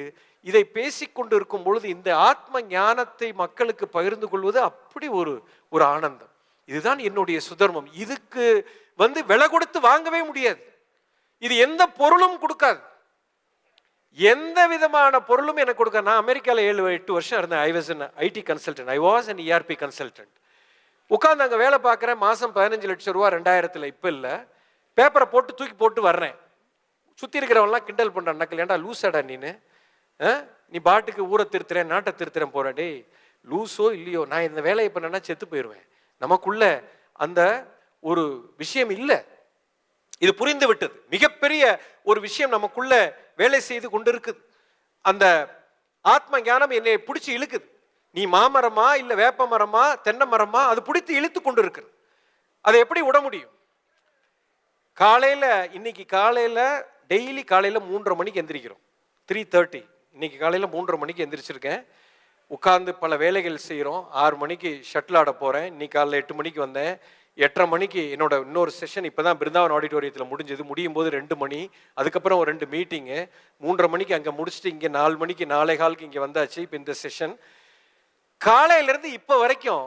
இதை பேசிக்கொண்டு இருக்கும் பொழுது இந்த ஆத்ம ஞானத்தை மக்களுக்கு பகிர்ந்து கொள்வது அப்படி ஒரு ஆனந்தம். இதுதான் என்னுடைய சுதர்மம். இதுக்கு விலை கொடுத்து வாங்கவே முடியாது. இது எந்த பொருளும் கொடுக்காது, எந்த விதமான பொருளும் எனக்கு கொடுக்க. நான் அமெரிக்காவில் 7-8 வருஷம் இருந்தேன். I was an IT consultant. I was an ERP consultant. உட்காந்து அங்கே வேலை பார்க்குறேன். மாதம் 15 லட்சம் ரூபா 2000. இப்போ இல்லை, பேப்பரை தூக்கி போட்டு வர்றேன். சுற்றி இருக்கிறவன்லாம் கிண்டல் பண்ணுறான், நக்கல், ஏன்டா லூசாடா நீ பாட்டுக்கு ஊரை திருத்துறேன் நாட்டை திருத்துறேன் போகிறேன். டேய் லூஸோ இல்லையோ, நான் இந்த வேலையை பண்ணேன்னா செத்து போயிடுவேன். நமக்குள்ள அந்த ஒரு விஷயம் இல்லை. இது புரிந்து விட்டது. மிகப்பெரிய ஒரு விஷயம் நமக்குள்ள வேலை செய்து கொண்டு இருக்குது. அந்த ஆத்ம ஞானம் என்னை பிடிச்சி இழுக்குது. நீ மாமரமா இல்ல வேப்ப மரமா தென்னை மரமா, அது பிடித்து இழுத்து கொண்டு இருக்குது. அதை எப்படி விட முடியும்? காலையில இன்னைக்கு காலையில டெய்லி காலையில 3:30 மணிக்கு எந்திரிக்கிறோம். 3:30 இன்னைக்கு காலையில 3:30 மணிக்கு எந்திரிச்சிருக்கேன். உட்கார்ந்து பல வேலைகள் செய்கிறோம். 6 மணிக்கு ஷட்டில் ஆட போறேன். இன்னைக்கு காலையில் 8 மணிக்கு வந்தேன். 8:30 மணிக்கு என்னோட இன்னொரு செஷன் இப்போ தான் பிருந்தாவன் ஆடிட்டோரியத்தில் முடிஞ்சது. முடியும் போது 2 மணி. அதுக்கப்புறம் ஒரு 2 மீட்டிங்கு. 3:30 மணிக்கு அங்கே முடிச்சுட்டு இங்கே 4 மணிக்கு 4:15 இங்கே வந்தாச்சு. இப்போ இந்த செஷன் காலையிலேருந்து இப்போ வரைக்கும்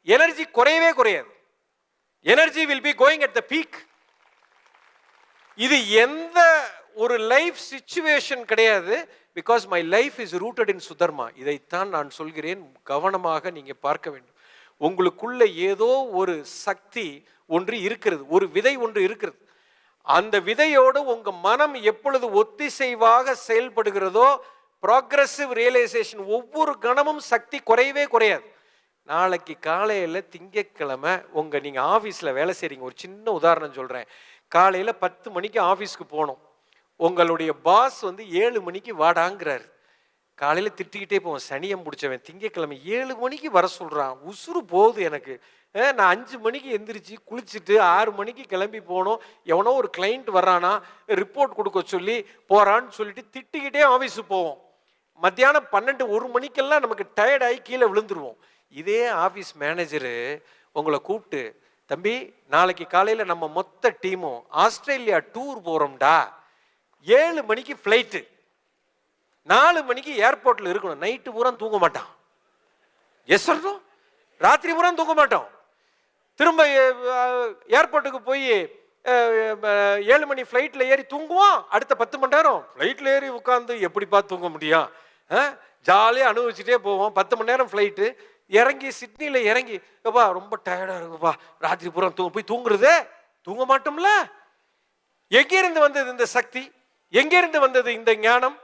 எனர்ஜி குறையவே குறையாது. Energy will be going at the peak. இது எந்த ஒரு லைஃப் சிச்சுவேஷன் கிடையாது. Because my life is rooted இன் சுதர்மா. இதைத்தான் நான் சொல்கிறேன், கவனமாக நீங்க பார்க்க வேண்டும். உங்களுக்குள்ள ஏதோ ஒரு சக்தி ஒன்று இருக்கிறது, ஒரு விதை ஒன்று இருக்கிறது. அந்த விதையோடு உங்க மனம் எப்பொழுது ஒத்திசைவாக செயல்படுகிறதோ, ப்ராக்ரஸிவ் ரியலைசேஷன், ஒவ்வொரு கணமும் சக்தி குறையவே குறையாது. நாளைக்கு காலையில் திங்கட்கிழமை நீங்க ஆஃபீஸ்ல வேலை செய்றீங்க. ஒரு சின்ன உதாரணம் சொல்றேன். காலையில 10 மணிக்கு ஆஃபீஸ்க்கு போகணும். உங்களுடைய பாஸ் 7 மணிக்கு வாடாங்கிறாரு. காலையில திட்டிக்கிட்டே போவோம், சனியம் பிடிச்சவன், திங்கட்கிழமை 7 மணிக்கு வர சொல்றான், உசுறு போகுது எனக்கு. நான் 5 மணிக்கு எந்திரிச்சு குளிச்சுட்டு 6 மணிக்கு கிளம்பி போனோம். எவனோ ஒரு கிளைண்ட் வர்றானா, ரிப்போர்ட் கொடுக்க சொல்லி போறான்னு சொல்லிட்டு திட்டிக்கிட்டே ஆஃபீஸுக்கு போவோம். மத்தியானம் 12-1 மணிக்கெல்லாம் நமக்கு டயர்டாகி கீழே விழுந்துருவோம். இதே ஆஃபீஸ் மேனேஜரு உங்களை கூப்பிட்டு, தம்பி நாளைக்கு காலையில் நம்ம மொத்த டீமும் ஆஸ்திரேலியா டூர் போகிறோம்டா, 7 மணிக்கு ஃப்ளைட்டு, 4 மணிக்கு ஏர்போர்ட்டில் இருக்கணும். நைட்டு பூரா தூங்க மாட்டான். எஸ் சொல்றோம், ராத்திரி பூரா தூங்க மாட்டோம். திரும்ப ஏர்போர்ட்டுக்கு போய் 7 மணி ஃப்ளைட்டில் ஏறி தூங்குவோம். அடுத்த 10 மணி நேரம் ஃப்ளைட்டில் ஏறி உட்காந்து எப்படிப்பா தூங்க முடியும்? ஜாலியாக அனுபவிச்சுட்டே போவோம். 10 மணி நேரம் ஃப்ளைட்டு இறங்கி சிட்னியில் இறங்கி, எப்பா ரொம்ப டயர்டாக இருக்குப்பா, ராத்திரி பூரா போய் தூங்குறதே, தூங்க மாட்டோம்ல. எங்கிருந்து வந்தது இந்த சக்தி? எங்கிருந்து வந்தது இந்த ஞானம்?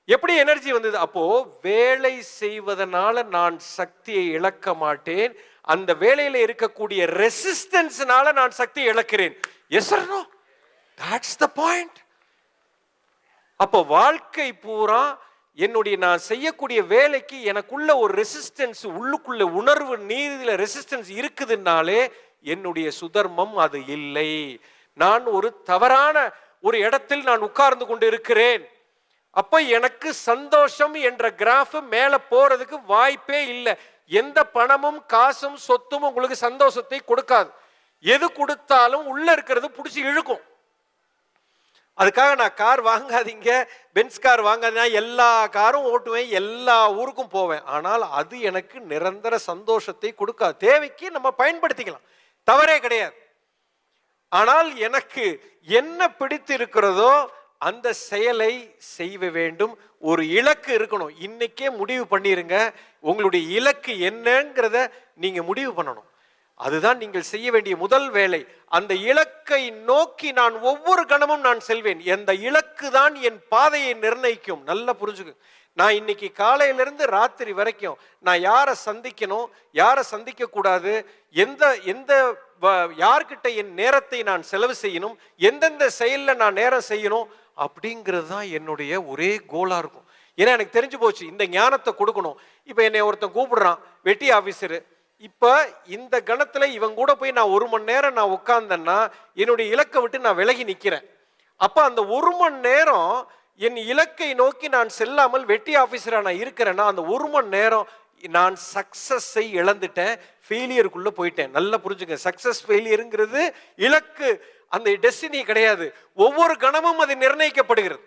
எப்படி எனர்ஜி வந்தது? அப்போ வேலை செய்வதனால நான் சக்தியை இழக்க மாட்டேன். அந்த வேலையில இருக்கக்கூடிய ரெசிஸ்டன்ஸ்னால நான் சக்தியை இழக்கிறேன். Yes or no? That's the point. அப்போ வாழ்க்கை பூரா நான் செய்யக்கூடிய வேலைக்கு எனக்குள்ள ஒரு ரெசிஸ்டன்ஸ், உள்ளுக்குள்ள உணர்வு நீதியில ரெசிஸ்டன்ஸ் இருக்குதுனாலே என்னுடைய சுதர்மம் அது இல்லை. நான் ஒரு தவறான ஒரு இடத்தில் நான் உட்கார்ந்து கொண்டு இருக்கிறேன். அப்ப எனக்கு சந்தோஷம் என்ற கிராஃப் மேல போறதுக்கு வாய்ப்பே இல்லை. எந்த பணமும் காசும் சொத்தும் உங்களுக்கு சந்தோஷத்தை கொடுக்காது. எது கொடுத்தாலும் உள்ள இருக்கிறது பிடிச்சி இழுக்கும். அதுக்காக நான் கார் வாங்காதீங்க, பென்ஸ் கார் வாங்காதீங்க, எல்லா காரும் ஓட்டுவேன், எல்லா ஊருக்கும் போவேன். ஆனால் அது எனக்கு நிரந்தர சந்தோஷத்தை கொடுக்காது. தேவைக்கு நம்ம பயன்படுத்திக்கலாம், தவறே கிடையாது. ஆனால் எனக்கு என்ன பிடித்து இருக்கிறதோ அந்த செயலை செய்ய வேண்டும். ஒரு இலக்கு இருக்கணும். இன்னைக்கே முடிவு பண்ணிருங்க, உங்களுடைய இலக்கு என்னங்கிறத நீங்க முடிவு பண்ணணும். அதுதான் நீங்கள் செய்ய வேண்டிய முதல் வேலை. அந்த இலக்கை நோக்கி நான் ஒவ்வொரு கணமும் நான் செல்வேன். அந்த இலக்கு தான் என் பாதையை நிர்ணயிக்கும். நல்லா புரிஞ்சுக்கு. நான் இன்னைக்கு காலையிலிருந்து ராத்திரி வரைக்கும் நான் யாரை சந்திக்கணும், யாரை சந்திக்க கூடாது, எந்த யார்கிட்ட என் நேரத்தை நான் செலவு செய்யணும், எந்தெந்த செயலில் நான் நேரம் செய்யணும், அப்படிங்கிறது தான் என்னுடைய ஒரே கோலா இருக்கும். ஏன்னா எனக்கு தெரிஞ்சு போச்சு, இந்த ஞானத்தை கொடுக்கணும். இப்போ என்னை ஒருத்தன் கூப்பிடுறான், வெட்டி ஆஃபீஸரு. இப்போ இந்த கணத்துல இவன் கூட போய் நான் 1 மணி நேரம் நான் உட்கார்ந்தேன்னா என்னுடைய இலக்கை விட்டு நான் விலகி நிற்கிறேன். அப்போ அந்த 1 மணி நேரம் என் இலக்கை நோக்கி நான் செல்லாமல் வெட்டி ஆஃபீஸராக நான் இருக்கிறேன்னா அந்த 1 மணி நேரம் நான் சக்சஸை இழந்துட்டேன், ஃபெயிலியருக்குள்ள போயிட்டேன். நல்லா புரிஞ்சுங்க. சக்சஸ் ஃபெயிலியருங்கிறது இலக்கு, அந்த டெஸ்டினி கிடையாது. ஒவ்வொரு கணமும் அது நிர்ணயிக்கப்படுகிறது.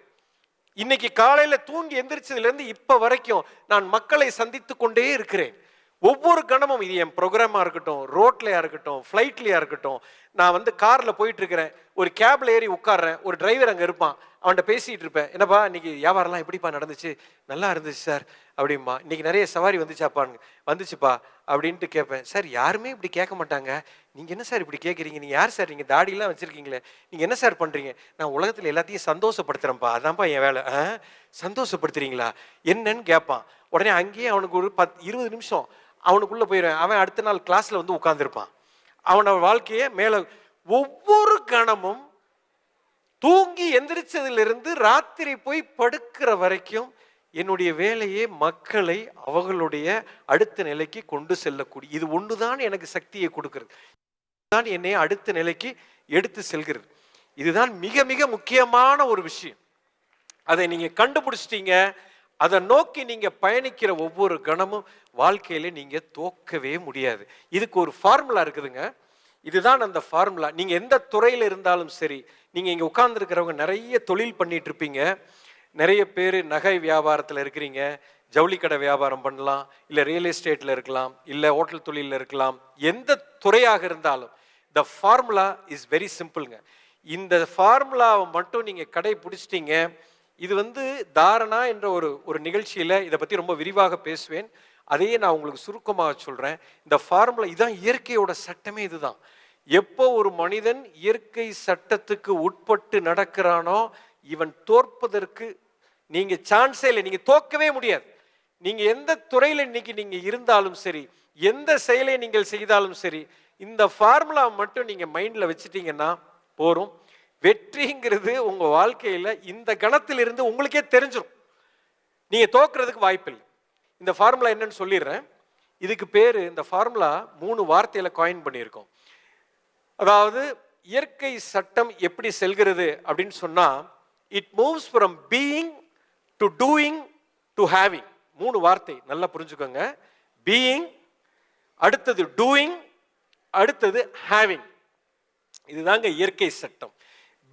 இன்னைக்கு காலையில தூங்கி எந்திரிச்சதுல இருந்து இப்ப வரைக்கும் நான் மக்களை சந்தித்து கொண்டே இருக்கிறேன். ஒவ்வொரு கணமும், இது என் ப்ரோக்ராமா இருக்கட்டும், ரோட்லயா இருக்கட்டும், ஃப்ளைட்லயா இருக்கட்டும், நான் கார்ல போயிட்டு இருக்கிறேன், ஒரு கேப்ல ஏறி உட்கார்றேன், ஒரு டிரைவர் அங்க இருப்பான், அவன்கிட்ட பேசிட்டு இருப்பேன். என்னப்பா இன்னைக்கு வியாபாரம்லாம் எப்படிப்பா நடந்துச்சு? நல்லா இருந்துச்சு சார் அப்படிம்பா. இன்னைக்கு நிறைய சவாரி வந்துச்சாப்பான்னு. வந்துச்சுப்பா அப்படின்ட்டு கேட்பேன். சார் யாருமே இப்படி கேட்க மாட்டாங்க, நீங்க என்ன சார் இப்படி கேட்குறீங்க? நீங்க யார் சார்? நீங்க தாடியெல்லாம் வச்சிருக்கீங்களே, நீங்க என்ன சார் பண்றீங்க? நான் உலகத்துல எல்லாத்தையும் சந்தோஷப்படுத்துறேன்ப்பா, அதான்ப்பா என் வேலை. சந்தோஷப்படுத்துறீங்களா? என்னன்னு கேட்பான். உடனே அங்கேயே அவனுக்கு ஒரு 20 நிமிஷம் அவனுக்குள்ளே போயிடுவேன். அவன் அடுத்த நாள் கிளாஸில் வந்து உட்காந்துருப்பான். அவனோட வாழ்க்கையை மேலே ஒவ்வொரு கணமும் தூங்கி எந்திரிச்சதிலிருந்து ராத்திரி போய் படுக்கிற வரைக்கும் என்னுடைய வேலையே மக்களை அவர்களுடைய அடுத்த நிலைக்கு கொண்டு செல்லக்கூடிய, இது ஒன்றுதான் எனக்கு சக்தியை கொடுக்கிறது, தான் என்னை அடுத்த நிலைக்கு எடுத்து செல்கிறது. இதுதான் மிக மிக முக்கியமான ஒரு விஷயம். அதை நீங்க கண்டுபிடிச்சிட்டீங்க, அதை நோக்கி நீங்க பயணிக்கிற ஒவ்வொரு கணமும் வாழ்க்கையில நீங்க தோக்கவே முடியாது. இதுக்கு ஒரு ஃபார்முலா இருக்குதுங்க. இதுதான் அந்த ஃபார்முலா. நீங்க எந்த துறையில இருந்தாலும் சரி, நீங்க இங்க உட்கார்ந்து இருக்கிறவங்க நிறைய தொழில் பண்ணிட்டு இருப்பீங்க. நிறைய பேர் நகை வியாபாரத்தில் இருக்கிறீங்க, ஜவுளி கடை வியாபாரம் பண்ணலாம், இல்லை ரியல் எஸ்டேட்டில் இருக்கலாம், இல்லை ஹோட்டல் தொழிலில் இருக்கலாம். எந்த துறையாக இருந்தாலும் த ஃபார்முலா இஸ் வெரி சிம்பிள்ங்க. இந்த ஃபார்முலாவை மட்டும் நீங்கள் கடைபிடிச்சிட்டீங்க. இது வந்து தாரணா என்ற ஒரு நிகழ்ச்சியில் இதை பற்றி ரொம்ப விரிவாக பேசுவேன். அதையே நான் உங்களுக்கு சுருக்கமாக சொல்கிறேன். இந்த ஃபார்முலா இதுதான், இயற்கையோட சட்டமே இதுதான். எப்போ ஒரு மனிதன் இயற்கை சட்டத்துக்கு உட்பட்டு நடக்கிறானோ இவன் தோற்பதற்கு நீங்க சான்ஸே இல்லை, நீங்க தோக்கவே முடியாது. நீங்க எந்த துறையில இன்னைக்கு நீங்க இருந்தாலும் சரி, எந்த செயலை நீங்கள் செய்தாலும் சரி, இந்த ஃபார்முலா மட்டும் நீங்க மைண்ட்ல வச்சுட்டீங்கன்னா போறோம். வெற்றிங்கிறது உங்க வாழ்க்கையில இந்த கணத்திலிருந்து உங்களுக்கே தெரிஞ்சிடும். நீங்க தோக்குறதுக்கு வாய்ப்பு இல்லை. இந்த ஃபார்முலா என்னன்னு சொல்லிடுறேன். இதுக்கு பேரு, இந்த ஃபார்முலா 3 வார்த்தையில காயின் பண்ணியிருக்கோம். அதாவது இயற்கை சட்டம் எப்படி செல்கிறது அப்படின்னு சொன்னா, it moves from being to doing to having. 3 வார்த்தை நல்லா புரிஞ்சுக்கோங்க. பீயிங், அடுத்தது டூயிங், அடுத்தது ஹேவிங். இதுதாங்க இயற்கை சட்டம்.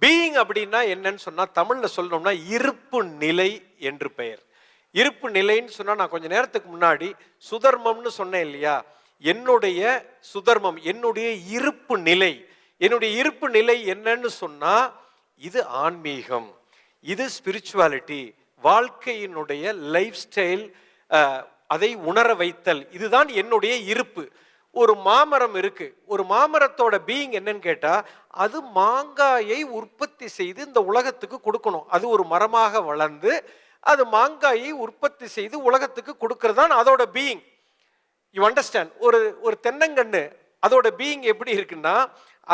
பீயிங் அப்படின்னா என்னன்னு சொன்னா, தமிழ்ல சொல்லணும்னா இருப்பு நிலை என்று பெயர். இருப்பு நிலைன்னு சொன்னா, நான் கொஞ்ச நேரத்துக்கு முன்னாடி சுதர்மம்னு சொன்னேன் இல்லையா? என்னுடைய சுதர்மம், என்னுடைய இருப்பு நிலை. என்னுடைய இருப்பு நிலை என்னன்னு சொன்னா, இது ஆன்மீகம், இது ஸ்பிரிச்சுவாலிட்டி, வாழ்க்கையினுடைய லைஃப் ஸ்டைல், அதை உணர வைத்தல். இதுதான் என்னுடைய இருப்பு. ஒரு மாமரம் இருக்கு. ஒரு மாமரத்தோட பீயிங் என்னன்னு கேட்டா, அது மாங்காயை உற்பத்தி செய்து இந்த உலகத்துக்கு கொடுக்கணும். அது ஒரு மரமாக வளர்ந்து அது மாங்காயை உற்பத்தி செய்து உலகத்துக்கு கொடுக்கறதான் அதோட பீயிங். You understand? ஒரு தென்னங்கன்று அதோட பீயிங் எப்படி இருக்குன்னா,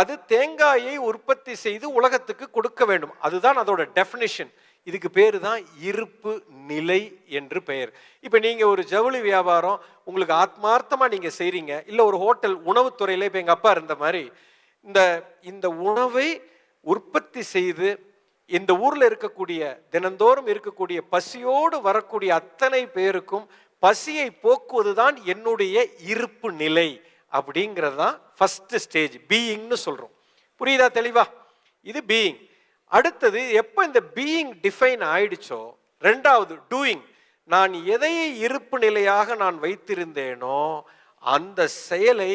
அது தேங்காயை உற்பத்தி செய்து உலகத்துக்கு கொடுக்க வேண்டும். அதுதான் அதோட டெஃபினிஷன். இதுக்கு பேரு தான் இருப்பு நிலை என்று பெயர். இப்ப நீங்க ஒரு ஜவுளி வியாபாரம் உங்களுக்கு ஆத்மார்த்தமா நீங்க செய்றீங்க, இல்ல ஒரு ஹோட்டல் உணவுத்துறையில, இப்ப எங்க அப்பா இருந்த மாதிரி இந்த உணவை உற்பத்தி செய்து இந்த ஊர்ல இருக்கக்கூடிய, தினந்தோறும் இருக்கக்கூடிய பசியோடு வரக்கூடிய அத்தனை பேருக்கும் பசியை போக்குவதுதான் என்னுடைய இருப்பு நிலை. அப்படிங்கிறது தான் ஃபர்ஸ்ட் ஸ்டேஜ், பீயிங்னு சொல்றோம். புரியுதா தெளிவா? இது பீயிங். அடுத்தது, எப்போ இந்த பீயிங் டிஃபைன் ஆயிடுச்சோ, ரெண்டாவது டூயிங். நான் எதை இருப்பு நிலையாக நான் வைத்திருந்தேனோ அந்த செயலை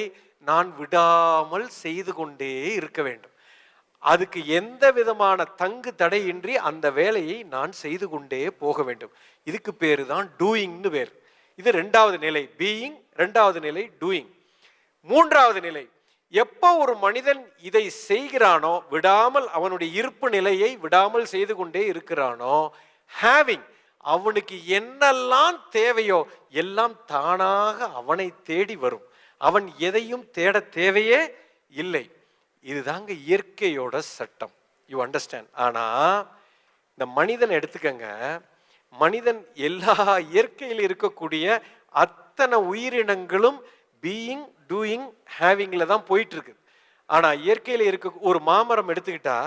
நான் விடாமல் செய்து கொண்டே இருக்க வேண்டும். அதுக்கு எந்த விதமான தங்கு தடையின்றி அந்த வேலையை நான் செய்து கொண்டே போக வேண்டும். இதுக்கு பேரு தான் டூயிங்னு பேர். இது 2வது நிலை பீயிங், 2வது நிலை டூயிங். 3வது நிலை, எப்போ ஒரு மனிதன் இதை செய்கிறானோ, விடாமல் அவனுடைய இருப்பு நிலையை விடாமல் செய்து கொண்டே இருக்கிறானோ, ஹேவிங். அவனுக்கு என்னெல்லாம் தேவையோ எல்லாம் தானாக அவனை தேடி வரும். அவன் எதையும் தேட தேவையே இல்லை. இதுதாங்க இயற்கையோட சட்டம். You understand? ஆனா இந்த மனிதன் எடுத்துக்கங்க. மனிதன் எல்லா இயற்கையில் இருக்கக்கூடிய அத்தனை உயிரினங்களும் பீயிங், டூயிங், ஹேவிங்ல தான் போயிட்டு இருக்கு. ஆனா இயற்கையில இருக்க ஒரு மாமரம் எடுத்துக்கிட்டா,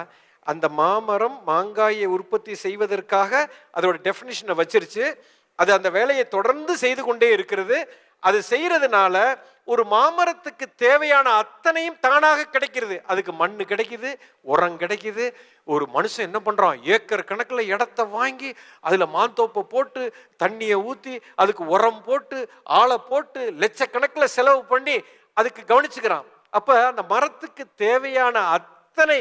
அந்த மாமரம் மாங்காயை உற்பத்தி செய்வதற்காக அதோட டெஃபினிஷனை வச்சிருச்சு. அது அந்த வேலையை தொடர்ந்து செய்து கொண்டே இருக்கிறது. அது செய்யறதுனால ஒரு மாமரத்துக்கு தேவையான அத்தனையும் தானாக கிடைக்கிறது. அதுக்கு மண்ணு கிடைக்குது, உரம் கிடைக்குது. ஒரு மனுஷன் என்ன பண்றான், ஏக்கர் கணக்கில் இடத்த வாங்கி அதுல மாந்தோப்பை போட்டு தண்ணியை ஊத்தி அதுக்கு உரம் போட்டு ஆளை போட்டு லட்சக்கணக்கில் செலவு பண்ணி அதுக்கு கவனிச்சுக்கிறான். அப்ப அந்த மரத்துக்கு தேவையான அத்தனை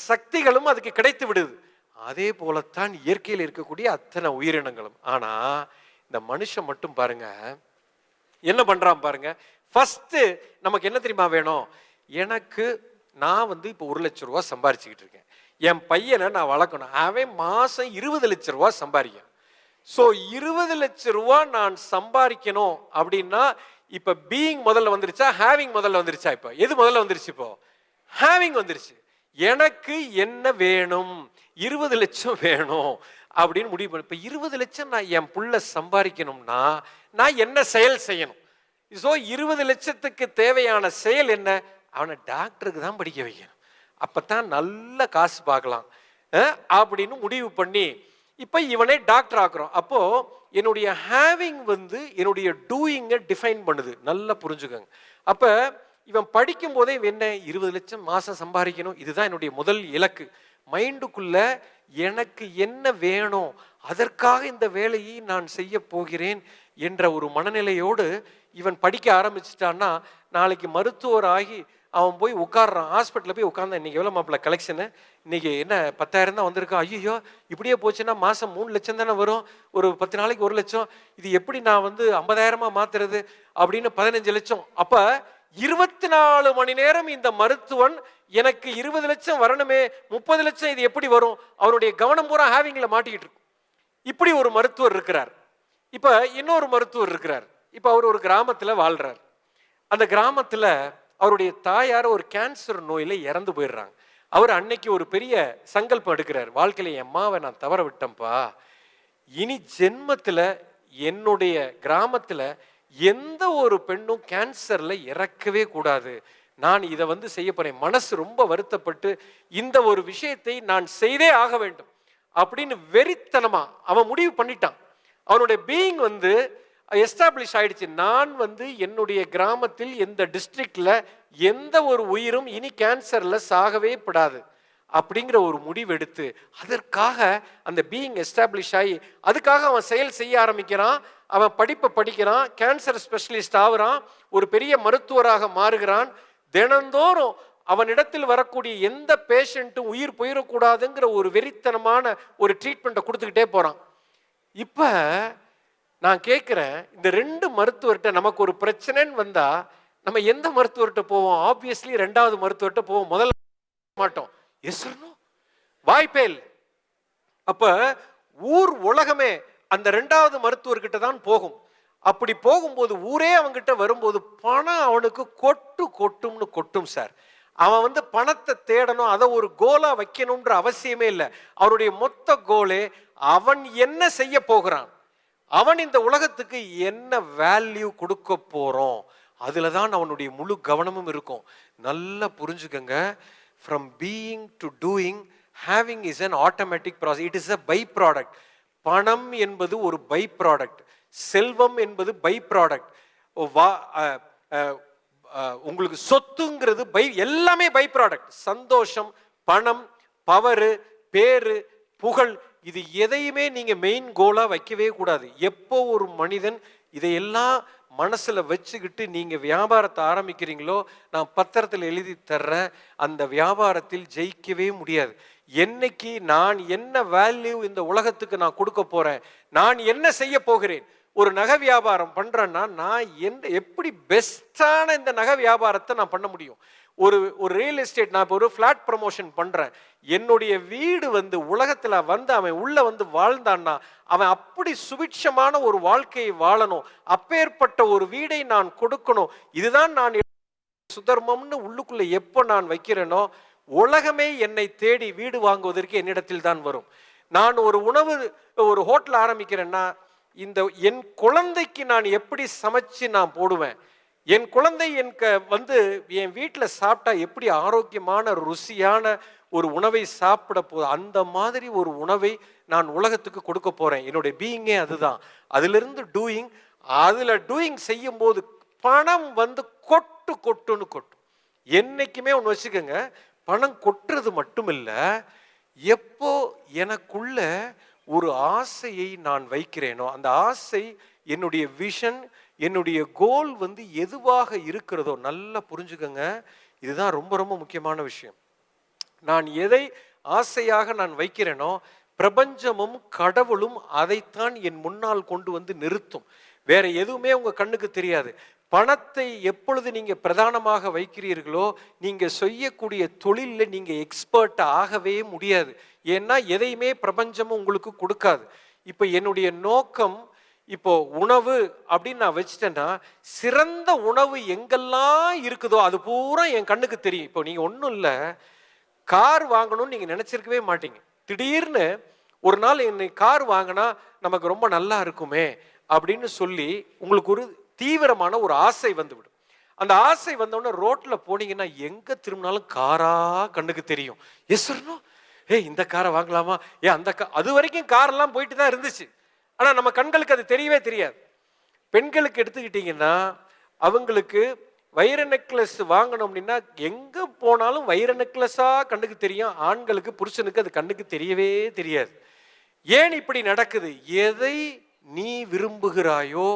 சக்திகளும் அதுக்கு கிடைத்து விடுது. அதே போலத்தான் இயற்கையில் இருக்கக்கூடிய அத்தனை உயிரினங்களும். ஆனா இந்த மனுஷன் மட்டும் பாருங்க என்ன பண்றான் பாருங்க. ஃபர்ஸ்ட் நமக்கு என்ன தெரியுமா வேணும்? நான் இப்போ 1 லட்சம் ரூபாய் சம்பாரிச்சுக்கிட்டு இருக்கேன். என் பையனை நான் வளர்க்கணும். அவன் மாசம் 20 லட்சம் ரூபாய் சம்பாதிக்கும். ஸோ 20 லட்சம் ரூபாய் நான் சம்பாதிக்கணும் அப்படின்னா இப்ப பீயிங் முதல்ல வந்துருச்சா, ஹேவிங் முதல்ல வந்துருச்சா? இப்போ எது முதல்ல வந்துருச்சு? இப்போ ஹேவிங் வந்துருச்சு. எனக்கு என்ன வேணும்? 20 லட்சம் வேணும் அப்படின்னு முடிவு பண்ண. இப்ப 20 லட்சம் நான் என் புள்ள சம்பாதிக்கணும்னா நான் என்ன செயல் செய்யணும்? ஸோ 20 லட்சத்துக்கு தேவையான செயல் என்ன? அவனை டாக்டருக்கு தான் படிக்க வைக்கணும், அப்பதான் நல்ல காசு பார்க்கலாம் அப்படின்னு முடிவு பண்ணி இப்ப இவனை டாக்டர் ஆக்குறோம். அப்போ என்னுடைய ஹேவிங் வந்து என்னுடைய டூயிங்கை டிஃபைன் பண்ணுது. நல்லா புரிஞ்சுக்கோங்க. அப்ப இவன் படிக்கும் போதே என்ன, 20 லட்சம் மாசம் சம்பாதிக்கணும், இதுதான் என்னுடைய முதல் இலக்கு. மைண்டுக்குள்ள எனக்கு என்ன வேணும், அதற்காக இந்த வேலையை நான் செய்ய போகிறேன் என்ற ஒரு மனநிலையோடு இவன் படிக்க ஆரம்பிச்சிட்டான்னா, நாளைக்கு மருத்துவர் ஆகி அவன் போய் உட்கார்றான், ஹாஸ்பிட்டலில் போய் உட்கார்ந்தான். இன்னைக்கு எவ்வளோ மாப்பிள்ள கலெக்ஷனு, இன்னைக்கு என்ன 10,000 தான் வந்திருக்கா, ஐயோ இப்படியே போச்சுன்னா மாதம் 3 லட்சம் தானே வரும், ஒரு 10 நாளைக்கு 1 லட்சம், இது எப்படி நான் வந்து 50,000 மாத்துறது அப்படின்னு 15 லட்சம். அப்போ 24 மணி நேரம் இந்த மருத்துவன் எனக்கு 20 லட்சம் வரணுமே, 30 லட்சம் இது எப்படி வரும், அவருடைய கவனம் பூரா ஹேவிங்ல மாட்டிக்கிட்டு இருக்கு. இப்படி ஒரு மருத்துவர் இருக்கிறார். இப்ப இன்னொரு மருத்துவர் இருக்கிறார். இப்ப அவர் ஒரு கிராமத்துல வாழ்றார். அந்த கிராமத்துல அவருடைய தாயார் ஒரு கேன்சர் நோயில இறந்து போயிடுறாங்க. அவர் அன்னைக்கு ஒரு பெரிய சங்கல்பம் எடுக்கிறார், வாழ்க்கையில என் அம்மாவை நான் தவற விட்டேன்ப்பா, இனி ஜென்மத்துல என்னுடைய கிராமத்துல எந்த ஒரு பெண்ணும் கேன்சர்ல இறக்கவே கூடாது, நான் இதை வந்து செய்ய போறேன். மனசு ரொம்ப வருத்தப்பட்டு இந்த ஒரு விஷயத்தை நான் செய்தே ஆக வேண்டும் அப்படின்னு வெறித்தனமா அவன் முடிவு பண்ணிட்டான். அவனுடைய பீயிங் வந்து எஸ்டாப்ளிஷ் ஆயிடுச்சு. நான் வந்து என்னுடைய கிராமத்தில் எந்த டிஸ்ட்ரிக்ட்ல எந்த ஒரு உயிரும் இனி கேன்சர்ல சாகவே படாது அப்படிங்கிற ஒரு முடிவு எடுத்து அதற்காக அந்த பீயிங் எஸ்டாப்ளிஷ் ஆகி அதுக்காக அவன் செயல் செய்ய ஆரம்பிக்கிறான். அவன் படிப்பை படிக்கிறான், கேன்சர் ஸ்பெஷலிஸ்ட் ஆகுறான், ஒரு பெரிய மருத்துவராக மாறுகிறான். தினந்தோறும் அவனிடத்தில் வரக்கூடிய எந்த பேஷண்ட்டும் உயிர் போயிடக்கூடாதுங்கிற ஒரு வெறித்தனமான ஒரு ட்ரீட்மெண்ட்டை கொடுத்துக்கிட்டே போறான். இப்ப நான் கேட்கிறேன், இந்த 2 மருத்துவர்கிட்ட நமக்கு ஒரு பிரச்சனைன்னு வந்தா நம்ம எந்த மருத்துவர்கிட்ட போவோம்? ஆப்வியஸ்லி 2வது மருத்துவர்கிட்ட போவோம், முதல்ல மாட்டோம். வாய்ப்பே இல்லை. அப்ப ஊர் உலகமே அந்த 2வது மருத்துவர்கிட்ட தான் போகும். அப்படி போகும்போது ஊரே அவங்கிட்ட வரும்போது பணம் அவனுக்கு கொட்டும்னு கொட்டும் சார். அவன் வந்து பணத்தை தேடணும், அதை ஒரு கோலா வைக்கணும்ன்ற அவசியமே இல்லை. அவருடைய மொத்த கோலே அவன் என்ன செய்ய போகிறான், அவன் இந்த உலகத்துக்கு என்ன வேல்யூ கொடுக்க போறோம், அதுல தான் அவனுடைய முழு கவனமும் இருக்கும். நல்லா புரிஞ்சுக்கங்க. From being to doing, having is an automatic process. It is a byproduct. பணம் என்பது ஒரு பை ப்ராடக்ட், செல்வம் என்பது பை ப்ராடக்ட், உங்களுக்கு சொத்துங்கிறது எல்லாமே பை ப்ராடக்ட். சந்தோஷம், பணம், பவரு, பேரு, புகழ், இது எதையுமே நீங்க மெயின் கோலா வைக்கவே கூடாது. எப்போ ஒரு மனிதன் இதையெல்லாம் மனசுல வச்சுக்கிட்டு நீங்க வியாபாரத்தை ஆரம்பிக்கிறீங்களோ, நான் பத்திரத்தில் எழுதி தர்றேன், அந்த வியாபாரத்தில் ஜெயிக்கவே முடியாது. என்னைக்கு நான் என்ன வேல்யூ இந்த உலகத்துக்கு நான் கொடுக்க போறேன், நான் என்ன செய்ய போகிறேன், ஒரு நகை வியாபாரம் பண்றேன்னா நான் எப்படி பெஸ்டான இந்த நகை வியாபாரத்தை நான் பண்ண முடியும். ஒரு ரியல் எஸ்டேட், நான் இப்போ ஒரு ஃபிளாட் ப்ரமோஷன் பண்றேன், என்னுடைய வீடு வந்து உலகத்துல வந்து அவன் உள்ள வந்து வாழ்ந்தான்னா அவன் அப்படி சுபிட்சமான ஒரு வாழ்க்கையை வாழணும், அப்பேற்பட்ட ஒரு வீடை நான் கொடுக்கணும். இதுதான் நான் சுதர்மம்னு உள்ளுக்குள்ள எப்போ நான் வைக்கிறேனோ, உலகமே என்னை தேடி வீடு வாங்குவதற்கு என்னிடத்தில் தான் வரும். நான் ஒரு ஹோட்டல் ஆரம்பிக்கிறேன்னா இந்த என் குழந்தைக்கு நான் எப்படி சமைச்சு நான் போடுவேன், என் குழந்தை வந்து என் வீட்டில் சாப்பிட்டா எப்படி ஆரோக்கியமான ருசியான ஒரு உணவை சாப்பிட போதும், அந்த மாதிரி ஒரு உணவை நான் உலகத்துக்கு கொடுக்க போறேன். என்னுடைய பீயிங்கே அதுதான். அதிலிருந்து டூயிங், அதுல டூயிங் செய்யும் போது பணம் வந்து கொட்டுன்னு கொட்டும். என்னைக்குமே ஒன்று வச்சுக்கோங்க, பணம் கொட்டுறது மட்டும் இல்லை, எப்போ எனக்குள்ள ஒரு ஆசையை நான் வைக்கிறேனோ, அந்த ஆசை என்னுடைய விஷன், என்னுடைய கோல் வந்து எதுவாக இருக்கிறதோ, நல்லா புரிஞ்சுக்கங்க, இதுதான் ரொம்ப ரொம்ப முக்கியமான விஷயம். நான் எதை ஆசையாக நான் வைக்கிறேனோ, பிரபஞ்சமும் கடவுளும் அதைத்தான் என் முன்னால் கொண்டு வந்து நிறுத்தும். வேற எதுவுமே உங்க கண்ணுக்கு தெரியாது. பணத்தை எப்பொழுது நீங்க பிரதானமாக வைக்கிறீர்களோ, நீங்க செய்யக்கூடிய தொழிலில் நீங்க எக்ஸ்பர்ட் ஆகவே முடியாது. ஏன்னா எதையுமே பிரபஞ்சமும் உங்களுக்கு கொடுக்காது. இப்ப என்னுடைய நோக்கம் இப்போ உணவு அப்படின்னு நான் வச்சுட்டேன்னா, சிறந்த உணவு எங்கெல்லாம் இருக்குதோ அது பூரா என் கண்ணுக்கு தெரியும். இப்போ நீங்க ஒன்றும் இல்லை, கார் வாங்கணும்னு நீங்க நினைச்சிருக்கவே மாட்டீங்க. திடீர்னு ஒரு நாள் இன்னைக்கு கார் வாங்கினா நமக்கு ரொம்ப நல்லா இருக்குமே அப்படின்னு சொல்லி உங்களுக்கு ஒரு தீவிரமான ஒரு ஆசை வந்துவிடும். அந்த ஆசை வந்தோடனே ரோட்ல போனீங்கன்னா எங்க திரும்பினாலும் காரா கண்ணுக்கு தெரியும். எஸ்வரனும் இந்த காரை வாங்கலாமா, அந்த அது வரைக்கும் காரெல்லாம் போயிட்டு தான் இருந்துச்சு. ஆனா நம்ம கண்களுக்கு அது தெரியவே தெரியாது. பெண்களுக்கு எடுத்துக்கிட்டீங்கன்னா அவங்களுக்கு வைர நெக்லஸ் வாங்கணும் அப்படின்னா எங்க போனாலும் வைர நெக்லஸா கண்ணுக்கு தெரியும். ஆண்களுக்கு, புருஷனுக்கு அது கண்ணுக்கு தெரியவே தெரியாது. ஏன் இப்படி நடக்குது? எதை நீ விரும்புகிறாயோ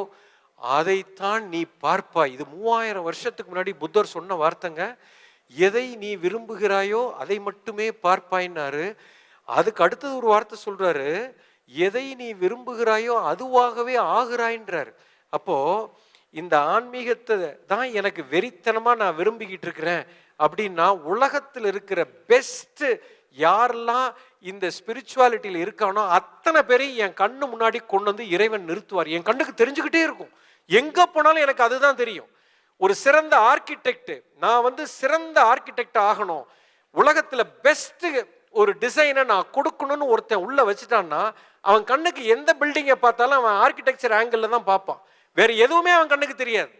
அதைத்தான் நீ பார்ப்பாய். இது 3000 வருஷத்துக்கு முன்னாடி புத்தர் சொன்ன வார்த்தைங்க. எதை நீ விரும்புகிறாயோ அதை மட்டுமே பார்ப்பாயின்னாரு. அதுக்கு அடுத்தது ஒரு வார்த்தை சொல்றாரு, எதை நீ விரும்புகிறாயோ அதுவாகவே ஆகிறாயின்றாரு. அப்போ இந்த ஆன்மீகத்தை தான் எனக்கு வெறித்தனமா நான் விரும்பிக்கிட்டு இருக்கிறேன் அப்படின்னா, உலகத்தில் இருக்கிற பெஸ்ட் யாரெல்லாம் இந்த ஸ்பிரிச்சுவாலிட்டியில் இருக்கானோ அத்தனை பேரையும் என் கண்ணு முன்னாடி கொண்டு வந்து இறைவன் நிறுத்துவார். என் கண்ணுக்கு தெரிஞ்சுக்கிட்டே இருக்கும். எங்க போனாலும் எனக்கு அதுதான் தெரியும். ஒரு சிறந்த ஆர்கிடெக்ட், நான் வந்து சிறந்த ஆர்கிடெக்ட் ஆகணும், உலகத்துல பெஸ்ட் ஒரு டிசைனை நான் கொடுக்கணும்னு ஒருத்தன் உள்ள வச்சுட்டான்னா, அவன் கண்ணுக்கு எந்த பில்டிங்கை பார்த்தாலும் அவன் ஆர்கிடெக்சர் ஆங்கிள் தான் பார்ப்பான். வேற எதுவுமே அவன் கண்ணுக்கு தெரியாது.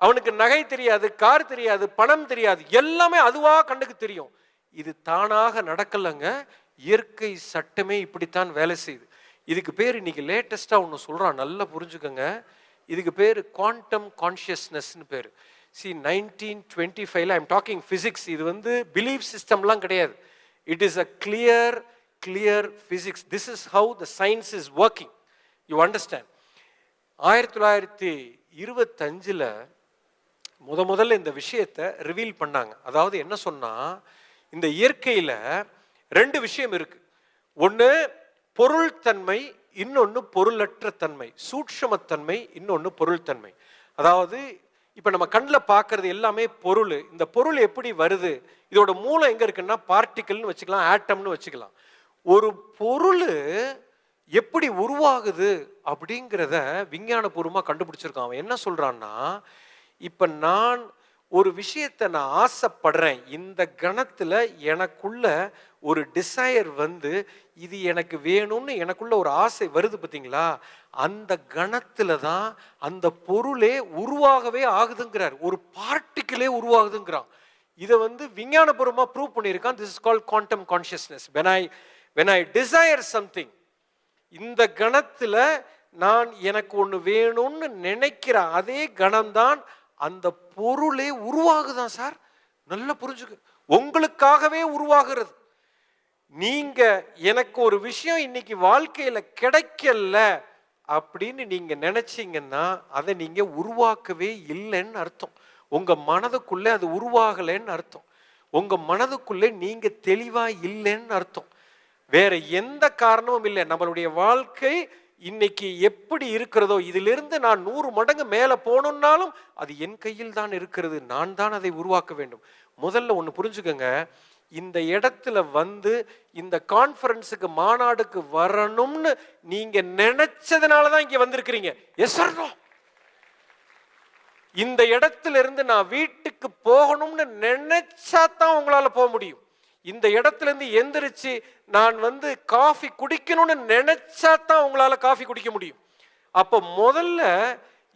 அவனுக்கு நகை தெரியாது, கார் தெரியாது, பணம் தெரியாது, எல்லாமே அதுவா கண்ணுக்கு தெரியும். இது தானாக நடக்கலங்க, இயற்கை சட்டமே இப்படித்தான் வேலை செய்யுது. இதுக்கு பேர் இன்னைக்கு லேட்டஸ்டா ஒன்று சொல்றான், நல்லா புரிஞ்சுக்கோங்க. இதுக்கு பேர் குவாண்டம் கான்ஷியஸ்னஸ்னு பேர். 1925 ஐ எம் டாக்கிங் பிசிக்ஸ். இது வந்து பிலீஃப் சிஸ்டம்லாம் கிடையாது. It is a clear physics. This is how the science is working. You understand? 1925 முதல்ல இந்த விஷயத்தை ரிவீல் பண்ணாங்க. அதாவது என்ன சொன்னா, இந்த இயற்கையில 2 விஷயம் இருக்கு. ஒன்று பொருள் தன்மை, இன்னொன்று பொருளற்ற தன்மை. சூட்சுமத்தன்மை, இன்னொன்று பொருள் தன்மை. அதாவது இப்ப நம்ம கண்ணில் பார்க்கறது எல்லாமே பொருள். இந்த பொருள் எப்படி வருது, இதோட மூலம் எங்க இருக்குன்னா பார்ட்டிகல்னு வச்சுக்கலாம், ஆட்டம்னு வச்சுக்கலாம். ஒரு பொருள் எப்படி உருவாகுது அப்படிங்கிறத விஞ்ஞானபூர்வமாக கண்டுபிடிச்சிருக்கான். அவன் என்ன சொல்றான்னா, இப்ப நான் ஒரு விஷயத்தை நான் ஆசைப்படுறேன், இந்த கணத்துல எனக்குள்ள ஒரு டிசையர் வந்து இது எனக்கு வேணும்னு எனக்குள்ள ஒரு ஆசை வருது பார்த்தீங்களா, அந்த கணத்துல தான் அந்த பொருளே உருவாகவே ஆகுதுங்கிறார். ஒரு பார்ட்டிகிளே உருவாகுதுங்கிறான். இதை வந்து விஞ்ஞானபூர்வமாக ப்ரூவ் பண்ணியிருக்கான். This is called quantum consciousness. when I desire something, இந்த கணத்துல நான் எனக்கு ஒன்று வேணும்னு நினைக்கிற அதே கணம்தான் அந்த பொருளே உருவாகுதான் சார். நல்லா புரிஞ்சுக்க, உங்களுக்காகவே உருவாகிறது. நீங்க எனக்கு ஒரு விஷயம் இன்னைக்கு வாழ்க்கையில கிடைக்கல அப்படின்னு நீங்க நினைச்சீங்கன்னா அதை நீங்க உருவாக்கவே இல்லைன்னு அர்த்தம். உங்க மனதுக்குள்ளே அது உருவாகலைன்னு அர்த்தம். உங்க மனதுக்குள்ளே நீங்க தெளிவா இல்லைன்னு அர்த்தம். வேற எந்த காரணமும் இல்லை. நம்மளுடைய வாழ்க்கை இன்னைக்கு எப்படி இருக்கிறதோ இதிலிருந்து நான் 100 மடங்கு மேல போகணும்னாலும் அது என் கையில் தான் இருக்கிறது. நான் தான் அதை உருவாக்க வேண்டும். முதல்ல ஒன்று புரிஞ்சுக்கங்க, இந்த இடத்துல வந்து இந்த கான்ஃபரன்ஸுக்கு, மாநாடுக்கு வரணும்னு நீங்க நினைச்சதுனால தான் இங்க வந்திருக்கிறீங்க. Yes or no? இந்த இடத்துல இருந்து நான் வீட்டுக்கு போகணும்னு நினைச்சா தான் உங்களால போக முடியும். இந்த இடத்துல இருந்து எந்திரிச்சு நான் வந்து காஃபி குடிக்கணும்னு நினைச்சா தான் உங்களால காஃபி குடிக்க முடியும். அப்போ முதல்ல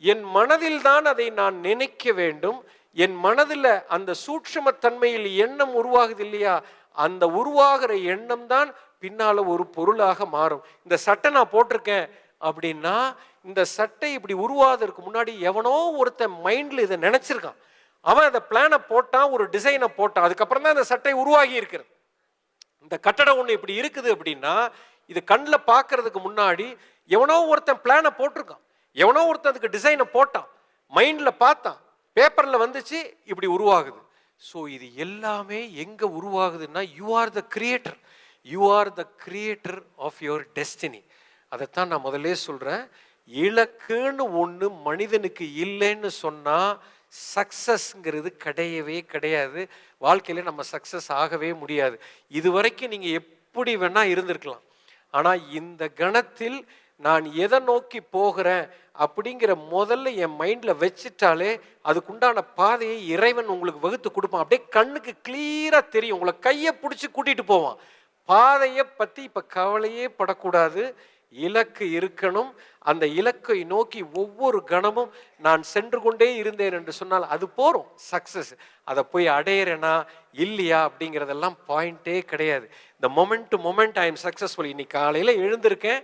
என் மனதில் தான் அதை நான் நினைக்க வேண்டும். என் மனதில் அந்த சூட்சும தன்மையில் எண்ணம் உருவாகுது இல்லையா, அந்த உருவாகிற எண்ணம் தான் பின்னால ஒரு பொருளாக மாறும். இந்த சட்டை நான் போட்டிருக்கேன் அப்படின்னா, இந்த சட்டை இப்படி உருவாவதற்கு முன்னாடி எவனோ ஒருத்தன் மைண்ட்ல இதை நினைச்சிருக்கான். அவன் அந்த பிளானை போட்டான், ஒரு டிசைனை போட்டான், அதுக்கப்புறம் தான் அந்த சட்டை உருவாகி இருக்கிறது. இந்த கட்டடம் ஒன்று இப்படி இருக்குது அப்படின்னா, இது கண்ணில் பார்க்கறதுக்கு முன்னாடி எவனோ ஒருத்தன் பிளானை போட்டிருக்கான், எவனோ ஒருத்தன் அதுக்கு டிசைனை போட்டான், மைண்ட்ல பார்த்தான், பேப்பர்ல வந்துச்சு, இப்படி உருவாகுது. ஸோ இது எல்லாமே எங்க உருவாகுதுன்னா, you are the creator. You are the creator of your destiny. அதைத்தான் நான் முதல்ல சொல்றேன். இலக்குன்னு ஒன்று மனிதனுக்கு இல்லைன்னு சொன்னா சக்சஸ்ங்கிறது கிடையவே கிடையாது. வாழ்க்கையில நம்ம சக்சஸ் ஆகவே முடியாது. இது வரைக்கும் நீங்க எப்படி வேணா இருந்திருக்கலாம். ஆனா இந்த கணத்தில் நான் எதை நோக்கி போகிறேன் அப்படிங்கிற முதல்ல என் மைண்ட்ல வச்சுட்டாலே அதுக்குண்டான பாதையை இறைவன் உங்களுக்கு வகுத்து கொடுப்பான். அப்படியே கண்ணுக்கு கிளியரா தெரியும். உங்களை கையை பிடிச்சி கூட்டிட்டு போவான். பாதையை பத்தி இப்ப கவலையே படக்கூடாது. இலக்கு இருக்கணும். அந்த இலக்கை நோக்கி ஒவ்வொரு கணமும் நான் சென்று கொண்டே இருந்தேன் என்று சொன்னால் அது போறோம் சக்சஸ். அதை போய் அடையிறேனா இல்லையா அப்படிங்கிறதெல்லாம் பாயிண்டே கிடையாது. இந்த moment to moment I am successful. இன்னைக்கு காலையில எழுந்திருக்கேன்,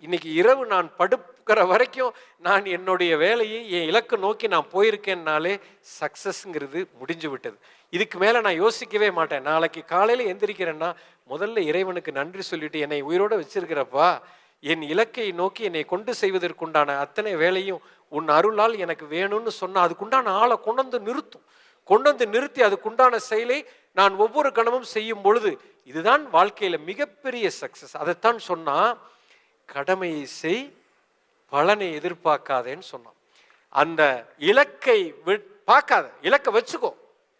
இன்னைக்கு இரவு நான் படுக்கிற வரைக்கும் நான் என்னுடைய வேலையை என் இலக்கு நோக்கி நான் போயிருக்கேன்னாலே சக்சஸ்ங்கிறது முடிஞ்சு விட்டது. இதுக்கு மேல நான் யோசிக்கவே மாட்டேன். நாளைக்கு காலையில எந்திரிக்கிறேன்னா முதல்ல இறைவனுக்கு நன்றி சொல்லிட்டு, என்னை உயிரோட வச்சிருக்கிறப்பா, என் இலக்கை நோக்கி என்னை கொண்டு செய்வதற்குண்டான அத்தனை வேலையும் உன் அருளால் எனக்கு வேணும்னு சொன்னா அதுக்குண்டான ஆளை கொண்டு வந்து நிறுத்தி அதுக்குண்டான செயலை நான் ஒவ்வொரு கணமும் செய்யும் பொழுது இதுதான் வாழ்க்கையில மிகப்பெரிய சக்சஸ். அதைத்தான் சொன்னா, கடமையை செய், பலனை எதிர்பார்க்காதேன்னு சொன்னான். அந்த இலக்கை பார்க்காத, இலக்கை வச்சுக்கோ,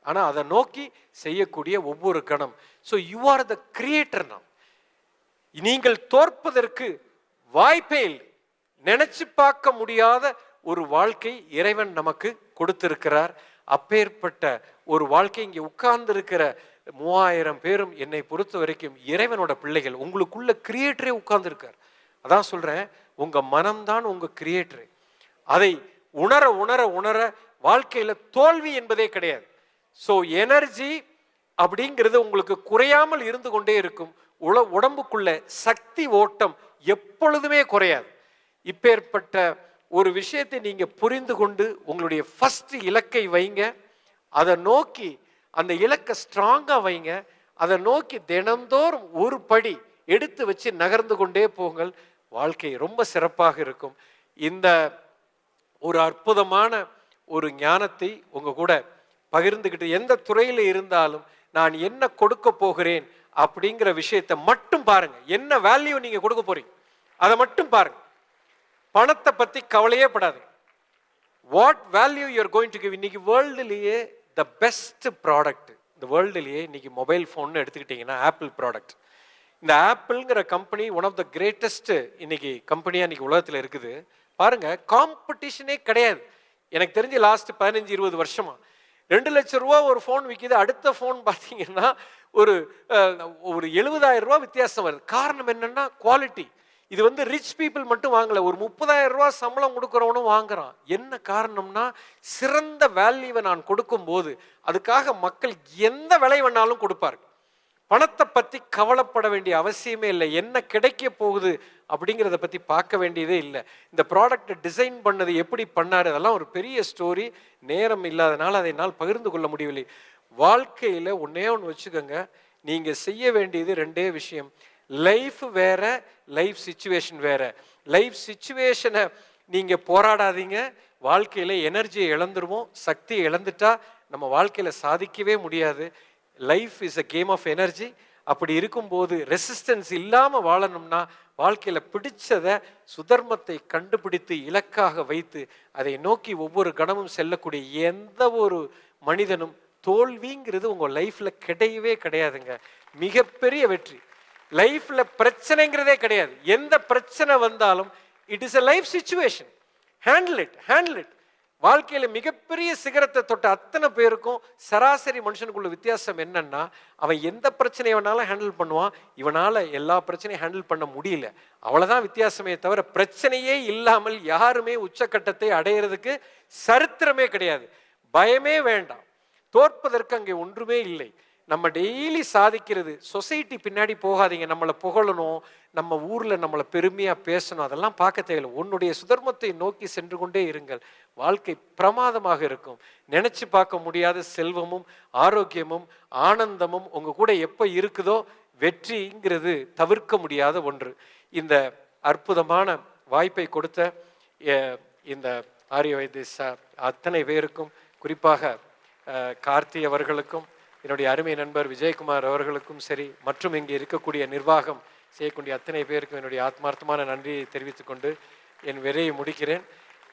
ஆனா அதை நோக்கி செய்யக்கூடிய ஒவ்வொரு கணம். So you are the creator. நீங்கள் தோற்பதற்கு வாய்ப்பே இல்லை. நினைச்சு பார்க்க முடியாத ஒரு வாழ்க்கை இறைவன் நமக்கு கொடுத்திருக்கிறார். அப்பேற்பட்ட ஒரு வாழ்க்கை இங்கே உட்கார்ந்து இருக்கிற 3000 பேரும் என்னை பொறுத்த வரைக்கும் இறைவனோட பிள்ளைகள். உங்களுக்குள்ள கிரியேட்டரே உட்கார்ந்து இருக்கார். அதான் சொல்றேன், உங்க மனம்தான் உங்க கிரியேட்டர். அதை உணர உணர உணர வாழ்க்கையில தோல்வி என்பதே கிடையாது. ஸோ எனர்ஜி அப்படிங்கிறது உங்களுக்கு குறையாமல் இருந்து கொண்டே இருக்கும். உடம்புக்குள்ள சக்தி ஓட்டம் எப்பொழுதுமே குறையாது. இப்பேற்பட்ட ஒரு விஷயத்தை நீங்க புரிந்து கொண்டு உங்களுடைய ஃபர்ஸ்ட் இலக்கை வைங்க. அதை நோக்கி அந்த இலக்கை ஸ்ட்ராங்கா வைங்க. அதை நோக்கி தினந்தோறும் ஒரு படி எடுத்து வச்சு நகர்ந்து கொண்டே போங்கள். வாழ்க்கை ரொம்ப சிறப்பாக இருக்கும். இந்த ஒரு அற்புதமான ஒரு ஞானத்தை உங்க கூட பகிர்ந்துக்கிட்டு, எந்த துறையில இருந்தாலும் நான் என்ன கொடுக்க போகிறேன் அப்படிங்கிற விஷயத்தை மட்டும் பாருங்க. என்ன வேல்யூ நீங்க கொடுக்க போறீங்க அதை மட்டும் பாருங்க. பணத்தை பத்தி கவலையே படாது. What value you are going to give. இன்னைக்கு வேர்ல்டுலேயே த பெஸ்ட் ப்ராடக்ட், இந்த வேர்ல்டுலேயே இன்னைக்கு மொபைல் ஃபோன் எடுத்துக்கிட்டீங்கன்னா ஆப்பிள் ப்ராடக்ட். இந்த ஆப்பிள்ங்கிற company one of the greatest இன்னைக்கு கம்பெனியா இன்னைக்கு உலகத்தில் இருக்குது. பாருங்க, காம்படிஷனே கிடையாது. எனக்கு தெரிஞ்சு லாஸ்ட் 15-20 வருஷமா 2 லட்சம் ரூபா ஒரு ஃபோன் விற்கிது. அடுத்த ஃபோன் பார்த்தீங்கன்னா ஒரு 70,000 ரூபா வித்தியாசம் வருது. காரணம் என்னன்னா குவாலிட்டி. இது வந்து ரிச் பீப்புள் மட்டும் வாங்கல, ஒரு 30,000 ரூபா சம்பளம் கொடுக்குறவனும் வாங்குறான். என்ன காரணம்னா, சிறந்த வேல்யூவை நான் கொடுக்கும் போது அதுக்காக மக்கள் எந்த விலை வேணாலும் கொடுப்பார்கள். பணத்தை பற்றி கவலைப்பட வேண்டிய அவசியமே இல்லை. என்ன கிடைக்க போகுது அப்படிங்கிறத பற்றி பார்க்க வேண்டியதே இல்லை. இந்த ப்ராடக்டை டிசைன் பண்ணது எப்படி பண்ணார், அதெல்லாம் ஒரு பெரிய ஸ்டோரி. நேரம் இல்லாதனால அதை என்னால் பகிர்ந்து கொள்ள முடியவில்லை. வாழ்க்கையில் ஒன்றே ஒன்று வச்சுக்கோங்க, நீங்கள் செய்ய வேண்டியது 2 விஷயம். லைஃப் வேற, லைஃப் சிச்சுவேஷன் வேற. லைஃப் சிச்சுவேஷனை நீங்கள் போராடாதீங்க. வாழ்க்கையில் எனர்ஜியை இழந்துருவோம். சக்தியை இழந்துட்டா நம்ம வாழ்க்கையில் சாதிக்கவே முடியாது. Life is a game of energy. அப்படி இருக்கும்போது ரெசிஸ்டன்ஸ் இல்லாமல் வாழணும்னா வாழ்க்கையில் பிடிச்சதை சுதர்மத்தை கண்டுபிடித்து இலக்காக வைத்து அதை நோக்கி ஒவ்வொரு கணமும் செல்லக்கூடிய எந்த ஒரு மனிதனும் தோல்விங்கிறது உங்கள் லைஃப்பில் கிடையவே கிடையாதுங்க. மிகப்பெரிய வெற்றி. லைஃப்பில் பிரச்சனைங்கிறதே கிடையாது. எந்த பிரச்சனை வந்தாலும் it is a life situation. Handle it. வாழ்க்கையில மிகப்பெரிய சிகரத்தை தொட்ட அத்தனை பேருக்கும் சராசரி மனுஷனுக்குள்ள வித்தியாசம் என்னன்னா, அவன் எந்த பிரச்சனையை வேணாலும் ஹேண்டில் பண்ணுவான். இவனால எல்லா பிரச்சனையும் ஹேண்டில் பண்ண முடியல, அவ்வளவுதான் வித்தியாசமே தவிர பிரச்சனையே இல்லாமல் யாருமே உச்சக்கட்டத்தை அடையிறதுக்கு சரித்திரமே கிடையாது. பயமே வேண்டாம். தோற்பதற்கு அங்கே ஒன்றுமே இல்லை. நம்ம டெய்லி சாதிக்கிறது. சொசைட்டி பின்னாடி போகாதீங்க. நம்மளை புகழணும், நம்ம ஊர்ல நம்மளை பெருமையா பேசணும், அதெல்லாம் பார்க்க தேவையில்லை. உன்னுடைய சுதர்மத்தை நோக்கி சென்று கொண்டே இருங்கள். வாழ்க்கை பிரமாதமாக இருக்கும். நினைச்சு பார்க்க முடியாத செல்வமும் ஆரோக்கியமும் ஆனந்தமும் உங்க கூட எப்ப இருக்குதோ வெற்றிங்கிறது தவிர்க்க முடியாத ஒன்று. இந்த அற்புதமான வாய்ப்பை கொடுத்த இந்த ஆரிய வைத்திய அத்தனை பேருக்கும், குறிப்பாக கார்த்தி அவர்களுக்கும், என்னுடைய அருமை நண்பர் விஜயகுமார் அவர்களுக்கும் சரி, மற்றும் இங்கே இருக்கக்கூடிய நிர்வாகம் செய்யக்கூடிய அத்தனை பேருக்கும் என்னுடைய ஆத்மார்த்தமான நன்றியை தெரிவித்துக் கொண்டு என் விரையை முடிக்கிறேன்.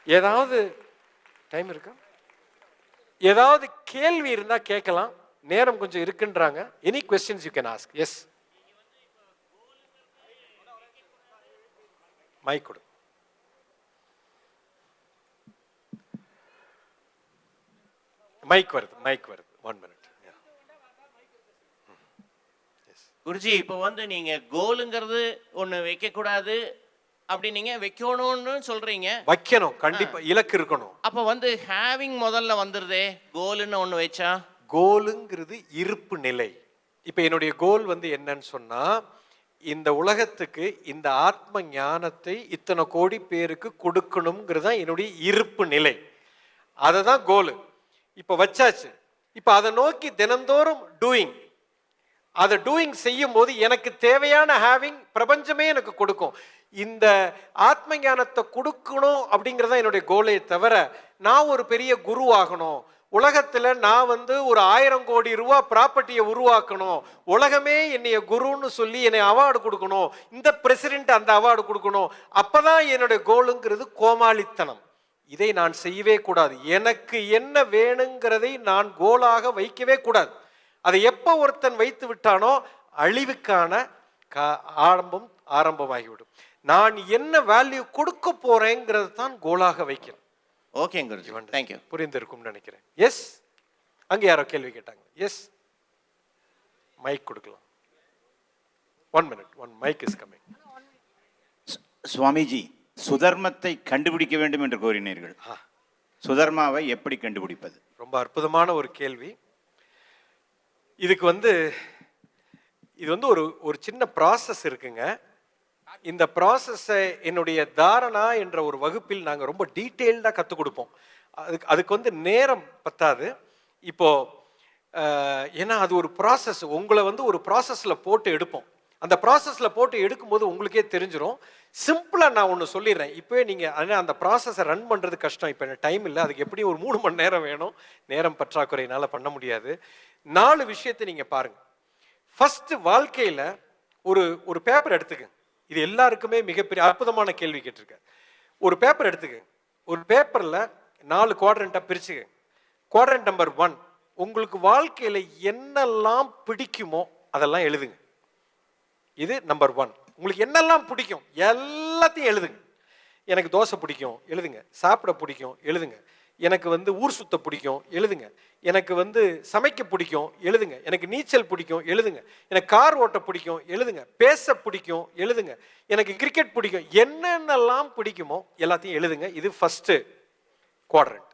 ஏதாவது டைம் இருக்கா? ஏதாவது கேள்வி இருந்தா கேட்கலாம். நேரம் கொஞ்சம் இருக்குன்றாங்க. Any questions you can ask. Yes. Mic கொடு. மைக் வருது 1 minute. குருஜி, இப்போ வந்து நீங்க கோலுங்கிறது ஒண்ணு வைக்க கூடாது அப்படி நீங்க வைக்கணும்னு சொல்றீங்க. வைக்கணும், கண்டிப்பா இலக்கு இருக்கணும். அப்ப வந்து ஹேவிங் முதல்ல வந்துருதே, கோல்னு ஒண்ணு வச்சா. கோலுங்கிறது இருப்பு நிலை. இப்ப என்னுடைய கோல் வந்து என்னன்னு சொன்னா, இந்த உலகத்துக்கு இந்த ஆத்ம ஞானத்தை இத்தனை கோடி பேருக்கு கொடுக்கணுங்கிறது தான் என்னுடைய இருப்பு நிலை. அதை தான் கோலு. இப்ப வச்சாச்சு. இப்ப அதை நோக்கி தினந்தோறும் டூயிங். அதை டூயிங் செய்யும் போது எனக்கு தேவையான ஹேவிங் பிரபஞ்சமே எனக்கு கொடுக்கும். இந்த ஆத்ம ஞானத்தை கொடுக்கணும் அப்படிங்கிறதா என்னுடைய கோலே தவிர, நான் ஒரு பெரிய குரு ஆகணும், உலகத்துல நான் வந்து ஒரு 1000 கோடி ரூபா ப்ராப்பர்ட்டியை உருவாக்கணும், உலகமே என்னைய குருன்னு சொல்லி என்னை அவார்டு கொடுக்கணும், இந்த பிரசிடென்ட் அந்த அவார்டு கொடுக்கணும், அப்பதான் என்னுடைய கோலுங்கிறது கோமாளித்தனம். இதை நான் செய்யவே கூடாது. எனக்கு என்ன வேணுங்கிறதை நான் கோலாக வைக்கவே கூடாது. அதை எப்போ ஒருத்தன் வைத்து விட்டானோ அழிவுக்கான ஆரம்பமாகிவிடும். நான் என்ன வேல்யூ கொடுக்க போறேங்கிறது தான் கோலாக வைக்கிறேன். Okay Guruji, thank you. புரிந்திருக்கும் நினைக்கிறேன். எஸ், அங்க யாரோ கேள்வி கேட்டாங்க. எஸ், மைக் கொடுக்கலாம். 1 minute, 1 mic is coming. Swamiji, சுதர்மத்தை கண்டுபிடிக்க வேண்டும் என்று கோரினீர்கள். சுதர்மாவை எப்படி கண்டுபிடிப்பது? ரொம்ப அற்புதமான ஒரு கேள்வி. இதுக்கு வந்து இது வந்து ஒரு சின்ன ப்ராசஸ் இருக்குங்க. இந்த ப்ராசஸை என்னுடைய தாரணா என்ற ஒரு வகுப்பில் நாங்கள் ரொம்ப டீட்டெயில்டாக கற்றுக் கொடுப்போம். அதுக்கு வந்து நேரம் பத்தாது இப்போ. ஏன்னா அது ஒரு ப்ராசஸ். உங்களை வந்து ஒரு ப்ராசஸில் போட்டு எடுப்போம். அந்த ப்ராசஸில் போட்டு எடுக்கும்போது உங்களுக்கே தெரிஞ்சிடும். சிம்பிளாக நான் ஒன்று சொல்லிடுறேன் இப்போவே. நீங்கள் ஆனால் அந்த ப்ராசஸை ரன் பண்ணுறது கஷ்டம். இப்போ எனக்கு டைம் இல்லை. அதுக்கு எப்படியும் ஒரு 3 மணி நேரம் வேணும். நேரம் பற்றாக்குறையினால் பண்ண முடியாது. 4 விஷயத்தை நீங்கள் பாருங்கள். ஃபஸ்ட்டு, வாழ்க்கையில் ஒரு பேப்பர் எடுத்துக்க. இது எல்லாருக்குமே மிகப்பெரிய அற்புதமான கேள்வி கேட்டிருக்க. ஒரு பேப்பர் எடுத்துக்க. ஒரு பேப்பரில் 4 குவாட்ரண்ட்டாக பிரிச்சுக்க. குவாட்ரண்ட் நம்பர் 1, உங்களுக்கு வாழ்க்கையில் என்னெல்லாம் பிடிக்குமோ அதெல்லாம் எழுதுங்க. இது நம்பர் 1. உங்களுக்கு என்னெல்லாம் பிடிக்கும் எல்லாத்தையும் எழுதுங்க. எனக்கு தோசை பிடிக்கும் எழுதுங்க, சாப்பிட பிடிக்கும் எழுதுங்க, எனக்கு வந்து ஊர் சுத்த பிடிக்கும் எழுதுங்க, எனக்கு வந்து சமைக்க பிடிக்கும் எழுதுங்க, எனக்கு நீச்சல் பிடிக்கும் எழுதுங்க, எனக்கு கார் ஓட்ட பிடிக்கும் எழுதுங்க, பேச பிடிக்கும் எழுதுங்க, எனக்கு கிரிக்கெட் பிடிக்கும், என்னென்னலாம் பிடிக்குமோ எல்லாத்தையும் எழுதுங்க. இது ஃபர்ஸ்ட் குவாட்ரண்ட்.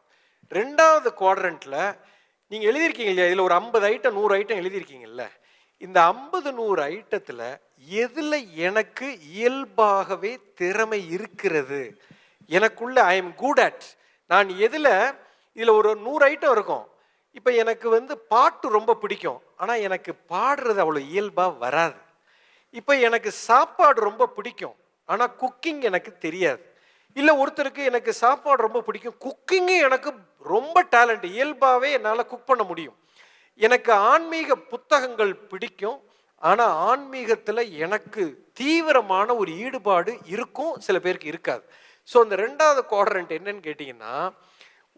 2வது குவாட்ரண்ட்ல நீங்க எழுதியிருக்கீங்க இல்லையா, இதுல ஒரு 50 ஐட்டம் 100 ஐட்டம் எழுதியிருக்கீங்கல்ல. இந்த 50-100 ஐட்டத்துல எதுல எனக்கு இயல்பாகவே திறமை இருக்கிறது, எனக்குள்ள ஐ எம் குட் அட், நான் எதுல, இதுல ஒரு 100 ஐட்டம் இருக்கும். இப்ப எனக்கு வந்து பாட்டு ரொம்ப பிடிக்கும், ஆனா எனக்கு பாடுறது அவ்வளவு இயல்பா வராது. இப்ப எனக்கு சாப்பாடு ரொம்ப பிடிக்கும், ஆனா குக்கிங் எனக்கு தெரியாது. இல்ல ஒருத்தருக்கு எனக்கு சாப்பாடு ரொம்ப பிடிக்கும், குக்கிங்கு எனக்கு ரொம்ப டேலண்ட், இயல்பாவே என்னால குக் பண்ண முடியும். எனக்கு ஆன்மீக புத்தகங்கள் பிடிக்கும், ஆனா ஆன்மீகத்துல எனக்கு தீவிரமான ஒரு ஈடுபாடு இருக்கும், சில பேருக்கு இருக்காது. ஸோ அந்த 2வது குவாட்ரண்ட் என்னன்னு கேட்டீங்கன்னா,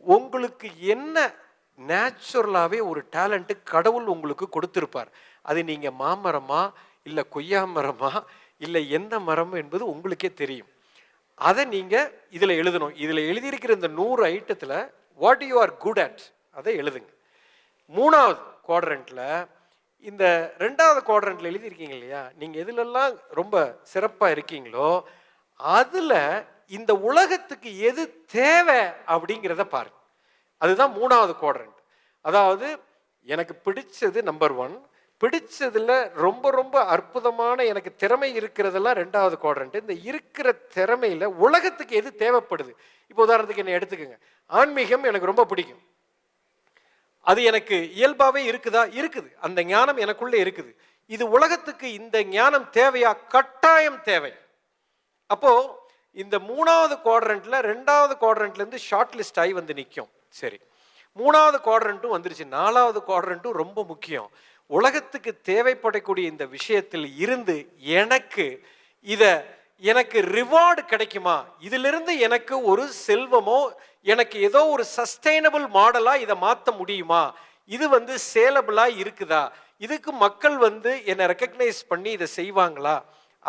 உங்களுக்கு என்ன நேச்சுரலாவே ஒரு டேலண்ட் கடவுள் உங்களுக்கு கொடுத்திருப்பார். அது நீங்க மாமரமா இல்ல கொய்யா மரமா இல்ல எந்த மரம் என்பது உங்களுக்கே தெரியும். அதை நீங்க இதுல எழுதணும். இதுல எழுதியிருக்கிற இந்த 100 ஐட்டத்துல what you are good at அதை எழுதுங்க. 3வது குவாட்ரண்ட்ல, இந்த 2வது குவாட்ரண்ட்ல எழுதியிருக்கீங்க இல்லையா, நீங்க எதுலெல்லாம் ரொம்ப சிறப்பா இருக்கீங்களோ அதுல இந்த உலகத்துக்கு எது தேவை அப்படிங்கிறத பாருங்க. அதுதான் 3வது குவாட்ரண்ட். அதாவது எனக்கு பிடிச்சது நம்பர் 1, பிடிச்சதுல ரொம்ப ரொம்ப அற்புதமான எனக்கு திறமை இருக்கிறதெல்லாம் 2வது குவாட்ரண்ட். இந்த இருக்கிற திறமையில உலகத்துக்கு எது தேவைப்படுது. இப்போ உதாரணத்துக்கு என்ன எடுத்துக்கோங்க, ஆன்மீகம் எனக்கு ரொம்ப பிடிக்கும், அது எனக்கு இயல்பாவே இருக்குதா? இருக்குது. அந்த ஞானம் எனக்குள்ளே இருக்குது. இது உலகத்துக்கு இந்த ஞானம் தேவையா? கட்டாயம் தேவை. அப்போ இந்த 3வது குவாட்ரண்ட்ல 2வது குவாட்ரண்ட்ல இருந்து ஷார்ட் லிஸ்ட் ஆகி வந்து நிற்கும். சரி, 3வது குவாட்ரண்ட்டும் வந்துருச்சு. 4வது குவாட்ரண்ட்டும் ரொம்ப முக்கியம். உலகத்துக்கு தேவைப்படக்கூடிய இந்த விஷயத்தில் இருந்து எனக்கு ரிவார்டு கிடைக்குமா, இதிலிருந்து எனக்கு ஒரு செல்வமோ, எனக்கு ஏதோ ஒரு சஸ்டைனபிள் மாடலா இதை மாற்ற முடியுமா, இது வந்து சேலபிளா இருக்குதா, இதுக்கு மக்கள் வந்து என்னை ரெக்கக்னைஸ் பண்ணி இதை செய்வாங்களா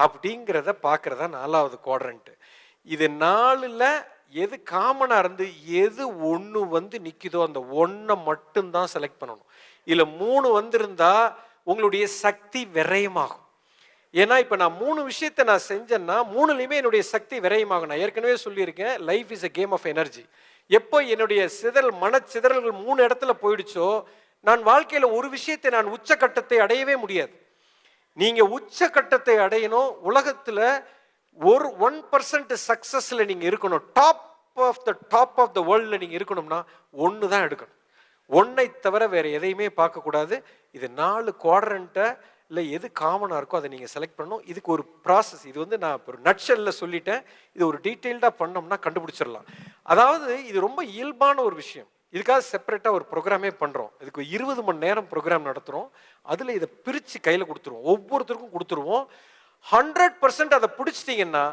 அப்படிங்கிறத பார்க்கறதா 4வது குவாட்ரண்ட். இது 4ல் எது காமனாக இருந்து எது ஒன்று வந்து நிற்குதோ அந்த ஒன்றை மட்டும்தான் செலக்ட் பண்ணணும். இதில் 3 வந்திருந்தா உங்களுடைய சக்தி விரயமாகும். ஏன்னா இப்போ நான் 3 விஷயத்தை நான் செஞ்சேன்னா 3லையுமே என்னுடைய சக்தி விரயமாகும். நான் ஏற்கனவே சொல்லியிருக்கேன், life is a game of energy. எப்போ என்னுடைய மனச்சிதறல்கள் 3 இடத்துல போயிடுச்சோ நான் வாழ்க்கையில் ஒரு விஷயத்தை நான் உச்சக்கட்டத்தை அடையவே முடியாது. நீங்க உச்சக்கட்டத்தை அடையணும், உலகத்துல 1% சக்சஸ்ல நீங்க இருக்கணும், டாப் ஆஃப் த வேர்ல்ட்ல நீங்க இருக்கணும்னா 1 தான் எடுக்கணும். 1ஐ தவிர வேற எதையுமே பார்க்கக்கூடாது. இது 4 குவாட்ரண்ட்டை இல்லை எது காமனாக இருக்கோ அதை நீங்கள் செலக்ட் பண்ணணும். இதுக்கு ஒரு ப்ராசஸ், இது வந்து நான் ஒரு நட்ஷல்ல சொல்லிட்டேன், இது ஒரு டீட்டெயில்டாக பண்ணோம்னா கண்டுபிடிச்சிடலாம். அதாவது இது ரொம்ப இயல்பான ஒரு விஷயம். இதுக்காக செப்பரேட்டாக ஒரு ப்ரோக்ராமே பண்ணுறோம். இதுக்கு 20 மணி நேரம் ப்ரோக்ராம் நடத்துகிறோம். அதில் இதை பிரித்து கையில் கொடுத்துருவோம், ஒவ்வொருத்தருக்கும் கொடுத்துருவோம். 100% அதை பிடிச்சிட்டிங்கன்னா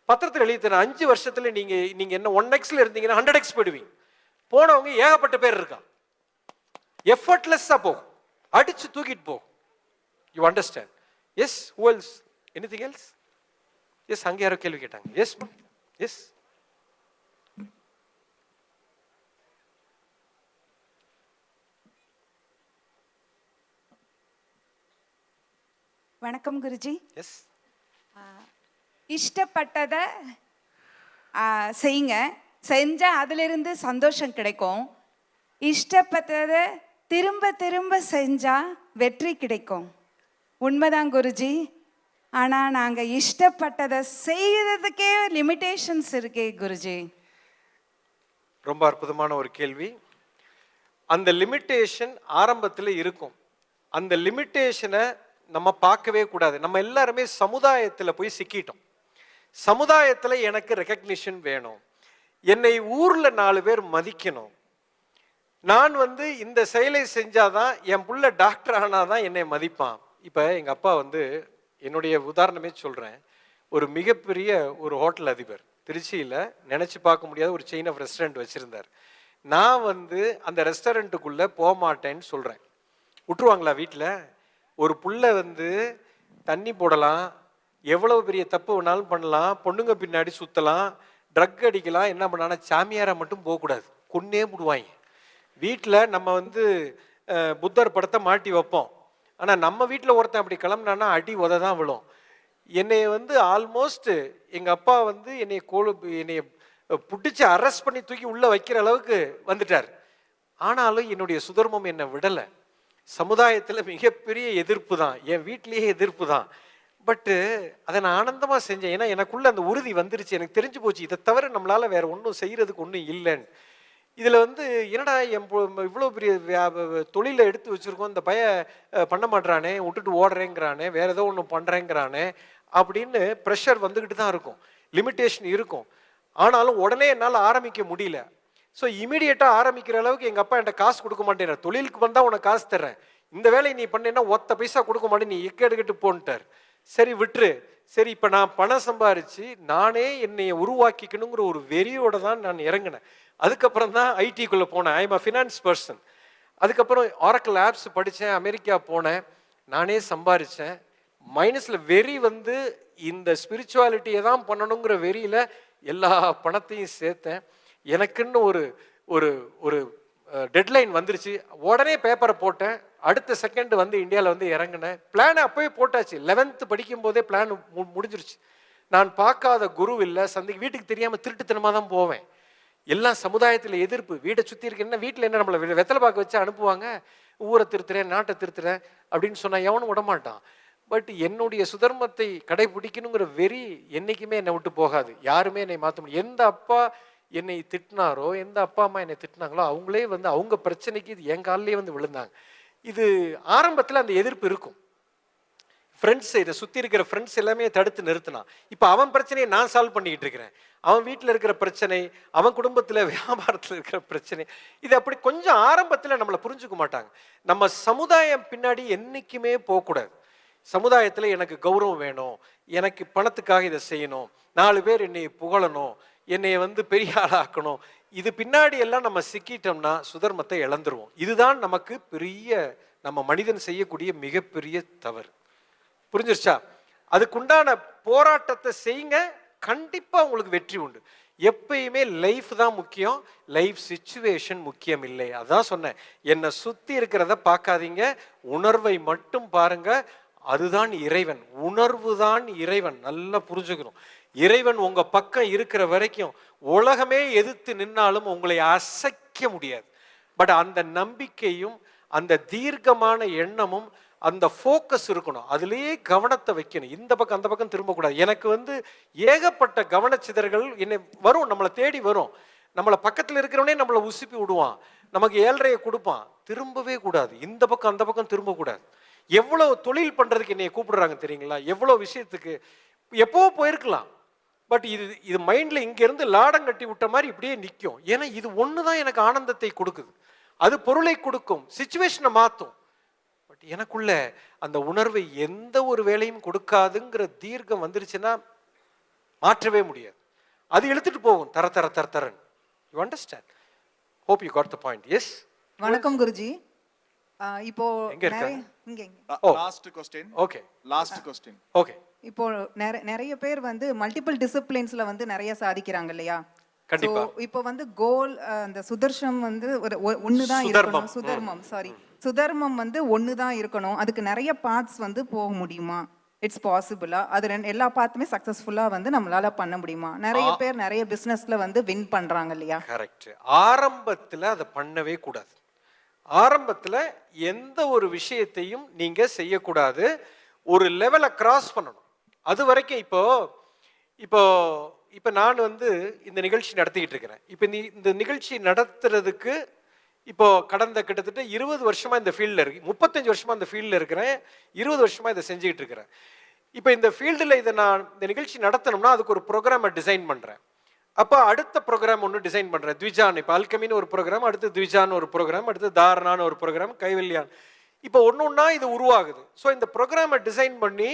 பத்திரத்தில் எழுதித்தன 5 வருஷத்தில் நீங்கள் என்ன 1x இருந்தீங்கன்னா 100x போயிடுவீங்க. போனவங்க ஏகப்பட்ட பேர் இருக்கா, எஃபர்ட்லெஸ்ஸாக போகும், அடித்து தூக்கிட்டு போகும். You understand? Yes, who else? Anything else? Yes, அங்கே யாரோ கேள்வி கேட்டாங்க. Yes yes. வணக்கம் குருஜி. எஸ். இஷ்டப்பட்டதை செய்யுங்க, செஞ்சால் அதிலிருந்து சந்தோஷம் கிடைக்கும். இஷ்டப்பட்டதை திரும்ப திரும்ப செஞ்சால் வெற்றி கிடைக்கும். உண்மைதான் குருஜி. ஆனால் நாங்கள் இஷ்டப்பட்டதை செய்கிறதுக்கே லிமிட்டேஷன்ஸ் இருக்கே குருஜி. ரொம்ப அற்புதமான ஒரு கேள்வி. அந்த லிமிட்டேஷன் ஆரம்பத்தில் இருக்கும். அந்த லிமிட்டேஷனை நம்ம பார்க்கவே கூடாது. நம்ம எல்லாருமே சமுதாயத்தில் போய் சிக்கிட்டோம். சமுதாயத்தில் எனக்கு ரெகக்னிஷன் வேணும், என்னை ஊரில் 4 பேர் மதிக்கணும், நான் வந்து இந்த செயலை செஞ்சாதான் என் புள்ள டாக்டர் ஆனாதான் என்னை மதிப்பான். இப்போ எங்கள் அப்பா வந்து, என்னுடைய உதாரணமே சொல்கிறேன், ஒரு மிகப்பெரிய ஒரு ஹோட்டல் அதிபர், திருச்சியில் நினச்சி பார்க்க முடியாத ஒரு செயின் ஆஃப் ரெஸ்டாரண்ட் வச்சுருந்தார். நான் வந்து அந்த ரெஸ்டாரண்ட்டுக்குள்ளே போக மாட்டேன்னு சொல்கிறேன். விட்டுருவாங்களா வீட்டில்? ஒரு புள்ள வந்து தண்ணி போடலாம், எவ்வளவு பெரிய தப்பு வேணாலும் பண்ணலாம், பொண்ணுங்க பின்னாடி சுற்றலாம், ட்ரக் அடிக்கலாம், என்ன பண்ணானா சாமியாரை மட்டும் போகக்கூடாது, கொன்னே விடுவாங்க. வீட்டில் நம்ம வந்து புத்தர் படத்தை மாட்டி வைப்போம், ஆனால் நம்ம வீட்டில் ஒருத்தன் அப்படி கிளம்புனான்னா அடி உத தான் விழும். என்னை வந்து ஆல்மோஸ்ட் எங்கள் அப்பா வந்து என்னை பிடிச்சி அரெஸ்ட் பண்ணி தூக்கி உள்ளே வைக்கிற அளவுக்கு வந்துட்டார். ஆனாலும் என்னுடைய சுதர்மம் என்னை விடலை. சமுதாயத்தில் மிகப்பெரிய எதிர்ப்பு தான், என் வீட்லேயே எதிர்ப்பு தான். பட்டு அதை நான் ஆனந்தமாக செஞ்சேன். ஏன்னா எனக்குள்ளே அந்த உறுதி வந்துருச்சு, எனக்கு தெரிஞ்சு போச்சு இதை தவிர நம்மளால் வேறு ஒன்றும் செய்கிறதுக்கு ஒன்றும் இல்லைன்னு. இதில் வந்து என்னடா இவ்வளோ பெரிய தொழிலை எடுத்து வச்சுருக்கோம், இந்த பண்ண மாட்டானே, விட்டுட்டு ஓடுறேங்கிறானே, வேறு ஏதோ ஒன்று பண்ணுறேங்கிறானே அப்படின்னு ப்ரெஷர் வந்துக்கிட்டு தான் இருக்கும், லிமிட்டேஷன் இருக்கும். ஆனாலும் உடனே என்னால் ஆரம்பிக்க முடியல. ஸோ இமீடியட்டாக ஆரம்பிக்கிற அளவுக்கு எங்கள் அப்பா என்கிட்ட காசு கொடுக்க மாட்டேன். தொழிலுக்கு வந்தால் உனக்கு காசு தர்றேன், இந்த வேலையை நீ பண்ணேன்னா 1 பைசா கொடுக்க மாட்டேன், நீ எக்கெடுக்கிட்டு போன்ட்டார். சரி விட்டுரு. சரி, இப்போ நான் பணம் சம்பாரித்து நானே என்னை உருவாக்கிக்கணுங்கிற ஒரு வெறியோடு தான் நான் இறங்கினேன். அதுக்கப்புறம் தான் ஐடிக்குள்ளே போனேன். I am a finance person. அதுக்கப்புறம் ஆரக்கிள் ஆப்ஸ் படித்தேன், அமெரிக்கா போனேன், நானே சம்பாரித்தேன். மைனஸில் வெறி வந்து இந்த ஸ்பிரிச்சுவாலிட்டியை தான் பண்ணணுங்கிற வெறியில் எல்லா பணத்தையும் சேர்த்தேன். எனக்குன்னு ஒரு ஒரு ஒரு டெட்லைன் வந்துருச்சு, உடனே பேப்பரை போட்டேன். அடுத்த செகண்ட் வந்து இந்தியாவில் வந்து இறங்கினேன். பிளானை அப்போயே போட்டாச்சு. 11th படிக்கும் போதே பிளான் முடிஞ்சிருச்சு. நான் பார்க்காத குரு இல்லை, வீட்டுக்கு தெரியாமல் திருட்டுத்தனமாக தான் போவேன். எல்லாம் சமுதாயத்தில் எதிர்ப்பு, வீட்டை சுற்றி இருக்கு. என்ன வீட்டில் என்ன நம்மளை வெத்தலை பாக்க வச்சு அனுப்புவாங்க, ஊரை திருத்துறேன், நாட்டை திருத்துறேன் அப்படின்னு சொன்னால் எவனும் விடமாட்டான். பட் என்னுடைய சுதர்மத்தை கடைபிடிக்கணுங்கிற வெறி என்றைக்குமே என்னை விட்டு போகாது. யாருமே என்னை மாற்ற முடியும். எந்த அப்பா என்னை திட்டினாரோ, எந்த அப்பா அம்மா என்னை திட்டினாங்களோ அவங்களே வந்து அவங்க பிரச்சனைக்கு இது என் காலிலே வந்து விழுந்தாங்க. இது ஆரம்பத்தில் அந்த எதிர்ப்பு இருக்கும். ஃப்ரெண்ட்ஸ், இதை சுற்றி இருக்கிற ஃப்ரெண்ட்ஸ் எல்லாமே தடுத்து நிறுத்தினான். இப்போ அவன் பிரச்சனையை நான் சால்வ் பண்ணிக்கிட்டு இருக்கிறேன். அவன் வீட்டில் இருக்கிற பிரச்சனை, அவன் குடும்பத்தில் வியாபாரத்தில் இருக்கிற பிரச்சனை, இது அப்படி கொஞ்சம் ஆரம்பத்தில் நம்மளை புரிஞ்சுக்க மாட்டாங்க. நம்ம சமுதாயம் பின்னாடி என்றைக்குமே போகக்கூடாது. சமுதாயத்தில் எனக்கு கௌரவம் வேணும், எனக்கு பணத்துக்காக இதை செய்யணும், 4 பேர் என்னை புகழணும், என்னை வந்து பெரிய ஆளாக்கணும், இது பின்னாடி எல்லாம் நம்ம சிக்கிட்டோம்னா சுதர்மத்தை இழந்துருவோம். இதுதான் நமக்கு பெரிய நம்ம மனிதன் செய்யக்கூடிய மிகப்பெரிய தவறு. புரிஞ்சிருச்சா? அதுக்குண்டான போராட்டத்தை செய்யுங்க, கண்டிப்பா உங்களுக்கு வெற்றி உண்டு. எப்பயுமே லைஃப் தான் முக்கியம், லைஃப் சிச்சுவேஷன் முக்கியம் இல்லை. அதான் சொன்னேன், என்னை சுத்தி இருக்கிறத பார்க்காதீங்க, உணர்வை மட்டும் பாருங்க. அதுதான் இறைவன், உணர்வு தான் இறைவன். நல்லா புரிஞ்சுக்கணும். இறைவன் உங்க பக்கம் இருக்கிற வரைக்கும் உலகமே எதிர்த்து நின்னாலும் உங்களை அசைக்க முடியாது. பட் அந்த நம்பிக்கையும் அந்த தீர்க்கமான எண்ணமும் அந்த ஃபோக்கஸ் இருக்கணும், அதுலேயே கவனத்தை வைக்கணும். இந்த பக்கம் அந்த பக்கம் திரும்பக்கூடாது. எனக்கு வந்து ஏகப்பட்ட கவனச்சிதறல்கள் என்னை வரும், நம்மளை தேடி வரும். நம்மளை பக்கத்தில் இருக்கிறவனே நம்மளை உசுப்பி விடுவான், நமக்கு 7.5 கொடுப்பான். திரும்பவே கூடாது, இந்த பக்கம் அந்த பக்கம் திரும்பக்கூடாது. எவ்வளோ தொழில் பண்ணுறதுக்கு என்னை கூப்பிடுறாங்க தெரியுங்களா, எவ்வளோ விஷயத்துக்கு எப்போ போயிருக்கலாம். பட் இது மைண்டில் இங்கேருந்து லாடம் கட்டி விட்ட மாதிரி இப்படியே நிற்கும். ஏன்னா இது ஒன்று தான் எனக்கு ஆனந்தத்தை கொடுக்குது. அது பொருளை கொடுக்கும், சிச்சுவேஷனை மாற்றும். பட் எனக்குள்ள அந்த உணர்வை எந்த ஒரு வேலையும் கொடுக்காதுங்கிற தீர்க்கம் வந்துருச்சுன்னா மாற்றவே முடியாது. அது இழுத்துட்டு போகும் தர தர தர தரன். You understand? Hope you got the point. Yes, வணக்கம் குருஜி. இப்போ எங்க இருக்காங்க? இங்க last question. Okay, last question. Okay. இப்போ நிறைய பேர் வந்து மல்டிபிள் டிசிப்ளின்ஸ்ல வந்து நிறைய சாதிக்கிறாங்க இல்லையா? கண்டிப்பா. இப்போ வந்து கோல் அந்த சுதர்ஷம் வந்து ஒரு ஒண்ணுதான் இருக்கணும். சுதர்மம், சாரி, சுதர்மம் வந்து ஒண்ணுதான் இருக்கணும். அதுக்கு நிறைய பார்ட்ஸ் வந்து போக முடியுமா? இட்ஸ் பாசிபிளா? அது எல்லா பார்ட்டுமே சக்சஸ்ஃபுல்லா வந்து நம்மளால பண்ண முடியுமா? நிறைய பேர் நிறைய பிசினஸ்ல வந்து வின் பண்றாங்க இல்லையா? கரெக்ட். ஆரம்பத்துல அதை பண்ணவே கூடாது. ஆரம்பத்துல எந்த ஒரு விஷயத்தையும் நீங்க செய்யக்கூடாது. ஒரு லெவலை கிராஸ் பண்ணணும். அது வரைக்கும் இப்போ இப்போ இப்போ நான் வந்து இந்த நிகழ்ச்சி நடத்திக்கிட்டு இருக்கிறேன். இப்போ இந்த நிகழ்ச்சி நடத்துறதுக்கு இப்போ கடந்த கிட்டத்தட்ட 20 வருஷமா இந்த ஃபீல்டில் இருக்கு, 35 வருஷமா இந்த ஃபீல்டில் இருக்கிறேன், 20 வருஷமா இதை செஞ்சுக்கிட்டு இருக்கிறேன். இப்போ இந்த ஃபீல்டில் நான் இந்த நிகழ்ச்சி நடத்தணும்னா அதுக்கு ஒரு ப்ரோக்ராமை டிசைன் பண்ணுறேன். அப்போ அடுத்த ப்ரோக்ராம் ஒன்று டிசைன் பண்ணுறேன். த்விஜான், இப்போ அல்கமின்னு ஒரு ப்ரோக்ராம், அடுத்து த்விஜான் ஒரு ப்ரோக்ராம், அடுத்து தாரணான்னு ஒரு ப்ரோக்ராம், கைவல்யான். இப்போ ஒன்று ஒன்றா இது உருவாகுது. ஸோ இந்த ப்ரோக்ராமை டிசைன் பண்ணி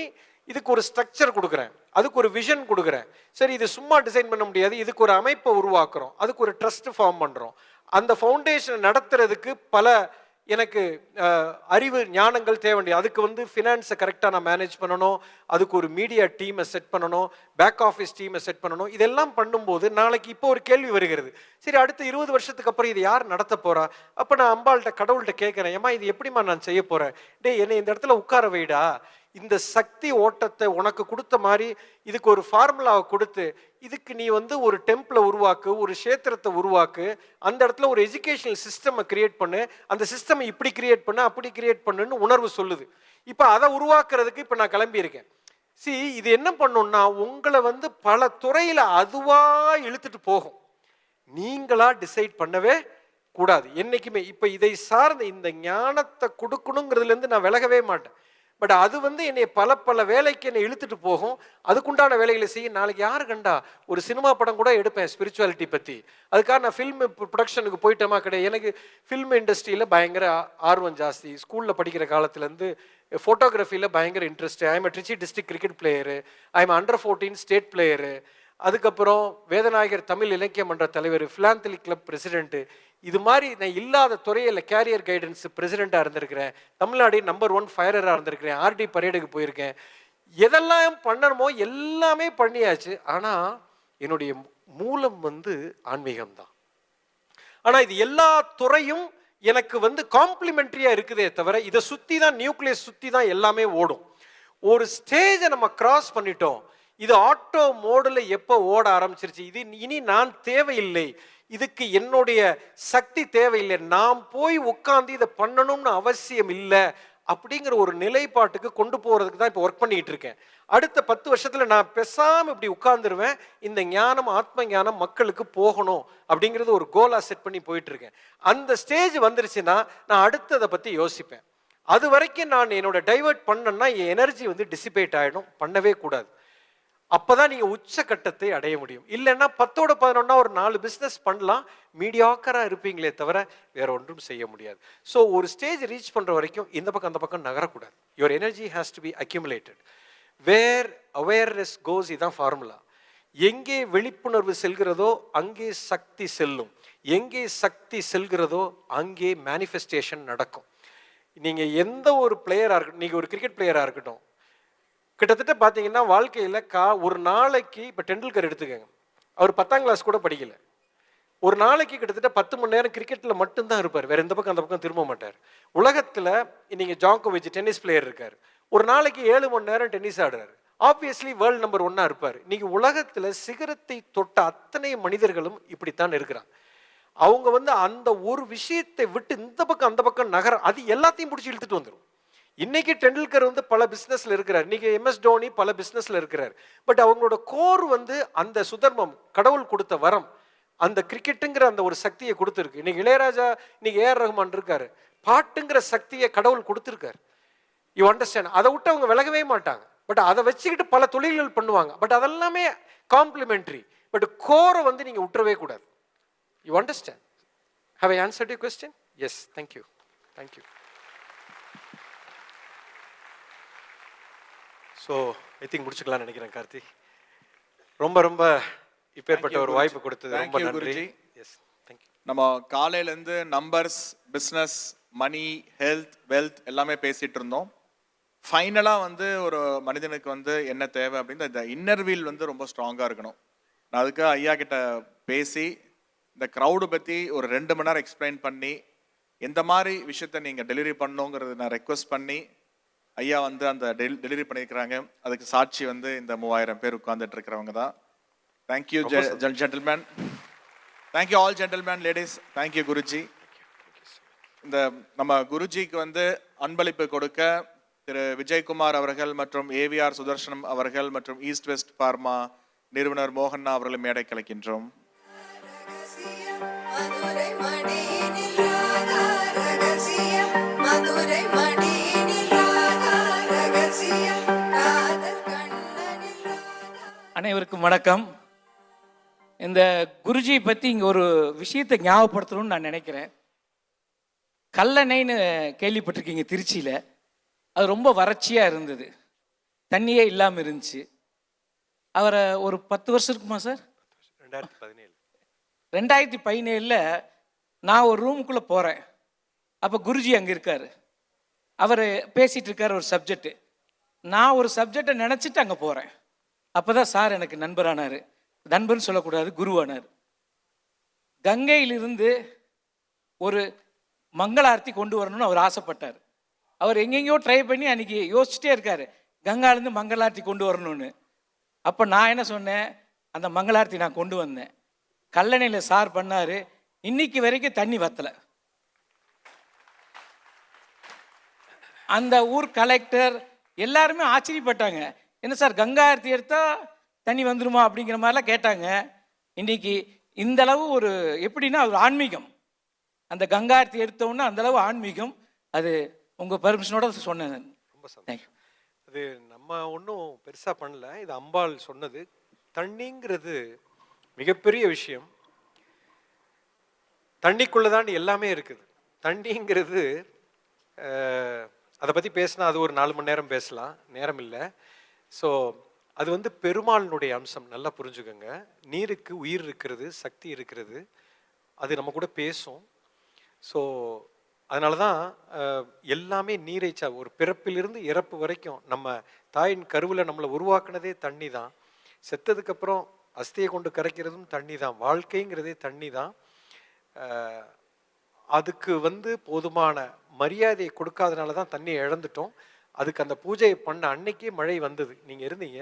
இதுக்கு ஒரு ஸ்ட்ரக்சர் கொடுக்குறேன், அதுக்கு ஒரு விஷன் கொடுக்குறேன். சரி, இது சும்மா டிசைன் பண்ண முடியாது, இதுக்கு ஒரு அமைப்பை உருவாக்குறோம், அதுக்கு ஒரு ட்ரஸ்ட் ஃபார்ம் பண்ணுறோம். அந்த ஃபவுண்டேஷனை நடத்துறதுக்கு பல எனக்கு அறிவு ஞானங்கள் தேவை. அதுக்கு வந்து ஃபினான்ஸை கரெக்டாக நான் மேனேஜ் பண்ணணும், அதுக்கு ஒரு மீடியா டீமை செட் பண்ணணும், பேக் ஆஃபீஸ் டீமை செட் பண்ணணும். இதெல்லாம் பண்ணும்போது நாளைக்கு இப்போ ஒரு கேள்வி வருகிறது, சரி அடுத்த 20 வருஷத்துக்கு அப்புறம் இது யார் நடத்த போறா? அப்போ நான் அம்பாள்கிட்ட கடவுள்கிட்ட கேட்குறேன், ஏமா இது எப்படிமா நான் செய்ய போகிறேன்? என்னை இந்த இடத்துல உட்கார வைடா, இந்த சக்தி ஓட்டத்தை உனக்கு கொடுத்த மாதிரி இதுக்கு ஒரு ஃபார்முலாவை கொடுத்து இதுக்கு நீ வந்து ஒரு டெம்பிளை உருவாக்கு, ஒரு கஷேத்திரத்தை உருவாக்கு, அந்த இடத்துல ஒரு எஜுகேஷனல் சிஸ்டமை கிரியேட் பண்ணு, அந்த சிஸ்டமை இப்படி கிரியேட் பண்ணு அப்படி கிரியேட் பண்ணுன்னு உணர்வு சொல்லுது. இப்போ அதை உருவாக்குறதுக்கு இப்போ நான் கிளம்பியிருக்கேன். இது என்ன பண்ணுன்னா உங்களை வந்து பல துறையில் அதுவாக இழுத்துட்டு போகும். நீங்களா டிசைட் பண்ணவே கூடாது என்னைக்குமே. இப்போ இதை சார்ந்த இந்த ஞானத்தை கொடுக்கணுங்கிறதுலேருந்து நான் விலகவே மாட்டேன். பட் அது வந்து என்னை பல வேலைக்கு என்னை இழுத்துட்டு போகும். அதுக்குண்டான வேலைகளை செய்ய நாளைக்கு யாரு கண்டா ஒரு சினிமா படம் கூட எடுப்பேன் ஸ்பிரிச்சுவாலிட்டி பற்றி. அதுக்காக நான் ஃபில்ம் ப்ரொடக்ஷனுக்கு போயிட்டோமா கிடையாது. எனக்கு ஃபில்ம் இண்டஸ்ட்ரியில் பயங்கர ஆர்வம் ஜாஸ்தி. ஸ்கூலில் படிக்கிற காலத்துலேருந்து ஃபோட்டோகிராஃபியில் பயங்கர interest. I'm Trichy district cricket player, I'm under 14 state player, அதுக்கப்புறம் வேதநாயகர் தமிழ் இலக்கிய மன்ற தலைவர், ஃபிலாந்தலி கிளப் பிரசிடென்ட்டு. இது மாதிரி நான் இல்லாத துறையில் கேரியர் கைடன்ஸ் பிரசிடெண்ட்டாக இருந்திருக்கிறேன், தமிழ்நாடு நம்பர் 1 ஃபயரராக இருந்திருக்கிறேன், ஆர்டி பரேடுக்கு போயிருக்கேன். எதெல்லாம் பண்ணணுமோ எல்லாமே பண்ணியாச்சு. ஆனால் என்னுடைய மூலம் வந்து ஆன்மீகம்தான். ஆனால் இது எல்லா துறையும் எனக்கு வந்து காம்ப்ளிமெண்ட்ரியாக இருக்குதே தவிர இதை சுற்றி தான், நியூக்ளியஸ் சுற்றி தான் எல்லாமே ஓடும். ஒரு ஸ்டேஜை நம்ம கிராஸ் பண்ணிட்டோம், இது ஆட்டோ மோடில் எப்போ ஓட ஆரம்பிச்சிருச்சு, இது இனி நான் தேவையில்லை, இதுக்கு என்னுடைய சக்தி தேவையில்லை, நாம் போய் உட்காந்து இதை பண்ணணும்னு அவசியம் இல்லை அப்படிங்கிற ஒரு நிலைப்பாட்டுக்கு கொண்டு போகிறதுக்கு தான் இப்போ ஒர்க் பண்ணிக்கிட்டு இருக்கேன். அடுத்த 10 வருஷத்தில் நான் பேசாமல் இப்படி உட்கார்ந்துருவேன், இந்த ஞானம் ஆத்ம ஞானம் மக்களுக்கு போகணும் அப்படிங்கிறது ஒரு கோலாக செட் பண்ணி போயிட்டு இருக்கேன். அந்த ஸ்டேஜ் வந்துருச்சுன்னா நான் அடுத்ததை பற்றி யோசிப்பேன். அது வரைக்கும் நான் என்னோட டைவர்ட் பண்ணேன்னா என் எனர்ஜி வந்து டிசிபேட் ஆகிடும், பண்ணவே கூடாது. அப்போதான் நீங்கள் உச்சக்கட்டத்தை அடைய முடியும். இல்லைன்னா 10ஓட 11 ஒரு 4 பிஸ்னஸ் பண்ணலாம், மீடியாக்கராக இருப்பீங்களே தவிர வேற ஒன்றும் செய்ய முடியாது. ஸோ ஒரு ஸ்டேஜ் ரீச் பண்ணுற வரைக்கும் இந்த பக்கம் அந்த பக்கம் நகரக்கூடாது. Your energy has to be accumulated. Where awareness goes, இதுதான் ஃபார்முலா. எங்கே விழிப்புணர்வு செல்கிறதோ அங்கே சக்தி செல்லும், எங்கே சக்தி செல்கிறதோ அங்கே மேனிஃபெஸ்டேஷன் நடக்கும். நீங்கள் எந்த ஒரு பிளேயராக இருக்கட்டும், நீங்கள் ஒரு கிரிக்கெட் பிளேயராக இருக்கட்டும், கிட்டத்தட்ட பார்த்தீங்கன்னா வாழ்க்கையில் ஒரு நாளைக்கு இப்போ டெண்டுல்கர் எடுத்துக்கங்க, அவர் 10ஆம் கிளாஸ் கூட படிக்கல. ஒரு நாளைக்கு கிட்டத்தட்ட 10 மணி நேரம் கிரிக்கெட்டில் மட்டும்தான் இருப்பார், வேற எந்த பக்கம் அந்த பக்கம் திரும்ப மாட்டார். உலகத்தில் நீங்கள் ஜாக்கோவிச் டென்னிஸ் பிளேயர் இருக்கார், ஒரு நாளைக்கு 7 மணி நேரம் டென்னிஸ் ஆடுறாரு. ஆப்வியஸ்லி வேர்ல்டு நம்பர் 1 இருப்பார். இன்னைக்கு உலகத்தில் சிகரத்தை தொட்ட அத்தனை மனிதர்களும் இப்படித்தான் இருக்கிறாங்க. அவங்க வந்து அந்த ஒரு விஷயத்தை விட்டு இந்த பக்கம் அந்த பக்கம் நகரம், அது எல்லாத்தையும் பிடிச்சி இழுத்துட்டு வந்துடும். இன்னைக்கு டெண்டுல்கர் வந்து பல பிஸ்னஸ்ல இருக்கிறார், இன்னைக்கு MS தோனி பல பிஸ்னஸ்ல இருக்கிறார். பட் அவங்களோட கோர் வந்து அந்த சுதர்மம், கடவுள் கொடுத்த வரம், அந்த கிரிக்கெட்டுங்கிற அந்த ஒரு சக்தியை கொடுத்துருக்கு. இன்னைக்கு இளையராஜா, இன்னைக்கு AR ரஹ்மான் இருக்காரு, பாட்டுங்கிற சக்தியை கடவுள் கொடுத்துருக்காரு. You understand? அதை விட்டு அவங்க விலகவே மாட்டாங்க. பட் அதை வச்சுக்கிட்டு பல தொழில்கள் பண்ணுவாங்க. பட் அதெல்லாமே காம்ப்ளிமெண்ட்ரி. பட் கோரை வந்து நீங்க விட்டுறவே கூடாது. You understand? Have I answered your question? Yes, thank you. Thank you. So I think முடிச்சுக்கலாம்னு நினைக்கிறேன் கார்த்தி. ரொம்ப ரொம்ப இப்பேற்பட்ட ஒரு வாய்ப்பு கொடுத்தது ரொம்ப நன்றி. Yes, thank you. நம்ம காலையிலேருந்து numbers, business, money, health, wealth எல்லாமே பேசிகிட்டு இருந்தோம். ஃபைனலாக வந்து ஒரு மனிதனுக்கு வந்து என்ன தேவை அப்படின்னு இந்த இன்னர் வீல் வந்து ரொம்ப ஸ்ட்ராங்காக இருக்கணும். நான் அதுக்கு ஐயா கிட்ட பேசி இந்த க்ரௌடு பற்றி ஒரு 2 மணி நேரம் எக்ஸ்பிளைன் பண்ணி எந்த மாதிரி விஷயத்த நீங்கள் டெலிவரி பண்ணணுங்கிறது நான் ரெக்வஸ்ட் பண்ணி ஐயா வந்து அந்த டெலிவரி பண்ணியிருக்கிறாங்க. அதுக்கு சாட்சி வந்து இந்த 3000 பேர் உட்கார்ந்துட்டு இருக்கிறவங்க தான். Thank you gentleman. Thank you all gentleman, ladies. Thank you Guruji. இந்த நம்ம குருஜிக்கு வந்து அன்பளிப்பு கொடுக்க திரு விஜயகுமார் அவர்கள் மற்றும் AVR சுதர்சனம் அவர்கள் மற்றும் ஈஸ்ட் வெஸ்ட் பார்மா நிறுவனர் மோகன்னா அவர்களை மேடை கலைக்கின்றோம். அனைவருக்கும் வணக்கம். இந்த குருஜி பற்றி இங்கே ஒரு விஷயத்தை ஞாபகப்படுத்தணும்னு நான் நினைக்கிறேன். கல்லணைன்னு கேள்விப்பட்டிருக்கீங்க திருச்சியில். அது ரொம்ப வறட்சியாக இருந்தது, தண்ணியே இல்லாமல் இருந்துச்சு. அவரை ஒரு 10 வருஷம் இருக்குமா சார்? 2017 நான் ஒரு ரூமுக்குள்ளே போகிறேன். அப்போ குருஜி அங்கே இருக்கார். அவர் பேசிகிட்டு இருக்கார் ஒரு சப்ஜெக்டு. நான் ஒரு சப்ஜெக்டை நினச்சிட்டு அங்கே போகிறேன். அப்போ தான் சார் எனக்கு நண்பரானார். நண்பர்னு சொல்லக்கூடாது, குருவானார். கங்கையிலிருந்து ஒரு மங்களார்த்தி கொண்டு வரணும்னு அவர் ஆசைப்பட்டார். அவர் எங்கெங்கேயோ ட்ரை பண்ணி அன்றைக்கி யோசிச்சுட்டே இருக்கார், கங்காலேருந்து மங்களார்த்தி கொண்டு வரணும்னு. அப்போ நான் என்ன சொன்னேன், அந்த மங்களார்த்தி நான் கொண்டு வந்தேன். கல்லணையில் சார் பண்ணார். இன்னைக்கு வரைக்கும் தண்ணி வத்தலை. அந்த ஊர் கலெக்டர் எல்லாருமே ஆச்சரியப்பட்டாங்க. என்ன சார் கங்கா ஆரத்தி எடுத்தால் தண்ணி வந்துருமா அப்படிங்கிற மாதிரிலாம் கேட்டாங்க. இன்னைக்கு இந்த அளவு ஒரு எப்படின்னா ஒரு ஆன்மீகம், அந்த கங்கா ஆரத்தி எடுத்தோன்னா அந்த அளவு ஆன்மீகம். அது உங்கள் பர்மிஷனோட சொன்னேன். ரொம்ப சந்தோஷம். அது நம்ம ஒன்றும் பெருசாக பண்ணல, இது அம்பாள் சொன்னது. தண்ணிங்கிறது மிகப்பெரிய விஷயம். தண்ணிக்குள்ளே தான் எல்லாமே இருக்குது. தண்ணிங்கிறது அதை பற்றி பேசினா அது ஒரு 4 மணி நேரம் பேசலாம், நேரம் இல்லை. ஸோ அது வந்து பெருமாளினுடைய அம்சம், நல்லா புரிஞ்சுக்கோங்க. நீருக்கு உயிர் இருக்கிறது, சக்தி இருக்கிறது, அது நம்ம கூட பேசும். ஸோ அதனால தான் எல்லாமே நீரை ஒரு பிறப்பிலிருந்து இறப்பு வரைக்கும் நம்ம தாயின் கருவில் நம்மளை உருவாக்குனதே தண்ணி தான். செத்ததுக்கப்புறம் அஸ்தியை கொண்டு கரைக்கிறதும் தண்ணி தான். வாழ்க்கைங்கிறதே தண்ணி தான். அதுக்கு வந்து போதுமான மரியாதையை கொடுக்காதனால தான் தண்ணியை இழந்துட்டோம். அதுக்கு அந்த பூஜையை பண்ண அன்னைக்கே மழை வந்தது. நீங்கள் இருந்தீங்க.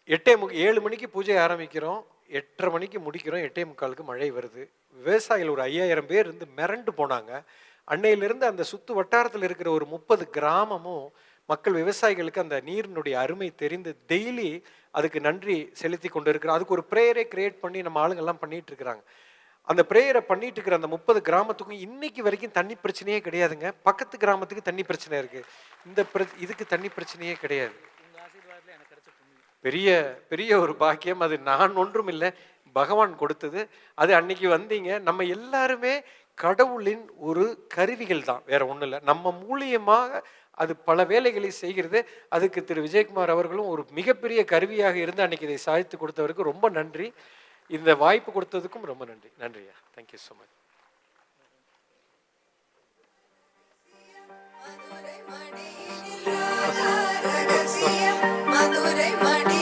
7 மணிக்கு பூஜை ஆரம்பிக்கிறோம், 8:30 மணிக்கு முடிக்கிறோம், 8:45க்கு மழை வருது. விவசாயிகள் ஒரு 5000 பேர் இருந்து மிரண்டு போனாங்க. அன்னையிலிருந்து அந்த சுற்று வட்டாரத்தில் இருக்கிற ஒரு 30 கிராமமும் மக்கள் விவசாயிகளுக்கு அந்த நீரினுடைய அருமை தெரிந்து டெய்லி அதுக்கு நன்றி செலுத்தி கொண்டு இருக்கிறோம். அதுக்கு ஒரு ப்ரேயரே கிரியேட் பண்ணி நம்ம ஆளுங்கள்லாம் பண்ணிட்டு இருக்கிறாங்க. அந்த ப்ரேயரை பண்ணிட்டு இருக்கிற அந்த 30 கிராமத்துக்கும் இன்னைக்கு வரைக்கும் தண்ணி பிரச்சனையே கிடையாதுங்க. பக்கத்து கிராமத்துக்கு தண்ணி பிரச்சனை இருக்கு, இதுக்கு தண்ணி பிரச்சனையே கிடையாது. பெரிய பெரிய ஒரு பாக்கியம். அது நான் ஒன்றும் இல்லை, பகவான் கொடுத்தது. அது அன்னைக்கு வந்தீங்க. நம்ம எல்லாருமே கடவுளின் ஒரு கருவிகள் தான், வேற ஒன்றும் இல்லை. நம்ம மூலியமாக அது பல வேலைகளை செய்கிறது. அதுக்கு திரு விஜயகுமார் அவர்களும் ஒரு மிகப்பெரிய கருவியாக இருந்து அன்னைக்கு இதை சாதித்து கொடுத்தவருக்கு ரொம்ப நன்றி. இந்த வாய்ப்பு கொடுத்ததுக்கும் ரொம்ப நன்றி. நன்றியா, தேங்க்யூ ஸோ மச். ரகசியம் மதுரை மணி